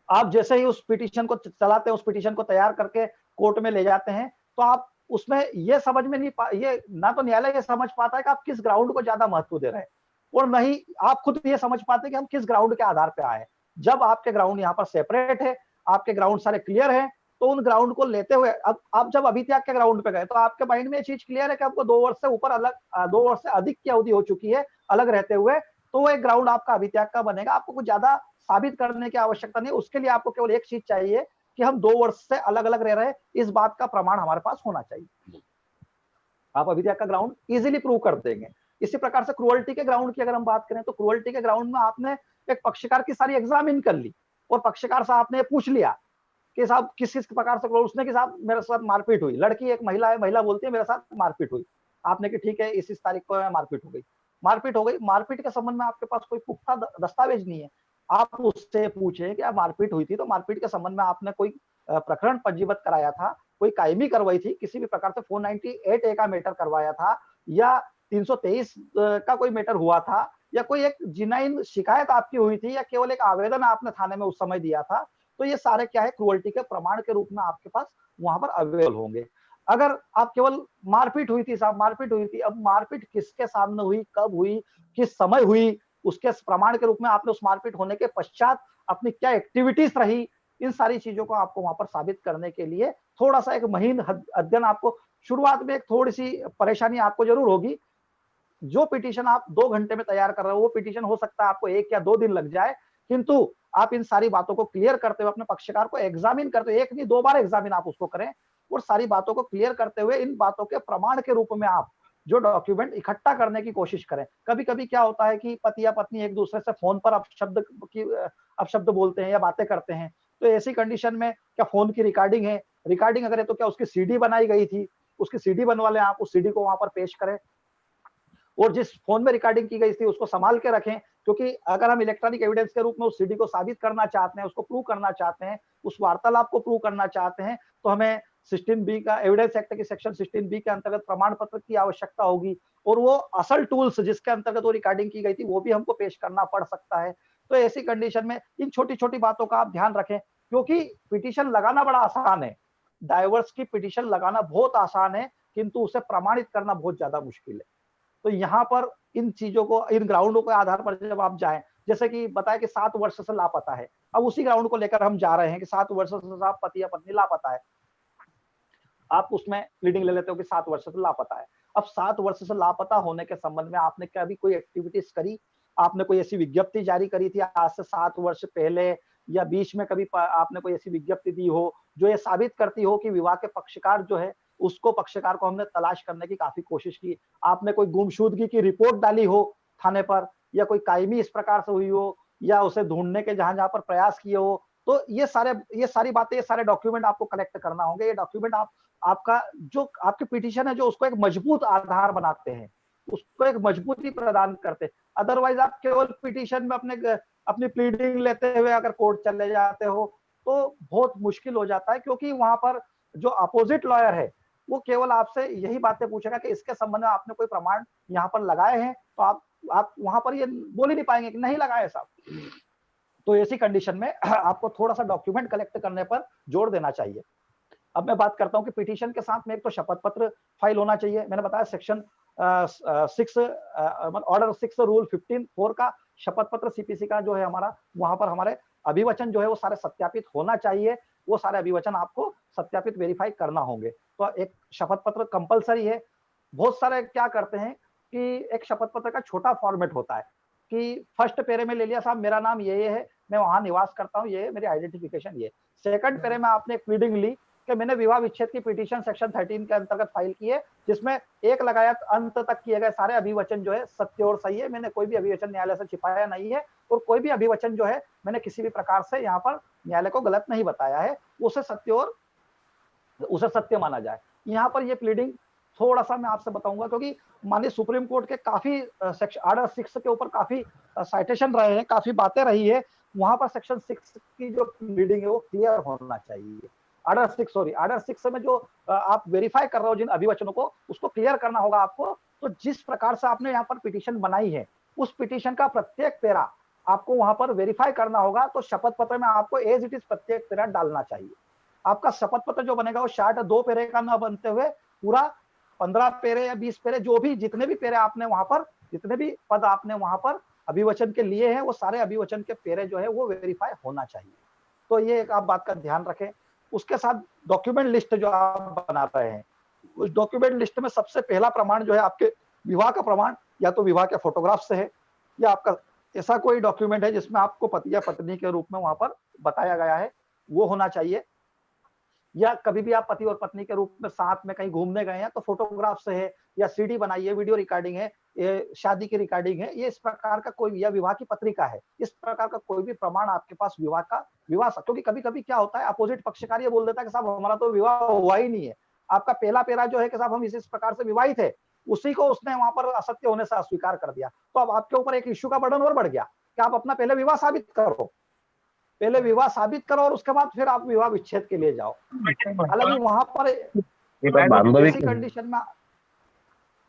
आप जैसे ही उस पिटीशन को चलाते हैं, उस पिटीशन को तैयार करके कोर्ट में ले जाते हैं, तो आप उसमें ये समझ में नहीं ये ना तो न्यायालय ये समझ पाता है कि आप किस ग्राउंड को ज्यादा महत्व दे रहे हैं, और नहीं आप खुद ये समझ पाते कि हम किस ग्राउंड के आधार पे आए। जब आपके ग्राउंड यहाँ पर सेपरेट है, आपके ग्राउंड सारे क्लियर है, तो उन ग्राउंड को लेते हुए अब आप जब अभित्याग के ग्राउंड पे गए, तो आपके माइंड में ये चीज क्लियर है कि आपको 2 वर्ष से ऊपर अलग, 2 वर्ष से अधिक की अवधि हो चुकी है अलग रहते हुए, तो वो एक ग्राउंड आपका अभित्याग का बनेगा। आपको कुछ ज्यादा साबित करने की आवश्यकता नहीं, उसके लिए आपको केवल एक चीज चाहिए कि हम 2 वर्ष से अलग अलग रह रहे हैं, इस बात का प्रमाण हमारे पास होना चाहिए। आप अभित्याग का ग्राउंड इजीली प्रूव कर देंगे। इसी प्रकार से क्रुअल्टी के ग्राउंड की अगर हम बात करें, तो क्रुअल्टी के ग्राउंड में आपने एक पक्षकार की सारी एग्जामिन कर ली, और पक्षकार साहब ने पूछ लिया कि साहब किस किस प्रकार से, उसने कि साहब मेरे साथ मारपीट हुई, लड़की एक महिला है, महिला बोलती है मेरे साथ मारपीट हुई, आपने कि ठीक है इस तारीख को मारपीट हो गई, मारपीट हो गई, मारपीट के संबंध में आपके पास कोई पुख्ता दस्तावेज नहीं है। आप उससे पूछे कि मारपीट हुई थी तो मारपीट के संबंध में आपने कोई प्रकरण पंजीबद्ध कराया था, कोई कायमी करवाई थी, किसी भी प्रकार से 498A का मैटर करवाया था, या 323 का कोई मैटर हुआ था, या कोई एक जिनाइन शिकायत आपकी हुई थी, या केवल एक आवेदन आपने थाने में उस समय दिया था, तो ये सारे क्या है क्रुअल्टी के प्रमाण के रूप में आपके पास वहां पर अवेलेबल होंगे। अगर आप केवल मारपीट हुई थी साहब, मारपीट हुई थी, अब मारपीट किसके सामने हुई, कब हुई, किस समय हुई, उसके प्रमाण के रूप में आपने उस मारपीट होने के पश्चात अपनी क्या एक्टिविटीज रही, इन सारी चीजों को आपको वहां पर साबित करने के लिए थोड़ा सा एक महीन अध्ययन, आपको शुरुआत में एक थोड़ी सी परेशानी आपको जरूर होगी। जो पिटीशन आप 2 घंटे में तैयार कर रहे हो वो पिटीशन हो सकता है आपको 1 या 2 दिन लग जाए, किंतु आप इन सारी बातों को क्लियर करते हुए अपने पक्षकार को एग्जामिन करते हुए, एक नहीं 2 बार एग्जामिन आप उसको करें, और सारी बातों को क्लियर करते हुए इन बातों के प्रमाण के रूप में आप जो डॉक्यूमेंट इकट्ठा करने की कोशिश करें। कभी कभी क्या होता है कि पति या पत्नी एक दूसरे से फोन पर अपशब्द बोलते हैं या बातें करते हैं, तो ऐसी कंडीशन में क्या फोन की रिकॉर्डिंग है, रिकॉर्डिंग अगर है तो क्या उसकी सीडी बनाई गई थी, उसकी सीडी बनवा लें, आप उस सीडी को वहां पर पेश करें, और जिस फोन में रिकॉर्डिंग की गई थी उसको संभाल के रखें, क्योंकि अगर हम इलेक्ट्रॉनिक एविडेंस के रूप में उस सीडी को साबित करना चाहते हैं, उसको प्रूव करना चाहते हैं, उस वार्तालाप को प्रूव करना चाहते हैं, तो हमें 16B का एविडेंस एक्ट के सेक्शन 16B के अंतर्गत प्रमाण पत्र की आवश्यकता होगी, और वो असल टूल्स जिसके अंतर्गत वो रिकॉर्डिंग की गई थी वो भी हमको पेश करना पड़ सकता है। तो ऐसी कंडीशन में इन छोटी छोटी बातों का आप ध्यान रखें, क्योंकि पिटीशन लगाना बड़ा आसान है, डाइवर्स की पिटीशन लगाना बहुत आसान है, किंतु उसे प्रमाणित करना बहुत ज्यादा मुश्किल है। तो यहाँ पर इन चीजों को, इन ग्राउंडों के आधार पर जब आप जाएं, जैसे कि बताया कि 7 वर्ष से लापता है, अब उसी ग्राउंड को लेकर हम जा रहे हैं कि 7 वर्ष से साहब पति या पत्नी लापता है, आप उसमें प्लीडिंग ले लेते हो कि 7 वर्ष से लापता है। अब 7 वर्ष से लापता होने के संबंध में आपने कभी कोई एक्टिविटीज करी, आपने कोई ऐसी विज्ञप्ति जारी करी थी आज से 7 वर्ष पहले, या बीच में कभी आपने कोई ऐसी विज्ञप्ति दी हो जो ये साबित करती हो कि विवाह के पक्षकार जो है उसको, पक्षकार को हमने तलाश करने की काफी कोशिश की, आपने कोई गुमशुदगी की रिपोर्ट डाली हो थाने पर, या कोई कायमी इस प्रकार से हुई हो, या उसे ढूंढने के जहां जहां पर प्रयास किए हो, तो ये सारी बातें, ये सारे डॉक्यूमेंट आपको कलेक्ट करना होंगे। ये डॉक्यूमेंट आपका जो आपके पिटीशन है जो उसको एक मजबूत आधार बनाते हैं, उसको एक मजबूती प्रदान करते हैं। अदरवाइज आप केवल पिटीशन में अपनी प्लीडिंग लेते हुए अगर कोर्ट चले जाते हो तो बहुत मुश्किल हो जाता है, क्योंकि वहां पर जो अपोजिट लॉयर है वो केवल आपसे यही बातें पूछेगा कि इसके संबंध में आपने कोई प्रमाण यहाँ पर लगाए हैं, तो आप वहां पर ये बोल ही नहीं पाएंगे कि नहीं लगाए साहब। तो ऐसी कंडीशन में आपको थोड़ा सा डॉक्यूमेंट कलेक्ट करने पर जोर देना चाहिए। अब मैं बात करता हूं कि पिटीशन के साथ में एक तो शपथ पत्र फाइल होना चाहिए। मैंने बताया सेक्शन 6 ऑर्डर 6 रूल 15(4) का शपथ पत्र सीपीसी का जो है हमारा, वहां पर हमारे अभिवचन जो है वो सारे सत्यापित होना चाहिए, वो सारे अभिवचन आपको सत्यापित वेरीफाई करना होंगे। तो एक शपथ पत्र कंपलसरी है। बहुत सारे क्या करते हैं कि एक शपथ पत्र का छोटा फॉर्मेट होता है कि फर्स्ट पेरे में ले लिया साहब मेरा नाम ये है, मैं वहां निवास करता हूँ, ये मेरी आइडेंटिफिकेशन ये। सेकंड पेरे में आपने एक प्लीडिंग ली कि मैंने विवाह विच्छेद की पिटीशन सेक्शन 13 के अंतर्गत फाइल की है, जिसमें एक लगाया अंत तक किए गए सारे अभिवचन जो है सत्य और सही है, मैंने कोई भी अभिवचन न्यायालय से छिपाया नहीं है, और कोई भी अभिवचन जो है मैंने किसी भी प्रकार से यहाँ पर न्यायालय को गलत नहीं बताया है, उसे सत्य माना जाए। यहाँ पर ये प्लीडिंग थोड़ा सा मैं आपसे बताऊंगा, क्योंकि माननीय सुप्रीम कोर्ट के काफी ऑर्डर 6 के ऊपर काफी साइटेशन रहे हैं, काफी बातें रही है, वहां पर सेक्शन 6 की जो प्लीडिंग है वो क्लियर होना चाहिए। ऑर्डर 6 में जो आप वेरीफाई कर रहे हो जिन अभिवचनों को, उसको क्लियर करना होगा आपको। तो जिस प्रकार से आपने यहाँ पर पिटीशन बनाई है उस पिटीशन का प्रत्येक पेरा आपको वहां पर वेरीफाई करना होगा। तो शपथ पत्र में आपको एज इट इज प्रत्येक पेरा डालना चाहिए। आपका शपथ पत्र जो बनेगा वो शार्ट 2 पेरे का न बनते हुए पूरा 15 पेरे या 20 पेरे, जो भी जितने भी पेरे आपने वहां पर, जितने भी पद आपने वहां पर अभिवचन के लिए हैं, वो सारे अभिवचन के पेरे जो है वो वेरीफाई होना चाहिए। तो ये एक आप बात का ध्यान रखें। उसके साथ डॉक्यूमेंट लिस्ट जो आप बना रहे हैं, उस डॉक्यूमेंट लिस्ट में सबसे पहला प्रमाण जो है आपके विवाह का प्रमाण, या तो विवाह के फोटोग्राफ से है, या आपका ऐसा कोई डॉक्यूमेंट है जिसमें आपको पति या पत्नी के रूप में वहां पर बताया गया है, वो होना चाहिए। या कभी भी आप पति और पत्नी के रूप में साथ में कहीं घूमने गए हैं तो फोटोग्राफ से है, या सीडी बनाई है, वीडियो रिकॉर्डिंग है, ये शादी की रिकॉर्डिंग है, ये इस प्रकार का कोई, या विवाह की पत्रिका है, इस प्रकार का कोई भी प्रमाण आपके पास विवाह, क्योंकि कभी कभी क्या होता है अपोजिट पक्षकार ये बोल देता है कि साहब हमारा तो विवाह हुआ ही नहीं है, आपका पहला पेरा जो है कि साहब हम इस प्रकार से विवाहित है, उसी को उसने वहां पर असत्य होने से अस्वीकार कर दिया। तो अब आपके ऊपर एक इश्यू का बर्डन और बढ़ गया कि आप अपना पहले विवाह साबित करो, पहले विवाह साबित करो और उसके बाद फिर आप विवाह विच्छेद के लिए जाओ। हालांकि वहां पर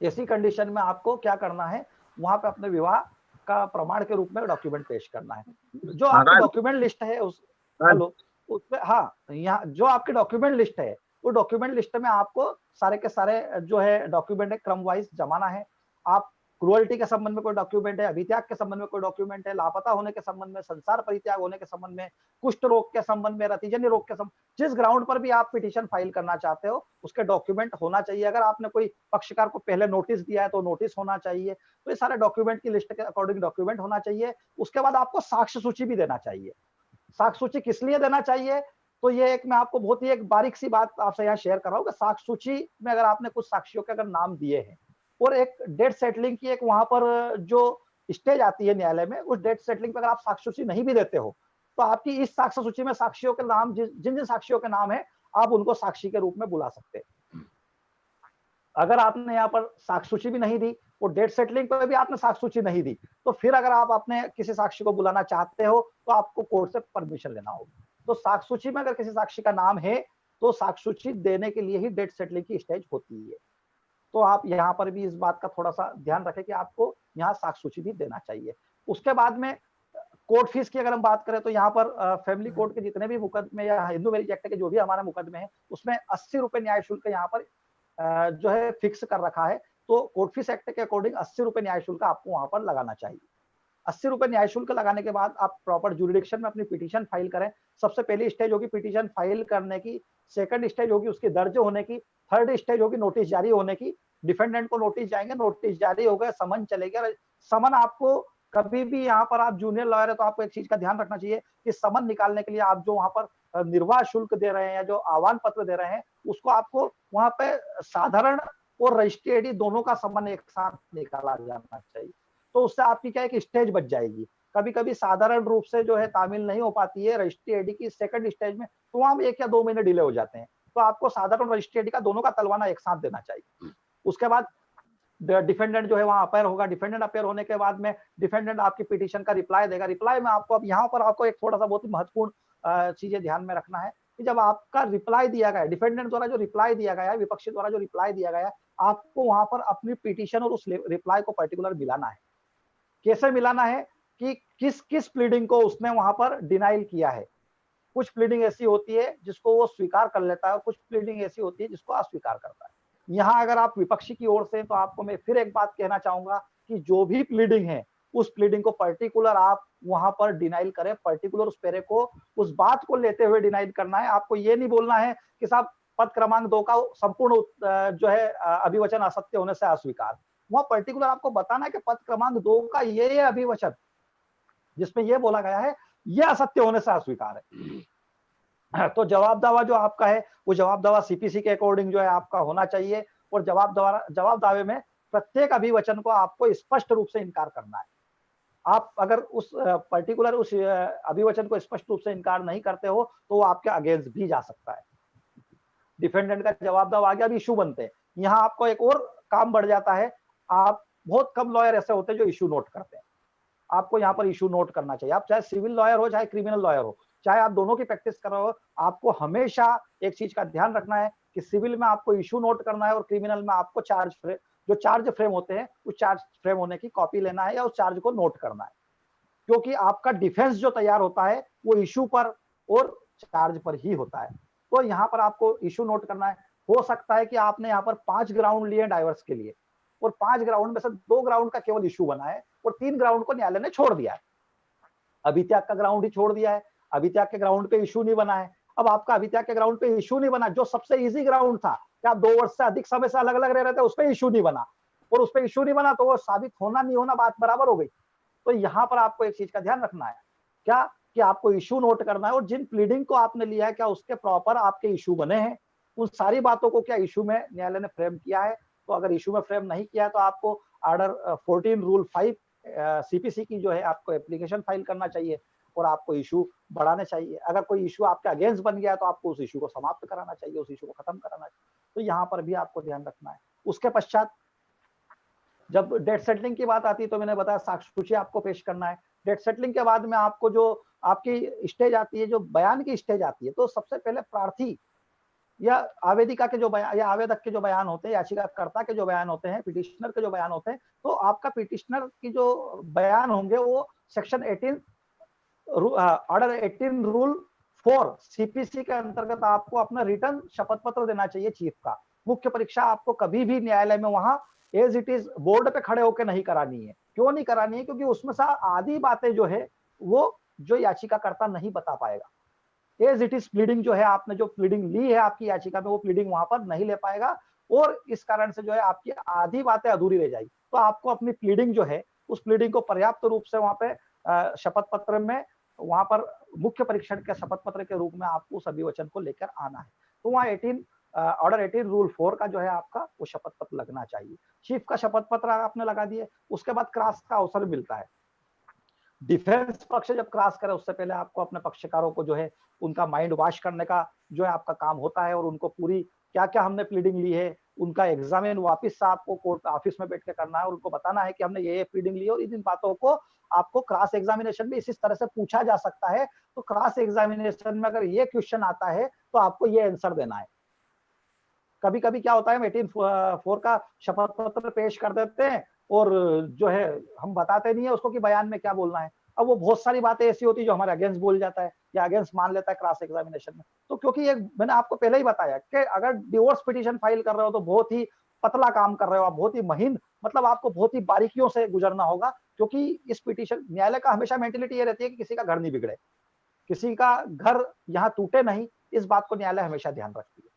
ऐसी कंडीशन में आपको क्या करना है, वहां पे अपने विवाह का प्रमाण के रूप में डॉक्यूमेंट पेश करना है। जो आपकी डॉक्यूमेंट लिस्ट है उस हेलो उसमें, हाँ, यहाँ जो आपकी डॉक्यूमेंट लिस्ट है, वो डॉक्यूमेंट लिस्ट में आपको सारे के सारे जो है डॉक्यूमेंट है क्रम वाइज जमाना है। आप क्रुअल्टी के संबंध में कोई डॉक्यूमेंट है, अभित्याग के संबंध में कोई डॉक्यूमेंट है, लापता होने के संबंध में, संसार परित्याग होने के संबंध में, कुष्ठ रोग के संबंध में, रतिजन्य रोग के संबंध, जिस ग्राउंड पर भी आप पिटीशन फाइल करना चाहते हो उसके डॉक्यूमेंट होना चाहिए। अगर आपने कोई पक्षकार को पहले नोटिस दिया है तो नोटिस होना चाहिए। तो ये सारे डॉक्यूमेंट की लिस्ट के अकॉर्डिंग डॉक्यूमेंट होना चाहिए। उसके बाद आपको साक्ष्य सूची भी देना चाहिए। साक्ष्य सूची किस लिए देना चाहिए, तो ये एक मैं आपको बहुत ही एक बारीक सी बात आपसे यहाँ शेयर कर रहा हूँ कि साक्ष्य सूची में अगर आपने कुछ साक्षियों के अगर नाम दिए हैं और एक डेट सेटलिंग की एक वहां पर जो स्टेज आती है न्यायालय में, उस डेट सेटलिंग पर अगर आप साक्ष्य सूची नहीं भी देते हो तो आपकी इस साक्ष्य सूची में साक्षियों के नाम जिन जिन साक्षियों के नाम है आप उनको साक्षी के रूप में बुला सकते हैं। अगर आपने यहाँ पर साक्ष्य सूची भी नहीं दी और डेट सेटलिंग पर भी आपने साक्ष्य सूची नहीं दी तो फिर अगर आप अपने किसी साक्षी को बुलाना चाहते हो तो आपको कोर्ट से परमिशन लेना होगी। तो साक्ष्य सूची में अगर किसी साक्षी का नाम है तो साक्ष्य सूची देने के लिए ही डेट सेटलिंग की स्टेज होती है। तो आप यहाँ पर भी इस बात का थोड़ा सा ध्यान रखें कि आपको यहाँ साक्ष्य सूची भी देना चाहिए। उसके बाद में कोर्ट फीस की अगर हम बात करें तो यहाँ पर फैमिली कोर्ट के जितने भी मुकदमे या हिंदू मैरिज एक्ट के जो भी हमारे मुकदमे हैं उसमें 80 रुपए न्याय शुल्क यहाँ पर जो है फिक्स कर रखा है। तो कोर्ट फीस एक्ट के अकॉर्डिंग 80 रुपए न्याय शुल्क आपको वहां पर लगाना चाहिए। 80 रुपए न्याय शुल्क लगाने के बाद आप प्रॉपर जुरिडिक्शन में अपनी पिटीशन फाइल करें। सबसे पहली स्टेज होगी पिटीशन फाइल करने की, सेकंड स्टेज होगी उसकी दर्ज होने की, थर्ड स्टेज होगी नोटिस जारी होने की। डिफेंडेंट को नोटिस जाएंगे, नोटिस जारी हो गए, समन चलेगा। समन आपको कभी भी यहाँ पर आप जूनियर लॉयर है तो आपको एक चीज का ध्यान रखना चाहिए कि समन निकालने के लिए आप जो वहां पर निर्वाह शुल्क दे रहे हैं या जो आह्वान पत्र दे रहे हैं उसको आपको वहां पे साधारण और रजिस्ट्री आईडी दोनों का समन एक साथ निकाला जाना चाहिए। तो उससे आपकी क्या एक स्टेज बच जाएगी। कभी कभी साधारण रूप से जो है तामील नहीं हो पाती है रजिस्ट्री आईडी की सेकंड स्टेज में, तो वहां 1 या 2 महीने डिले हो जाते हैं। तो आपको साधारण रजिस्ट्री आईडी का दोनों का तलवाना एक साथ देना चाहिए। उसके बाद डिफेंडेंट जो है वहां अपेयर होगा। डिफेंडेंट अपेयर होने के बाद में डिफेंडेंट आपकी पिटीशन का रिप्लाई देगा। रिप्लाई में आपको अब यहाँ पर आपको एक थोड़ा सा बहुत ही महत्वपूर्ण चीजें ध्यान में रखना है कि जब आपका रिप्लाई दिया गया है, डिफेंडेंट द्वारा जो रिप्लाई दिया गया है, विपक्षी द्वारा जो रिप्लाई दिया गया है, आपको वहां पर अपनी पिटीशन और उस रिप्लाई को पर्टिकुलर मिलाना है। कैसे मिलाना है कि किस किस प्लीडिंग को उसने वहां पर डिनाइल किया है। कुछ प्लीडिंग ऐसी होती है जिसको वो स्वीकार कर लेता है और कुछ प्लीडिंग ऐसी होती है जिसको अस्वीकार करता है। यहाँ अगर आप विपक्षी की ओर से तो आपको मैं फिर एक बात कहना चाहूंगा कि जो भी प्लीडिंग है उस प्लीडिंग को पर्टिकुलर आप वहां पर डिनाइल करें। पर्टिकुलर उस पेरे को उस बात को लेते हुए डिनाइल करना है। आपको ये नहीं बोलना है कि साहब पद क्रमांक 2 का संपूर्ण जो है अभिवचन असत्य होने से अस्वीकार। वहां पर्टिकुलर आपको बताना है कि पद क्रमांक 2 का ये अभिवचन जिसमें ये बोला गया है ये असत्य होने से अस्वीकार है। तो जवाब दावा जो आपका है वो जवाब दावा सीपीसी के अकॉर्डिंग जो है आपका होना चाहिए। और जवाब दावे में प्रत्येक अभिवचन को आपको स्पष्ट रूप से इनकार करना है। आप अगर उस पर्टिकुलर उस अभिवचन को स्पष्ट रूप से इनकार नहीं करते हो तो वो आपके अगेंस्ट भी जा सकता है। डिफेंडेंट का जवाब दावा आ गया, अब इशू बनते हैं। यहाँ आपको एक और काम बढ़ जाता है। आप बहुत कम लॉयर ऐसे होते हैं जो इशू नोट करते हैं। आपको यहाँ पर इशू नोट करना चाहिए। आप चाहे सिविल लॉयर हो चाहे क्रिमिनल लॉयर हो, चाहे आप दोनों की प्रैक्टिस कर रहे हो, आपको हमेशा एक चीज का ध्यान रखना है कि सिविल में आपको इशू नोट करना है और क्रिमिनल में आपको चार्ज फ्रेम होते हैं उस चार्ज फ्रेम होने की कॉपी लेना है या उस चार्ज को नोट करना है। क्योंकि आपका डिफेंस जो तैयार होता है वो इशू पर और चार्ज पर ही होता है। तो यहाँ पर आपको इशू नोट करना है। हो सकता है कि आपने यहाँ पर 5 ग्राउंड लिए डाइवर्स के लिए और 5 ग्राउंड में से 2 ग्राउंड का केवल इशू बना है और 3 ग्राउंड को न्यायालय ने छोड़ दिया है। अभित्याग का ग्राउंड ही छोड़ दिया है, अभित्याग के ग्राउंड पे इशू नहीं बना है। अब आपका अभित्याग के ग्राउंड पे इशू नहीं बना, जो सबसे इजी ग्राउंड था कि आप 2 वर्ष से अधिक समय से अलग अलग रह रहे थे, उस पर इशू नहीं बना और उस पर इशू नहीं बना तो वो साबित होना नहीं होना बात बराबर हो गई। तो यहाँ पर आपको एक चीज का ध्यान रखना है क्या कि आपको इशू नोट करना है और जिन प्लीडिंग को आपने लिया है क्या उसके प्रॉपर आपके इशू बने हैं, उन सारी बातों को क्या इशू में न्यायालय ने फ्रेम किया है। तो अगर इशू में फ्रेम नहीं किया है तो आपको ऑर्डर 14 रूल 5 सीपीसी की जो है आपको एप्लीकेशन फाइल करना चाहिए और आपको इशू बढ़ाने चाहिए। अगर कोई इशू आपके अगेंस्ट बन गया है तो आपको उस इशू को समाप्त कराना चाहिए, उस इशू को खत्म कराना चाहिए। तो यहाँ पर भी आपको ध्यान रखना है। उसके पश्चात जब डेट सेटलिंग की बात आती है तो मैंने बताया साक्ष्य सूची आपको पेश करना है। डेट सेटलिंग के बाद में आपको जो आपकी स्टेज आती है, जो बयान की स्टेज आती है, तो सबसे पहले प्रार्थी या आवेदिका के जो बयान या आवेदक के जो बयान होते हैं, याचिकाकर्ता के जो बयान होते हैं, पिटिशनर के जो बयान होते हैं, तो आपका पिटिशनर की जो बयान होंगे वो सेक्शन 18 ऑर्डर 18 रूल 4 सीपीसी के अंतर्गत आपको अपना रिटर्न शपथ पत्र देना चाहिए चीफ का। मुख्य परीक्षा आपको कभी भी न्यायालय में वहां एज इट इज बोर्ड पे खड़े होकर नहीं करानी है। क्यों नहीं करानी है? क्योंकि उसमें से आधी बातें जो है वो जो याचिकाकर्ता नहीं बता पाएगा। एज इट इज प्लीडिंग जो है, आपने जो प्लीडिंग ली है आपकी याचिका में, वो प्लीडिंग वहां पर नहीं ले पाएगा और इस कारण से जो है आपकी आधी बातें अधूरी रह जाएगी। तो आपको अपनी प्लीडिंग जो है, उस प्लीडिंग को पर्याप्त रूप से वहां पे शपथ पत्र में, वहां पर मुख्य परीक्षण के शपथ पत्र के रूप में आपको सभी वचन को लेकर आना है। तो वहां 18 ऑर्डर 18 रूल 4 का जो है आपका वो शपथ पत्र लगना चाहिए। चीफ का शपथ पत्र आपने लगा दिए, उसके बाद क्रॉस का अवसर मिलता है। डिफेंस पक्ष जब क्रॉस करे उससे पहले आपको अपने पक्षकारों को जो है उनका माइंड वॉश करने का जो है आपका काम होता है और उनको पूरी क्या क्या हमने प्लीडिंग ली है उनका एग्जामिन वापस से आपको कोर्ट ऑफिस में बैठ के करना है और उनको बताना है कि हमने ये प्लीडिंग ली है और इन बातों को आपको क्रॉस एग्जामिनेशन में इसी तरह से पूछा जा सकता है। तो क्रॉस एग्जामिनेशन में अगर ये क्वेश्चन आता है तो आपको ये आंसर देना है। कभी कभी क्या होता है, हम 18 का शपथ पत्र पेश कर देते हैं और जो है हम बताते नहीं है उसको कि बयान में क्या बोलना है। अब वो बहुत सारी बातें ऐसी होती है जो हमारे अगेंस्ट बोल जाता है या अगेंस्ट मान लेता है क्रॉस एग्जामिनेशन में। तो क्योंकि ये मैंने आपको पहले ही बताया कि अगर डिवोर्स पिटीशन फाइल कर रहे हो तो बहुत ही पतला काम कर रहे हो आप, बहुत ही महीन, मतलब आपको बहुत ही बारीकियों से गुजरना होगा। क्योंकि इस पिटीशन न्यायालय का हमेशा मेंटेलिटी ये रहती है कि किसी का घर नहीं बिगड़े, किसी का घर यहाँ टूटे नहीं, इस बात को न्यायालय हमेशा ध्यान रखती है।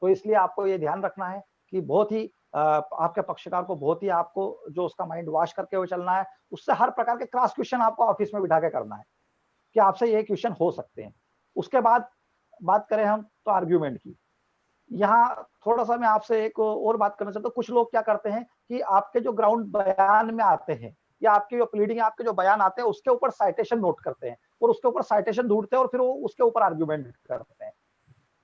तो इसलिए आपको ये ध्यान रखना है कि बहुत ही आपके पक्षकार को बहुत ही आपको जो उसका माइंड वॉश करके हुए चलना है। उससे हर प्रकार के क्रॉस क्वेश्चन आपको ऑफिस में बिठा के करना है कि आपसे ये क्वेश्चन हो सकते हैं। उसके बाद बात करें हम तो आर्ग्यूमेंट की, यहाँ थोड़ा सा मैं आपसे एक और बात करना चाहता हूँ। कुछ लोग क्या करते हैं कि आपके जो ग्राउंड बयान में आते हैं या आपके जो प्लीडिंग आपके जो बयान आते हैं उसके ऊपर साइटेशन नोट करते हैं और उसके ऊपर साइटेशन ढूंढते हैं और फिर वो उसके ऊपर आर्ग्यूमेंट करते हैं।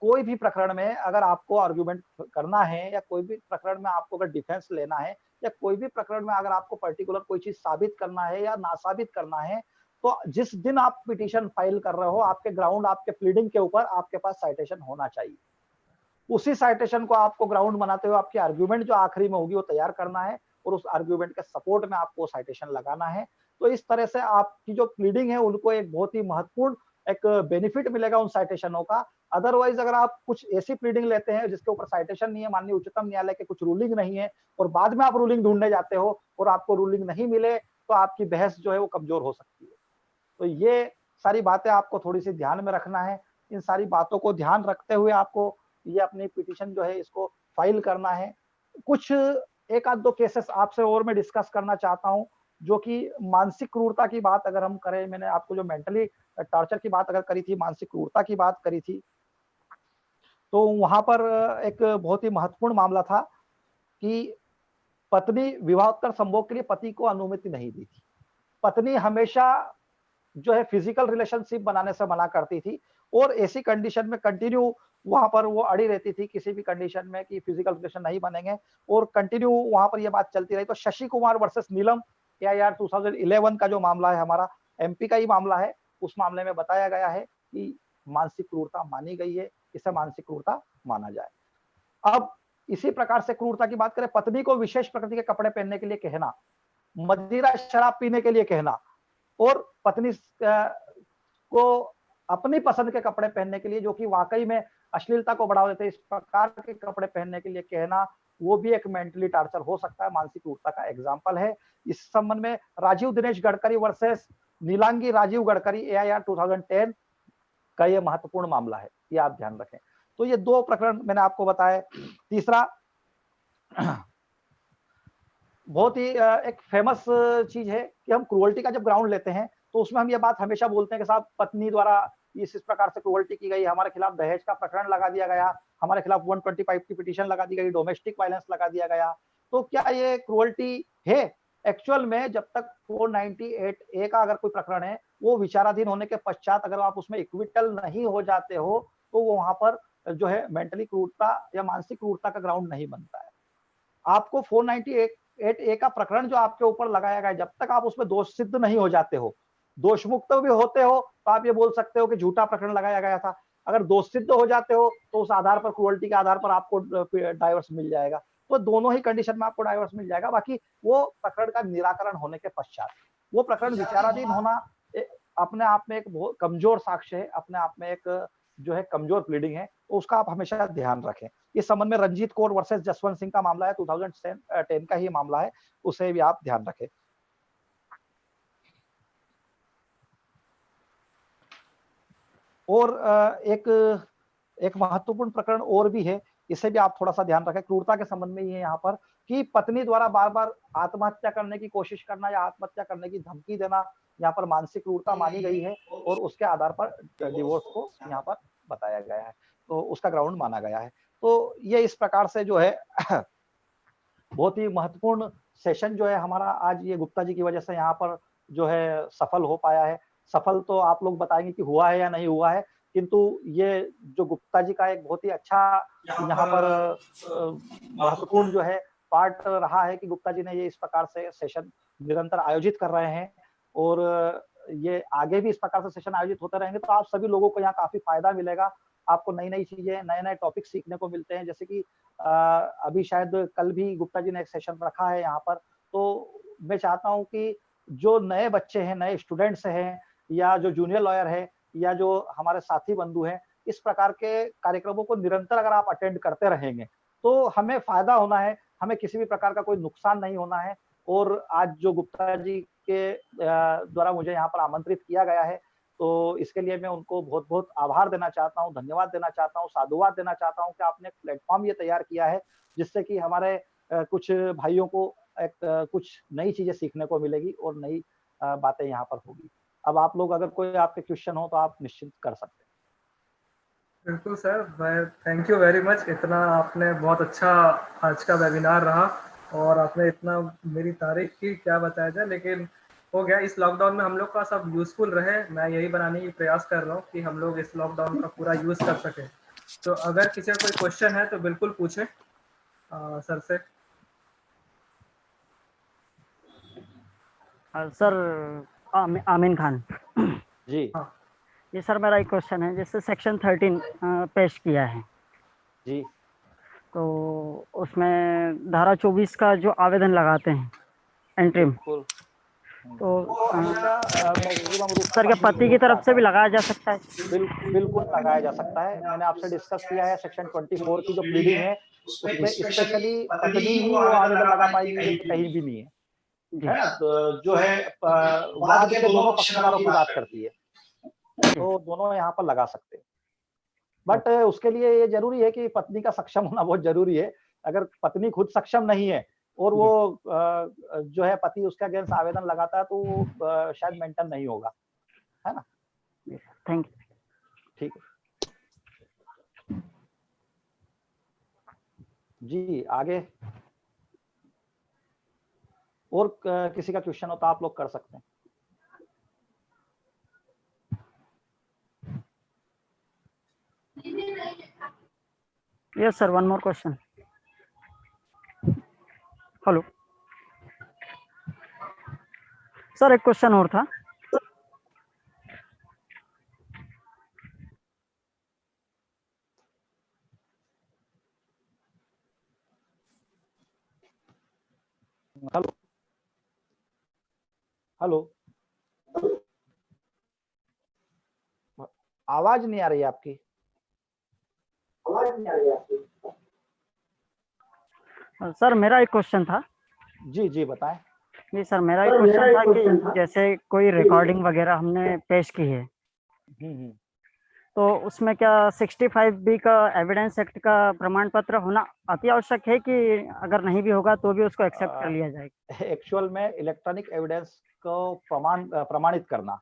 कोई भी प्रकरण में अगर आपको आर्ग्यूमेंट करना है या कोई भी प्रकरण में आपको अगर डिफेंस लेना है या कोई भी प्रकरण में अगर आपको पर्टिकुलर कोई चीज साबित करना है या ना साबित करना है, तो जिस दिन आप पिटीशन फाइल कर रहे हो आपके ग्राउंड आपके प्लीडिंग के ऊपर आपके पास साइटेशन होना चाहिए। उसी साइटेशन को आपको ग्राउंड बनाते हुए आपकी आर्ग्यूमेंट जो आखिरी में होगी वो तैयार करना है और उस आर्ग्यूमेंट के सपोर्ट में आपको साइटेशन लगाना है। तो इस तरह से आपकी जो प्लीडिंग है उनको एक बहुत ही महत्वपूर्ण एक बेनिफिट मिलेगा उन साइटेशनों का। अदरवाइज अगर आप कुछ ऐसी प्लीडिंग लेते हैं जिसके ऊपर साइटेशन नहीं है, माननीय उच्चतम न्यायालय के कुछ रूलिंग नहीं है और बाद में आप रूलिंग ढूंढने जाते हो और आपको रूलिंग नहीं मिले, तो आपकी बहस जो है वो कमजोर हो सकती है। तो ये सारी बातें आपको थोड़ी सी ध्यान में रखना है। इन सारी बातों को ध्यान रखते हुए आपको ये अपनी पिटीशन जो है इसको फाइल करना है। कुछ एक आध दो केसेस आपसे और मैं डिस्कस करना चाहता हूं, जो कि मानसिक क्रूरता की बात अगर हम करें, मैंने आपको जो मेंटली टॉर्चर की बात अगर करी थी, मानसिक क्रूरता की बात करी थी, तो वहां पर एक बहुत ही महत्वपूर्ण मामला था कि पत्नी विवाहोत्तर संभोग के लिए पति को अनुमति नहीं दी थी। पत्नी हमेशा जो है फिजिकल रिलेशनशिप बनाने से मना करती थी और ऐसी कंडीशन में कंटिन्यू वहां पर वो अड़ी रहती थी किसी भी कंडीशन में कि फिजिकल रिलेशन नहीं बनेंगे और कंटिन्यू वहां पर ये बात चलती रही। तो शशि कुमार वर्सेस नीलम एआईआर 2011 का जो मामला है हमारा एमपी का ही मामला है, उस मामले में बताया गया है कि मानसिक क्रूरता मानी गई है, इसे मानसिक क्रूरता माना जाए। अब इसी प्रकार से क्रूरता की बात करें, पत्नी को विशेष प्रकृति के कपड़े पहनने के लिए कहना, मदिरा शराब पीने के लिए कहना और पत्नी को अपनी पसंद के कपड़े पहनने के लिए जो कि वाकई में अश्लीलता को बढ़ावा देते हैं, इस प्रकार के कपड़े पहनने के लिए कहना, वो भी एक मेंटली टार्चर हो सकता है, मानसिक क्रूरता का एग्जाम्पल है। इस संबंध में राजीव दिनेश गडकरी वर्सेस नीलांगी राजीव गडकरी एआईआर 2010 का ये महत्वपूर्ण मामला है, ये आप ध्यान रखें। तो ये दो प्रकरण मैंने आपको बताया। तीसरा बहुत ही एक फेमस चीज है कि हम क्रूअल्टी का जब ग्राउंड लेते हैं तो उसमें हम ये बात हमेशा बोलते हैं कि साहब पत्नी द्वारा इस प्रकार से क्रूअल्टी की गई, हमारे खिलाफ दहेज का प्रकरण लगा दिया गया, हमारे खिलाफ 125 की पिटीशन लगा दी गई, डोमेस्टिक वायलेंस लगा दिया गया। तो क्या ये क्रूअल्टी है? एक्चुअल में जब तक 498 ए का अगर कोई प्रकरण है वो विचाराधीन होने के पश्चात अगर आप उसमें इक्विटल नहीं हो जाते हो तो वो वहां पर जो है मेंटली क्रूरता या मानसिक क्रूरता का ग्राउंड नहीं बनता है। आपको 498 8A का प्रकरण जो आपके ऊपर लगाया गया है, जब तक आप उसमें दोष सिद्ध नहीं हो जाते हो, दोष मुक्त भी होते हो, तो आप ये बोल सकते हो कि झूठा प्रकरण लगाया गया था। अगर दोष सिद्ध हो जाते हो तो उस आधार पर, क्रुअल्टी के आधार पर आपको डाइवर्स मिल जाएगा। तो दोनों ही कंडीशन में आपको डाइवर्स मिल जाएगा। बाकी वो प्रकरण का निराकरण होने के पश्चात, वो प्रकरण विचाराधीन होना अपने आप में एक बहुत कमजोर साक्ष्य है, अपने आप में एक जो है कमजोर प्लीडिंग है, तो उसका आप हमेशा ध्यान रखें। इस संबंध में रंजीत कौर वर्सेस जसवंत सिंह का मामला है, 2010 का ही मामला है, उसे भी आप ध्यान रखें। और एक महत्वपूर्ण प्रकरण और भी है, इसे भी आप थोड़ा सा ध्यान रखें, क्रूरता के संबंध में ही है यहाँ पर, कि पत्नी द्वारा बार बार आत्महत्या करने की कोशिश करना या आत्महत्या करने की धमकी देना यहाँ पर मानसिक क्रूरता मानी गई है, और उसके आधार पर डिवोर्स को यहाँ पर बताया गया है, तो उसका ग्राउंड माना गया है। तो ये इस प्रकार से जो है बहुत ही महत्वपूर्ण सेशन जो है हमारा आज, ये गुप्ता जी की वजह से यहाँ पर जो है सफल हो पाया है। सफल तो आप लोग बताएंगे कि हुआ है या नहीं हुआ है, किंतु ये जो गुप्ता जी का एक बहुत ही अच्छा यहाँ पर महत्वपूर्ण जो है पार्ट रहा है कि गुप्ता जी ने ये इस प्रकार से सेशन निरंतर आयोजित कर रहे हैं, और ये आगे भी इस प्रकार से सेशन आयोजित होते रहेंगे, तो आप सभी लोगों को यहाँ काफी फायदा मिलेगा। आपको नई नई चीजें, नए नए टॉपिक सीखने को मिलते हैं। जैसे कि अभी शायद कल भी गुप्ता जी ने एक सेशन रखा है यहाँ पर, तो मैं चाहता हूँ कि जो नए बच्चे हैं, नए स्टूडेंट्स हैं, या जो जूनियर लॉयर है, या जो हमारे साथी बंधु हैं, इस प्रकार के कार्यक्रमों को निरंतर अगर आप अटेंड करते रहेंगे तो हमें फायदा होना है, हमें किसी भी प्रकार का कोई नुकसान नहीं होना है। और आज जो गुप्ता जी के द्वारा मुझे यहाँ पर आमंत्रित किया गया है, तो इसके लिए मैं उनको बहुत बहुत आभार देना चाहता हूँ, धन्यवाद देना चाहता हूँ, साधुवाद देना चाहता हूँ कि आपने प्लेटफॉर्म ये तैयार किया है, जिससे कि हमारे कुछ भाइयों को कुछ नई चीजें सीखने को मिलेगी और नई बातें यहाँ पर होगी। अब आप लोग अगर कोई आपके क्वेश्चन हो तो आप निश्चिंत कर सकते हैं। बिल्कुल सर, मैं थैंक यू वेरी मच। इतना आपने बहुत अच्छा आज का वेबिनार रहा, और आपने इतना मेरी तारीफ की, क्या बताया जाए, लेकिन हो गया। इस लॉकडाउन में हम लोग का सब यूजफुल रहे, मैं यही बनाने की प्रयास कर रहा हूँ कि हम लोग इस लॉकडाउन का पूरा यूज कर सके। तो अगर किसी का कोई क्वेश्चन है तो बिल्कुल पूछे सर से। सर आमीन खान जी। हाँ ये सर मेरा एक क्वेश्चन है, जैसे सेक्शन 13 पेश किया है जी, तो उसमें धारा 24 का जो आवेदन लगाते हैं एंट्रीम, तो मैक्सिमम रूप सर क्या पति की तरफ से भी लगाया जा सकता है? बिल्कुल लगाया जा सकता है। मैंने आपसे डिस्कस किया है, सेक्शन 24 की जो प्लीडिंग है उसमें स्पेशली पत्नी ही वो आवेदन लगा पाएगी, कहीं भी नहीं है ना। तो जो है वाद के दोनों पक्षकारों की बात करती है, तो दोनों यहाँ पर लगा सकते हैं। बट उसके लिए ये जरूरी है कि पत्नी का सक्षम होना बहुत जरूरी है। अगर पत्नी खुद सक्षम नहीं है और वो जो है पति उसके अगेंस्ट आवेदन लगाता है, तो वो शायद मेंटेन नहीं होगा, है ना। Thank you. ठीक है जी, आगे और किसी का क्वेश्चन हो तो आप लोग कर सकते हैं। Yes sir, one more question. Hello sir, एक क्वेश्चन और था। हेलो हेलो, आवाज नहीं आ रही है आपकी। सर मेरा एक क्वेश्चन था। जी जी बताएं। जी सर, मेरा एक क्वेश्चन था कि जैसे कोई रिकॉर्डिंग वगैरह हमने पेश की है, तो उसमें क्या 65B का एविडेंस एक्ट का प्रमाण पत्र होना अति आवश्यक है, कि अगर नहीं भी होगा तो भी उसको एक्सेप्ट कर लिया जाएगा? एक्चुअल में इलेक्ट्रॉनिक एविडेंस को प्रमाणित करना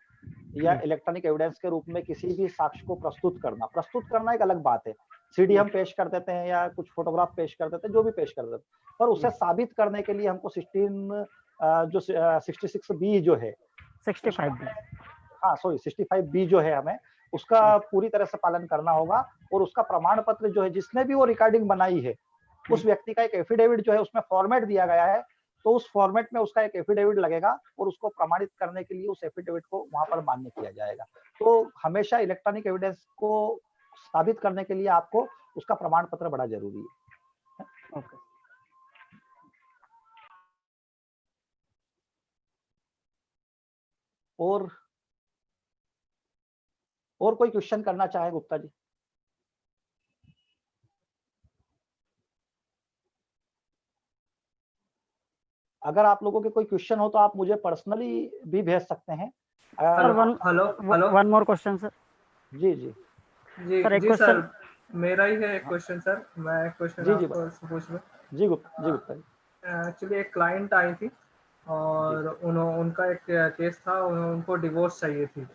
या इलेक्ट्रॉनिक एविडेंस के रूप में किसी भी साक्ष्य को प्रस्तुत करना एक अलग बात है। सीडी हम पेश कर देते हैं या कुछ फोटोग्राफ पेश कर देते हैं, जो भी पेश कर देते हैं, पर उसे साबित करने के लिए हमको 66B जो है, 65B, हाँ सॉरी 65B जो है, हमें उसका पूरी तरह से पालन करना होगा। और उसका प्रमाण पत्र जो है, जिसने भी वो रिकॉर्डिंग बनाई है, उस व्यक्ति का एक एफिडेविट जो है उसमें फॉर्मेट दिया गया है तो उस फॉर्मेट में उसका एक एफिडेविट लगेगा और उसको प्रमाणित करने के लिए उस एफिडेविट को वहां पर मान्य किया जाएगा। तो हमेशा इलेक्ट्रॉनिक एविडेंस को साबित करने के लिए आपको उसका प्रमाण पत्र बड़ा जरूरी है। ओके। और कोई क्वेश्चन करना चाहे गुप्ता जी? अगर आप लोगों के कोई क्वेश्चन हो तो आप मुझे पर्सनली भी भेज सकते हैं। Hello, one more question sir. जी जी जी सर, एक जी क्वेश्चन सर, मेरा ही है एक क्वेश्चन सर। मैं एक क्वेश्चन जी जी आपको पूछ लूं। जी गुप्ता जी। एक्चुअली एक क्लाइंट आई थी और उनका एक केस था, उनको डिवोर्स चाहिए थी।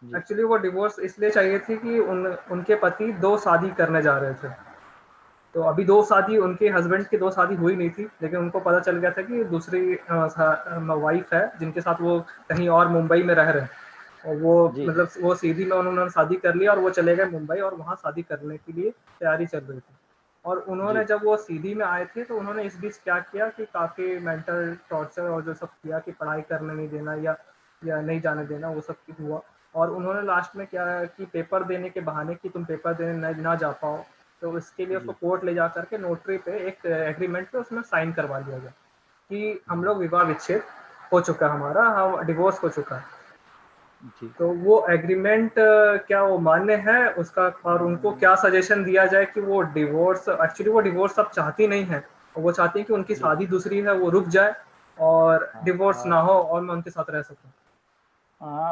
जी एक्चुअली वो डिवोर्स इसलिए चाहिए थी कि उनके पति 2 शादी करने जा रहे थे। तो अभी 2 शादी, उनके हस्बैंड की 2 शादी हुई नहीं थी, लेकिन उनको पता चल गया था कि दूसरी वाइफ है जिनके साथ वो कहीं और मुंबई में रह रहे हैं। और वो जी मतलब वो सीधी में उन्होंने शादी कर लिया और वो चले गए मुंबई और वहाँ शादी करने के लिए तैयारी चल रही थी। और उन्होंने जी जब वो सीधी में आए थे तो उन्होंने इस बीच क्या किया कि काफ़ी मेंटल टॉर्चर और जो सब किया कि पढ़ाई करने नहीं देना या नहीं जाने देना, वो सब हुआ। और उन्होंने लास्ट में क्या कि पेपर देने के बहाने कि तुम पेपर देने ना जा पाओ, तो इसके लिए उसको कोर्ट ले जा करके नोटरी पे एक एग्रीमेंट पे उसमें साइन करवा लिया गया कि हम लोग विवाह विच्छेद हो चुका है, हमारा हम डिवोर्स हो चुका है। जी तो वो एग्रीमेंट क्या वो मान्य है उसका? और उनको क्या सजेशन दिया जाए कि वो डिवोर्स, एक्चुअली वो डिवोर्स अब चाहती नहीं है, वो चाहती है कि उनकी जी शादी दूसरी है वो रुक जाए और डिवोर्स हाँ, ना हो और मैं उनके साथ रह सकूं।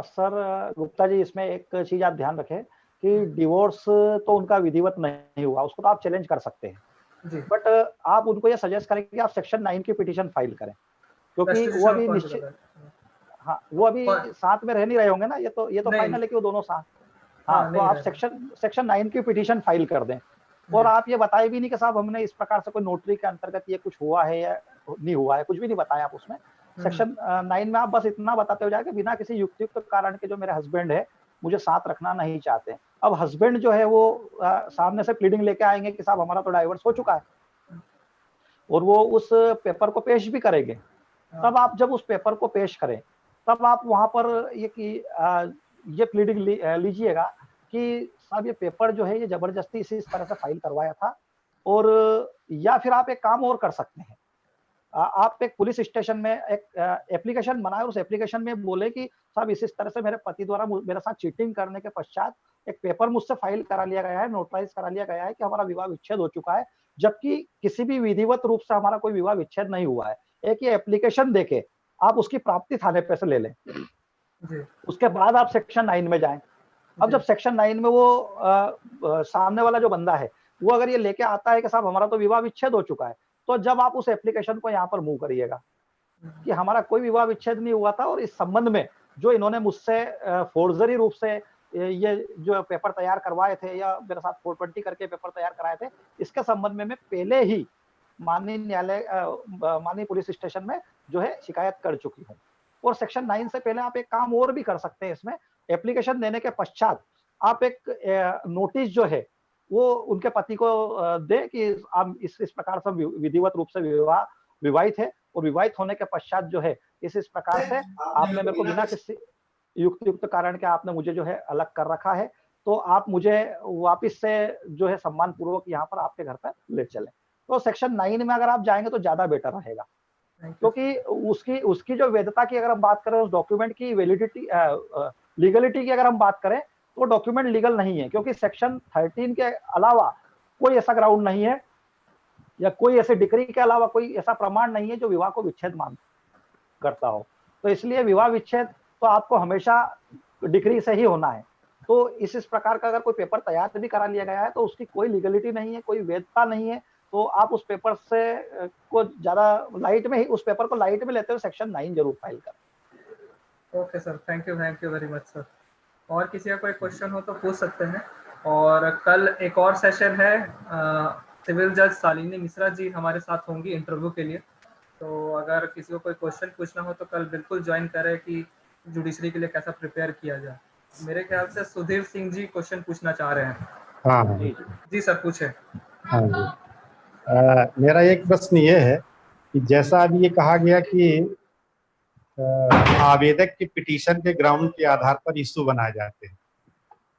सर गुप्ता जी, इसमें एक चीज आप ध्यान रखें कि डिवोर्स तो उनका विधिवत नहीं हुआ, उसको तो आप चैलेंज कर सकते हैं, जी। बट आप उनको ये सजेस्ट करें कि आप सेक्शन 9 की पिटीशन फाइल करें, क्योंकि वो रेस्टिट्यूशन अभी कौन सी निश्चित, जगह है? हाँ वो अभी कौन? साथ में रह नहीं रहे होंगे ना, ये तो नहीं, फाइनल है कि वो दोनों साथ। हाँ, हाँ तो नहीं आप रहे। सेक्शन 9 की पिटीशन फाइल कर दें और जी। आप ये बताए भी नहीं कि साहब हमने इस प्रकार से कोई नोटरी के अंतर्गत ये कुछ हुआ है या नहीं हुआ है, कुछ भी नहीं बताया आप उसमें। सेक्शन 9 में आप बस इतना बताते हो जाए कि बिना किसी युक्तियुक्त कारण के जो मेरे हस्बैंड है मुझे साथ रखना नहीं चाहते। अब हस्बैंड जो है वो सामने से प्लीडिंग लेके आएंगे कि साहब हमारा तो डाइवोर्स हो चुका है और वो उस पेपर को पेश भी करेंगे। तब आप जब उस पेपर को पेश करें तब आप वहां पर ये प्लीडिंग लीजिएगा कि साहब ये पेपर जो है ये जबरदस्ती इस तरह से फाइल करवाया था। और या फिर आप एक काम और कर सकते हैं, आप एक पुलिस स्टेशन में एक एप्लीकेशन बनाए और उस एप्लीकेशन में बोले कि साहब इस तरह से मेरे पति द्वारा मेरे साथ चीटिंग करने के पश्चात एक पेपर मुझसे फाइल करा लिया गया है, नोटराइज करा लिया गया है कि हमारा विवाह विच्छेद हो चुका है, जबकि किसी भी विधिवत रूप से हमारा कोई विवाह विच्छेद नहीं हुआ है। एक ये एप्लीकेशन देके आप उसकी प्राप्ति थाने पे से ले लें। जी। उसके बाद आप सेक्शन 9 में जाएं। अब जब सेक्शन 9 में वो सामने वाला जो बंदा है वो अगर ये लेके आता है कि साहब हमारा तो विवाह विच्छेद हो चुका है, तो जब आप उस एप्लीकेशन को यहाँ पर मूव करिएगा कि हमारा कोई विवाह विच्छेद नहीं हुआ था और इस संबंध में जो इन्होंने मुझसे फोर्जरी रूप से ये जो पेपर तैयार करवाए थे या मेरे साथ 420 करके पेपर तैयार कराए थे, इसके संबंध में मैं पहले ही माननीय न्यायालय माननीय पुलिस स्टेशन में जो है शिकायत कर चुकी हूँ। और सेक्शन 9 से पहले आप एक काम और भी कर सकते हैं, इसमें एप्लीकेशन देने के पश्चात आप एक नोटिस जो है वो उनके पति को दे कि आप इस प्रकार से विधिवत रूप से विवाहित है और विवाहित होने के पश्चात जो है इस प्रकार से आपने मेरे को बिना किसी युक्त कारण के आपने मुझे जो है अलग कर रखा है, तो आप मुझे वापिस से जो है सम्मान पूर्वक यहाँ पर आपके घर पर ले चले। तो सेक्शन 9 में अगर आप जाएंगे तो ज्यादा बेटर रहेगा, क्योंकि उसकी जो वैधता की अगर हम बात करें, उस डॉक्यूमेंट की वैलिडिटी लीगलिटी की अगर हम बात करें तो डॉक्यूमेंट लीगल नहीं है, क्योंकि सेक्शन 13 के अलावा कोई ऐसा ग्राउंड नहीं है या कोई ऐसे डिक्री के अलावा कोई ऐसा प्रमाण नहीं है जो विवाह को विच्छेद मान करता हो। तो इसलिए विवाह विच्छेद तो आपको हमेशा डिक्री से ही होना है। तो इस प्रकार का अगर कोई पेपर तैयार भी करा लिया गया है तो उसकी कोई लीगलिटी नहीं है, कोई वैधता नहीं है, तो आप उस पेपर से को ज्यादा लाइट में ही उस पेपर को लाइट में लेते हुए सेक्शन 9 जरूर फाइल करें। Okay sir, thank you very much sir. और किसी का कोई क्वेश्चन हो तो पूछ सकते हैं। और कल एक और सेशन है, सिविल जज शालिनी मिश्रा जी हमारे साथ होंगी इंटरव्यू के लिए। तो अगर किसी को कोई क्वेश्चन पूछना हो तो कल बिल्कुल ज्वाइन करें कि जुडिशरी के लिए कैसा प्रिपेयर किया जाए। मेरे ख्याल से सुधीर सिंह जी क्वेश्चन पूछना चाह रहे हैं। हाँ हाँ जी सर, पूछे। हाँ जी। मेरा एक प्रश्न ये है कि जैसा अभी ये कहा गया कि आवेदक के पिटीशन के ग्राउंड के आधार पर इशू बनाए जाते हैं,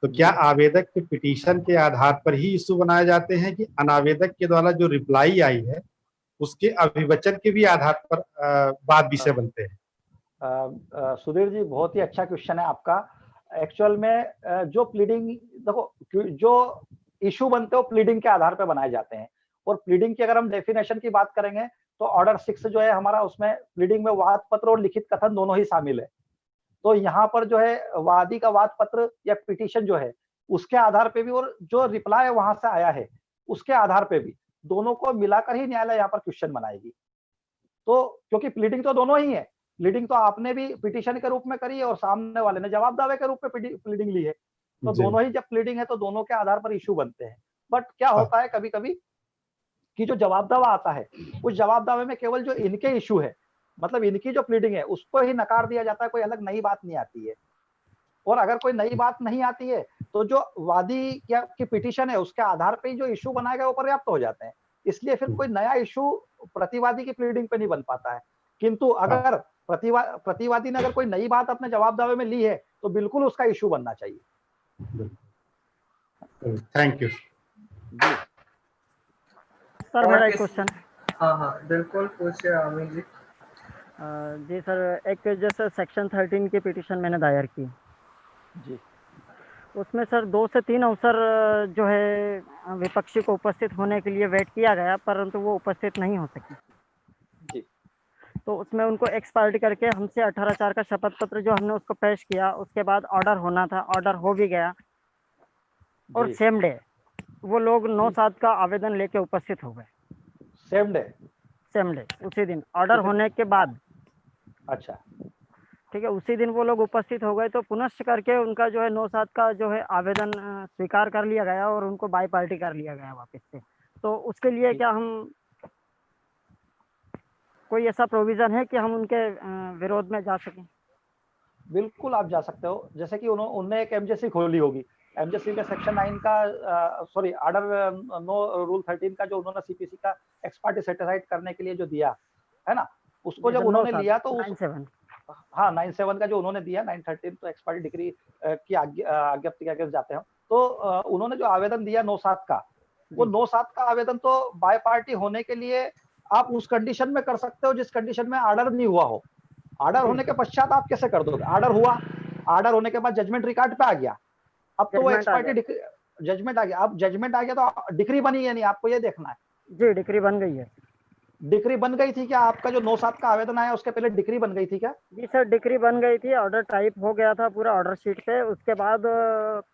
तो क्या आवेदक के पिटीशन के आधार पर ही इशू बनाए जाते हैं कि अनावेदक के द्वारा जो रिप्लाई आई है उसके अभिवचन के भी आधार पर वाद विषय बनते हैं? सुधीर जी, बहुत ही अच्छा क्वेश्चन है आपका। एक्चुअल में जो प्लीडिंग, देखो जो इशू बनते हो प्लीडिंग के आधार पर बनाए जाते हैं, और प्लीडिंग की अगर हम डेफिनेशन की बात करेंगे तो ऑर्डर 6 जो है हमारा, उसमें प्लीडिंग में वाद पत्र और लिखित कथन दोनों ही शामिल है। तो यहाँ पर जो है वादी का वाद पत्र या पिटीशन जो है उसके आधार पे भी, और जो रिप्लाई वहां से आया है उसके आधार पे भी, दोनों को मिलाकर ही न्यायालय यहाँ पर क्वेश्चन बनाएगी। तो क्योंकि प्लीडिंग तो दोनों ही है, प्लीडिंग तो आपने भी पिटीशन के रूप में करी है और सामने वाले ने जवाब दावे के रूप में प्लीडिंग ली है, तो दोनों ही जब प्लीडिंग है तो दोनों के आधार पर इशू बनते हैं। बट क्या होता है कभी कभी कि जो जवाब दावा आता है उस जवाब दावे में केवल जो इनके इशू है, मतलब इनकी जो प्लीडिंग है उसको ही नकार दिया जाता है, कोई अलग नई बात नहीं आती है। और अगर कोई नई बात नहीं आती है तो जो वादी की पिटीशन है उसके आधार पर ही जो इशू बनाया गया वो पर्याप्त हो जाते हैं। इसलिए फिर कोई नया इशू प्रतिवादी की प्लीडिंग पे नहीं बन पाता है। किंतु अगर प्रतिवादी ने अगर कोई नई बात अपने जवाब दावे में ली है तो बिल्कुल उसका इशू बनना चाहिए। Thank you sir. मेरा एक क्वेश्चन। हाँ बिल्कुल पूछिए आमिर जी। जी सर, एक जैसे सेक्शन 13 की पिटीशन मैंने दायर की जी, उसमें सर 2 से 3 अवसर जो है विपक्षी को उपस्थित होने के लिए वेट किया गया, परंतु वो उपस्थित नहीं हो सकी जी। तो उसमें उनको एक्स पार्टी करके हमसे 18/4 का शपथ पत्र जो हमने उसको पेश किया, उसके बाद ऑर्डर होना था, ऑर्डर हो भी गया और सेम डे वो लोग 9/7 का आवेदन लेके उपस्थित हो गए। सेम डे उसी दिन ऑर्डर होने के बाद। अच्छा, ठीक है, उसी दिन वो लोग उपस्थित हो गए तो पुनश्च करके उनका जो है 9/7 का जो है आवेदन स्वीकार कर लिया गया और उनको बाई पार्टी कर लिया गया वापस से। तो उसके लिए क्या हम कोई ऐसा प्रोविजन है कि हम उनके विरोध में जा सकें? बिल्कुल आप जा सकते हो। जैसे कि उन्होंने एक एमजेसी खोली होगी, एमजेसी में सेक्शन 9 का सॉरी ऑर्डर 9 रूल 13 का जो उन्होंने सीपीसी का एक्स पार्टी सेटिसाइड करने के लिए जो दिया है ना, उसको जब उन्होंने लिया तो 9/7 हाँ 9/7 का जो उन्होंने दिया, 9/13 तो एक्स पार्टी डिग्री की आज्ञप्ति के अगेंस्ट जाते हैं। तो उन्होंने जो आवेदन दिया 9/7 का, वो 9/7 का आवेदन तो बाय पार्टी होने के लिए आप उस कंडीशन में कर सकते हो जिस कंडीशन में ऑर्डर नहीं हुआ हो। ऑर्डर होने के पश्चात आप कैसे कर दोगे? ऑर्डर हुआ, ऑर्डर होने के बाद जजमेंट रिकॉर्ड पे आ गया, अब तो वो एक्स पार्टी जजमेंट आ गया। अब जजमेंट आ गया तो डिग्री बनी है नहीं, आपको ये देखना है। जी, डिग्री बन गई है। डिग्री बन गई थी क्या? आपका जो 9/7 का आवेदन आया उसके पहले डिग्री बन गई थी क्या? जी सर, डिग्री बन गई थी, ऑर्डर टाइप हो गया था पूरा ऑर्डर शीट पे। उसके बाद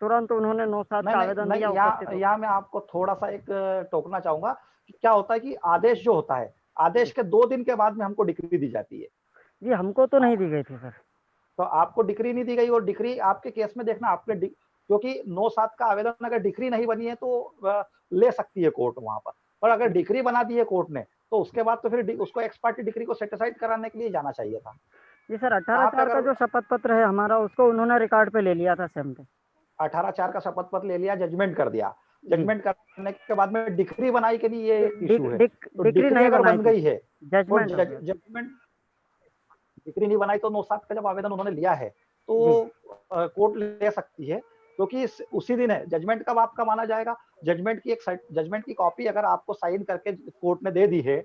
तुरंत उन्होंने 9/7 का आवेदन दिया। यहाँ मैं आपको थोड़ा सा एक टोकना चाहूंगा कि क्या होता है कि आदेश जो होता है, आदेश के 2 दिन के बाद में हमको डिग्री दी जाती है। जी, हमको तो नहीं दी गई थी सर। तो आपको डिग्री नहीं दी गई, और डिग्री आपके केस में देखना आपके क्योंकि 9/7 का आवेदन अगर डिग्री नहीं बनी है तो ले सकती है कोर्ट वहां पर अगर डिग्री बना दी है कोर्ट ने तो उसके बाद तो फिर उसको एक्स पार्टी डिग्री को सेटिसाइड कराने के लिए जाना चाहिए था। जी सर, 18/4 का जो शपथ पत्र है हमारा, उसको उन्होंने रिकॉर्ड पे ले लिया था सेम पे। 18/4 का शपथ पत्र ले लिया, जजमेंट कर दिया, जजमेंट करने के बाद में डिग्री बनाई के लिए ये इशू है। तो डिग्री नहीं अगर बन गई है, जजमेंट डिग्री नहीं बनाई तो 9/7 का जब आवेदन उन्होंने लिया है तो कोर्ट ले सकती है, क्योंकि उसी दिन है। जजमेंट कब आपका माना जाएगा? जजमेंट की कॉपी अगर आपको साइन करके कोर्ट ने दे दी है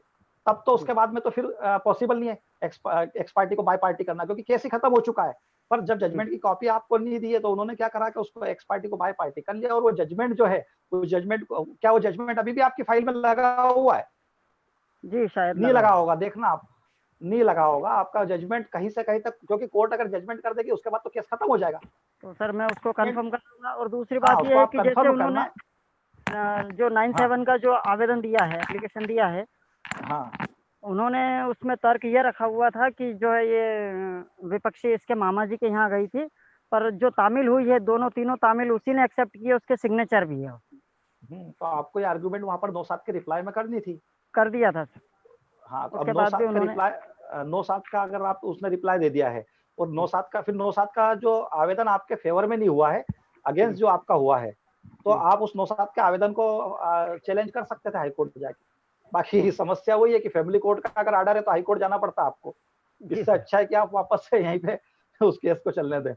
तब तो उसके बाद में तो फिर पॉसिबल नहीं है एक्स पार्टी को बाय पार्टी करना, क्योंकि केस ही खत्म हो चुका है। पर जब जजमेंट की कॉपी आपको नहीं दी है तो उन्होंने क्या करा कि उसको एक्स पार्टी को बाय पार्टी कर लिया, और वो जजमेंट जो है, वो जजमेंट अभी भी आपकी फाइल में लगा हुआ है? जी शायद नहीं लगा होगा, देखना आप, नहीं लगा होगा आपका जजमेंट कहीं से कहीं तक, क्योंकि कोर्ट अगर जजमेंट कर देगी उसके बाद तो केस खत्म हो जाएगा। तो सर मैं उसको कंफर्म कर दूंगा। और दूसरी बात ये है कि जैसे उन्होंने जो 9/7 का जो आवेदन दिया है, एप्लीकेशन दिया है, हाँ, उन्होंने उसमें तर्क ये रखा हुआ था कि जो है ये विपक्षी इसके मामा जी के यहाँ गई थी, पर जो तामील हुई है तीनों तामील उसी ने एक्सेप्ट की है, उसके सिग्नेचर भी है। तो आपको ये आर्गुमेंट वहां पर 9/7 के रिप्लाई में करनी थी। कर दिया था सर। हाँ, तो अब 9/7 का अगर आप उसने रिप्लाई दे दिया है और 9/7 का, फिर 9/7 का जो आवेदन आपके फेवर में नहीं हुआ है, अगेंस्ट जो आपका हुआ है, तो आप उस 9/7 के आवेदन को चैलेंज कर सकते थे हाईकोर्ट में जाके। बाकी समस्या वही है कि फैमिली कोर्ट का अगर ऑर्डर है तो हाई कोर्ट जाना पड़ता है आपको। इससे अच्छा है कि आप वापस से यहीं पे उस केस को चलने दें।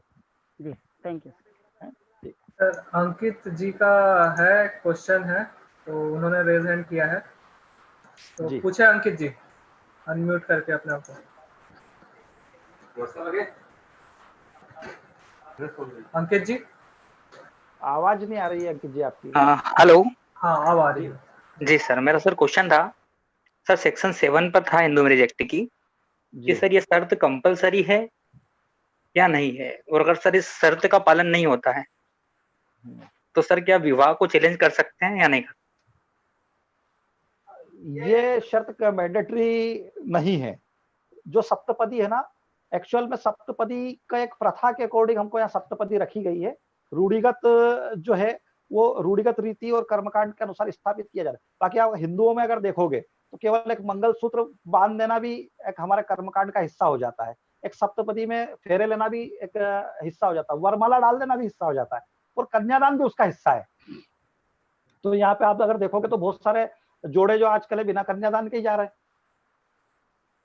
जी थैंक यू। सर अंकित जी का है क्वेश्चन है, तो उन्होंने रेज हैंड किया है, तो जी। पूछे अंकित जी, अनम्यूट करके अपने आप को। अंकित जी आवाज नहीं आ रही है अंकित जी आपकी। हेलो। हाँ अब आ रही है। जी सर, मेरा सर क्वेश्चन था सर, सेक्शन 7 पर था हिंदू मैरिज एक्ट की कि सर ये शर्त कंपलसरी है या नहीं है, और अगर सर इस शर्त का पालन नहीं होता है तो सर क्या विवाह को चैलेंज कर सकते हैं या नहीं? ये शर्त मैंडेटरी नहीं है। जो सप्तपदी है ना, एक्चुअल में सप्तपदी का एक प्रथा के अकॉर्डिंग हमको यहाँ सप्तपदी रखी गई है। रूढ़िगत जो है वो रूढ़िगत रीति और कर्मकांड के अनुसार स्थापित किया जा रहा है। बाकी आप हिंदुओं में अगर देखोगे तो केवल एक मंगलसूत्र बांध देना भी एक हमारे कर्मकांड का हिस्सा हो जाता है। एक सप्तपदी में फेरे लेना भी एक हिस्सा हो जाता है, वरमाला डाल देना भी हिस्सा हो जाता है, और कन्यादान भी उसका हिस्सा है। तो यहाँ पे आप अगर देखोगे तो बहुत सारे जोड़े जो आजकल बिना कन्यादान के ही जा रहे हैं।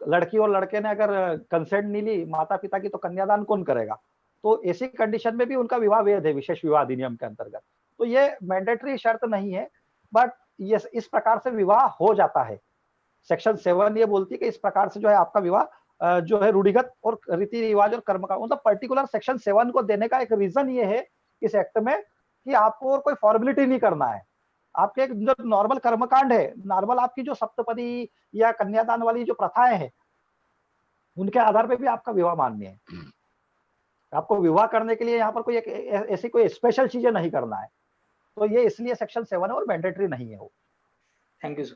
लड़की और लड़के ने अगर कंसेंट नहीं ली माता पिता की तो कन्यादान कौन करेगा? तो ऐसी कंडीशन में भी उनका विवाह वैध है विशेष विवाह अधिनियम के अंतर्गत। तो ये मैंडेटरी शर्त नहीं है, बट ये इस प्रकार से विवाह हो जाता है। सेक्शन 7 ये बोलती है कि इस प्रकार से जो है आपका विवाह जो है रूढ़िगत और रीति रिवाज और कर्म का, मतलब पर्टिकुलर सेक्शन 7 को देने का एक रीजन ये है इस एक्ट में कि आपको और कोई फॉर्मेलिटी नहीं करना है। आपके एक जो नॉर्मल कर्मकांड है, नॉर्मल आपकी जो सप्तपदी या कन्यादान वाली जो प्रथाएं हैं उनके आधार पे भी आपका विवाह मान्य है। आपको विवाह करने के लिए यहाँ पर कोई ऐसी कोई स्पेशल चीजें नहीं करना है। तो ये इसलिए सेक्शन 7 है और मैंडेटरी नहीं है वो। Thank you sir.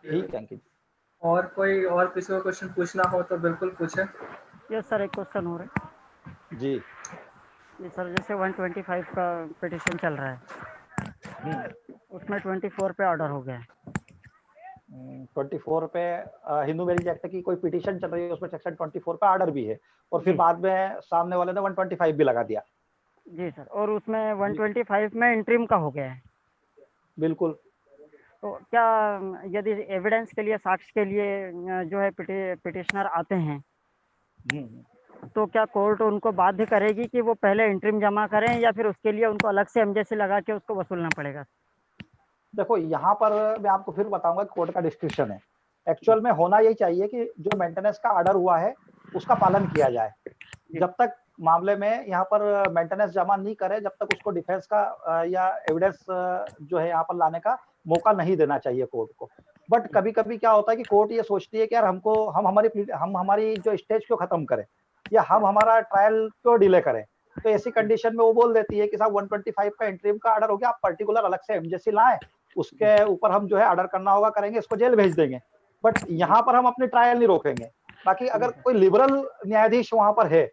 ठीक है अंकित। और कोई और किसी को क्वेश्चन पूछना हो तो बिल्कुल पूछे। यस सर, एक क्वेश्चन हो रहा है जी। ये सर, जैसे 125 का पिटिशन चल रहा है, उसमें 24 पे ऑर्डर हो गया है। 24 पे हिंदू मैरिज एक्ट की कोई पिटीशन चल रही है, उसमें सेक्शन 24 पे ऑर्डर भी है, और फिर बाद में सामने वाले ने 125 भी लगा दिया। जी सर, और उसमें 125 में इंट्रीम का हो गया है। बिल्कुल। तो क्या यदि एविडेंस के लिए, साक्ष्य के लिए जो है पिटिशनर आते हैं, तो क्या कोर्ट उनको बाध्य करेगी कि वो पहले इंट्रीम जमा करें, या फिर उसके लिए उनको अलग से एमजेसी लगा के उसको वसूलना पड़ेगा? देखो यहाँ पर मैं आपको फिर बताऊंगा कोर्ट का डिस्क्रिप्शन है। एक्चुअल में होना यही चाहिए कि जो मेंटेनेंस का ऑर्डर हुआ है उसका पालन किया जाए। जब तक मामले में यहाँ पर मेंटेनेंस जमा नहीं करे, जब तक उसको डिफेंस का या एविडेंस जो है यहाँ पर लाने का मौका नहीं देना चाहिए कोर्ट को। बट कभी कभी क्या होता है कि कोर्ट ये सोचती है कि यार हम हमारी जो स्टेज को खत्म करें, या हम हमारा ट्रायल क्यों डिले करें। तो ऐसी कंडीशन में वो बोल देती है कि साहब 125 का इंट्रीम का ऑर्डर हो गया, आप पर्टिकुलर अलग से एमजेसी लाएं, उसके ऊपर हम जो है ऑर्डर करना होगा करेंगे, इसको जेल भेज देंगे। बट यहाँ पर हम अपनी ट्रायल नहीं रोकेंगे। बाकी अगर कोई लिबरल न्यायाधीश वहां पर है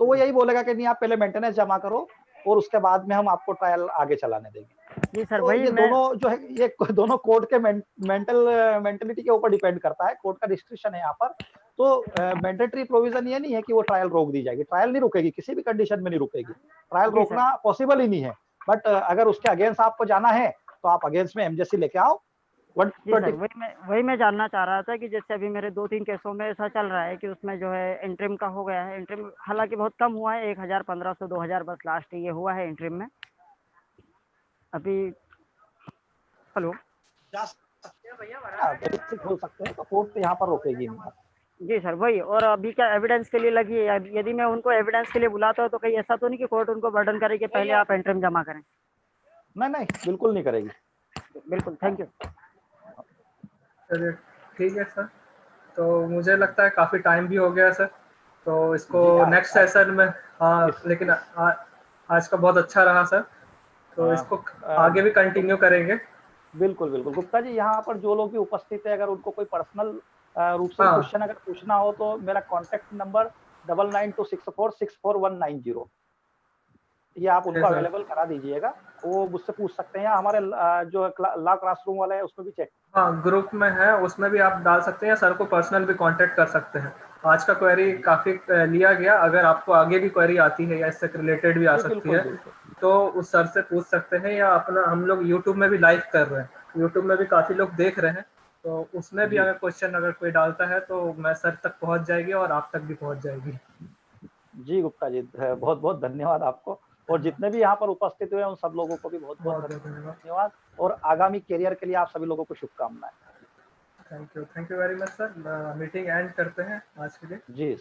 तो वो यही बोलेगा कि नहीं, आप पहले मेंटेनेंस जमा करो और उसके बाद में हम आपको ट्रायल आगे चलाने देंगे। जी सर, तो वही ये दोनों जो है, ये दोनों कोर्ट के मेंटेलिटी के ऊपर डिपेंड करता है। कोर्ट का डिस्क्रिप्शन है यहाँ पर। तो मैंडेटरी प्रोविजन ये नहीं है कि वो ट्रायल रोक दी जाएगी। ट्रायल नहीं रुकेगी, किसी भी कंडीशन में नहीं रुकेगी। ट्रायल रोकना पॉसिबल ही नहीं है। बट अगर उसके अगेंस्ट आपको जाना है तो आप अगेंस्ट में एमजेसी लेके आओ। वही मैं जानना चाह रहा था कि जैसे अभी मेरे 2-3 केसों में ऐसा चल रहा है कि उसमें जो है इंट्रीम का हो गया है। इंट्रीम हालांकि बहुत कम हुआ है, 1000, 1500, 2000 बस लास्ट ये हुआ है इंट्रीम में अभी। हेलो, हो सकते हैं तो कोर्ट यहाँ पर रोकेगी नहीं। जी सर, वही। और अभी क्या एविडेंस के लिए लगी है? यदि मैं उनको एविडेंस के लिए बुलाता हूँ तो कहीं ऐसा तो नहीं कि कोर्ट उनको बर्डन करे कि पहले आप इंट्रीम जमा करें? नहीं, बिल्कुल नहीं करेगी। बिल्कुल, थैंक यू। चलिए ठीक है सर, तो मुझे लगता है काफ़ी टाइम भी हो गया सर, तो इसको नेक्स्ट सेशन में, हाँ लेकिन आज का बहुत अच्छा रहा सर, तो इसको आगे भी कंटिन्यू करेंगे। बिल्कुल बिल्कुल। गुप्ता जी, यहाँ पर जो लोग भी उपस्थित है, अगर उनको कोई पर्सनल रूप से क्वेश्चन अगर पूछना हो तो मेरा कॉन्टेक्ट नंबर 9926464190 ये आप उनको अवेलेबल करा दीजिएगा, वो मुझसे पूछ सकते हैं। हमारे जो लॉ क्लासरूम वाले हैं उसमें भी चेक, हाँ ग्रुप में है, उसमें भी आप डाल सकते हैं, सर को पर्सनल भी कांटेक्ट कर सकते हैं। आज का क्वेरी काफ़ी लिया गया, अगर आपको आगे भी क्वेरी आती है या इससे रिलेटेड भी आ सकती है तो उस सर से पूछ सकते हैं, या अपना हम लोग यूट्यूब में भी लाइव कर रहे हैं, यूट्यूब में भी काफ़ी लोग देख रहे हैं, तो उसमें भी अगर क्वेश्चन अगर कोई डालता है तो मैं सर तक पहुंच जाएगी और आप तक भी पहुंच जाएगी। जी गुप्ता जी, बहुत बहुत धन्यवाद आपको, और जितने भी यहाँ पर उपस्थित हुए उन सब लोगों को भी बहुत बहुत धन्यवाद, और आगामी करियर के लिए आप सभी लोगों को शुभकामनाएं। Thank you very much sir. Meeting and करते हैं आज के लिए। जी।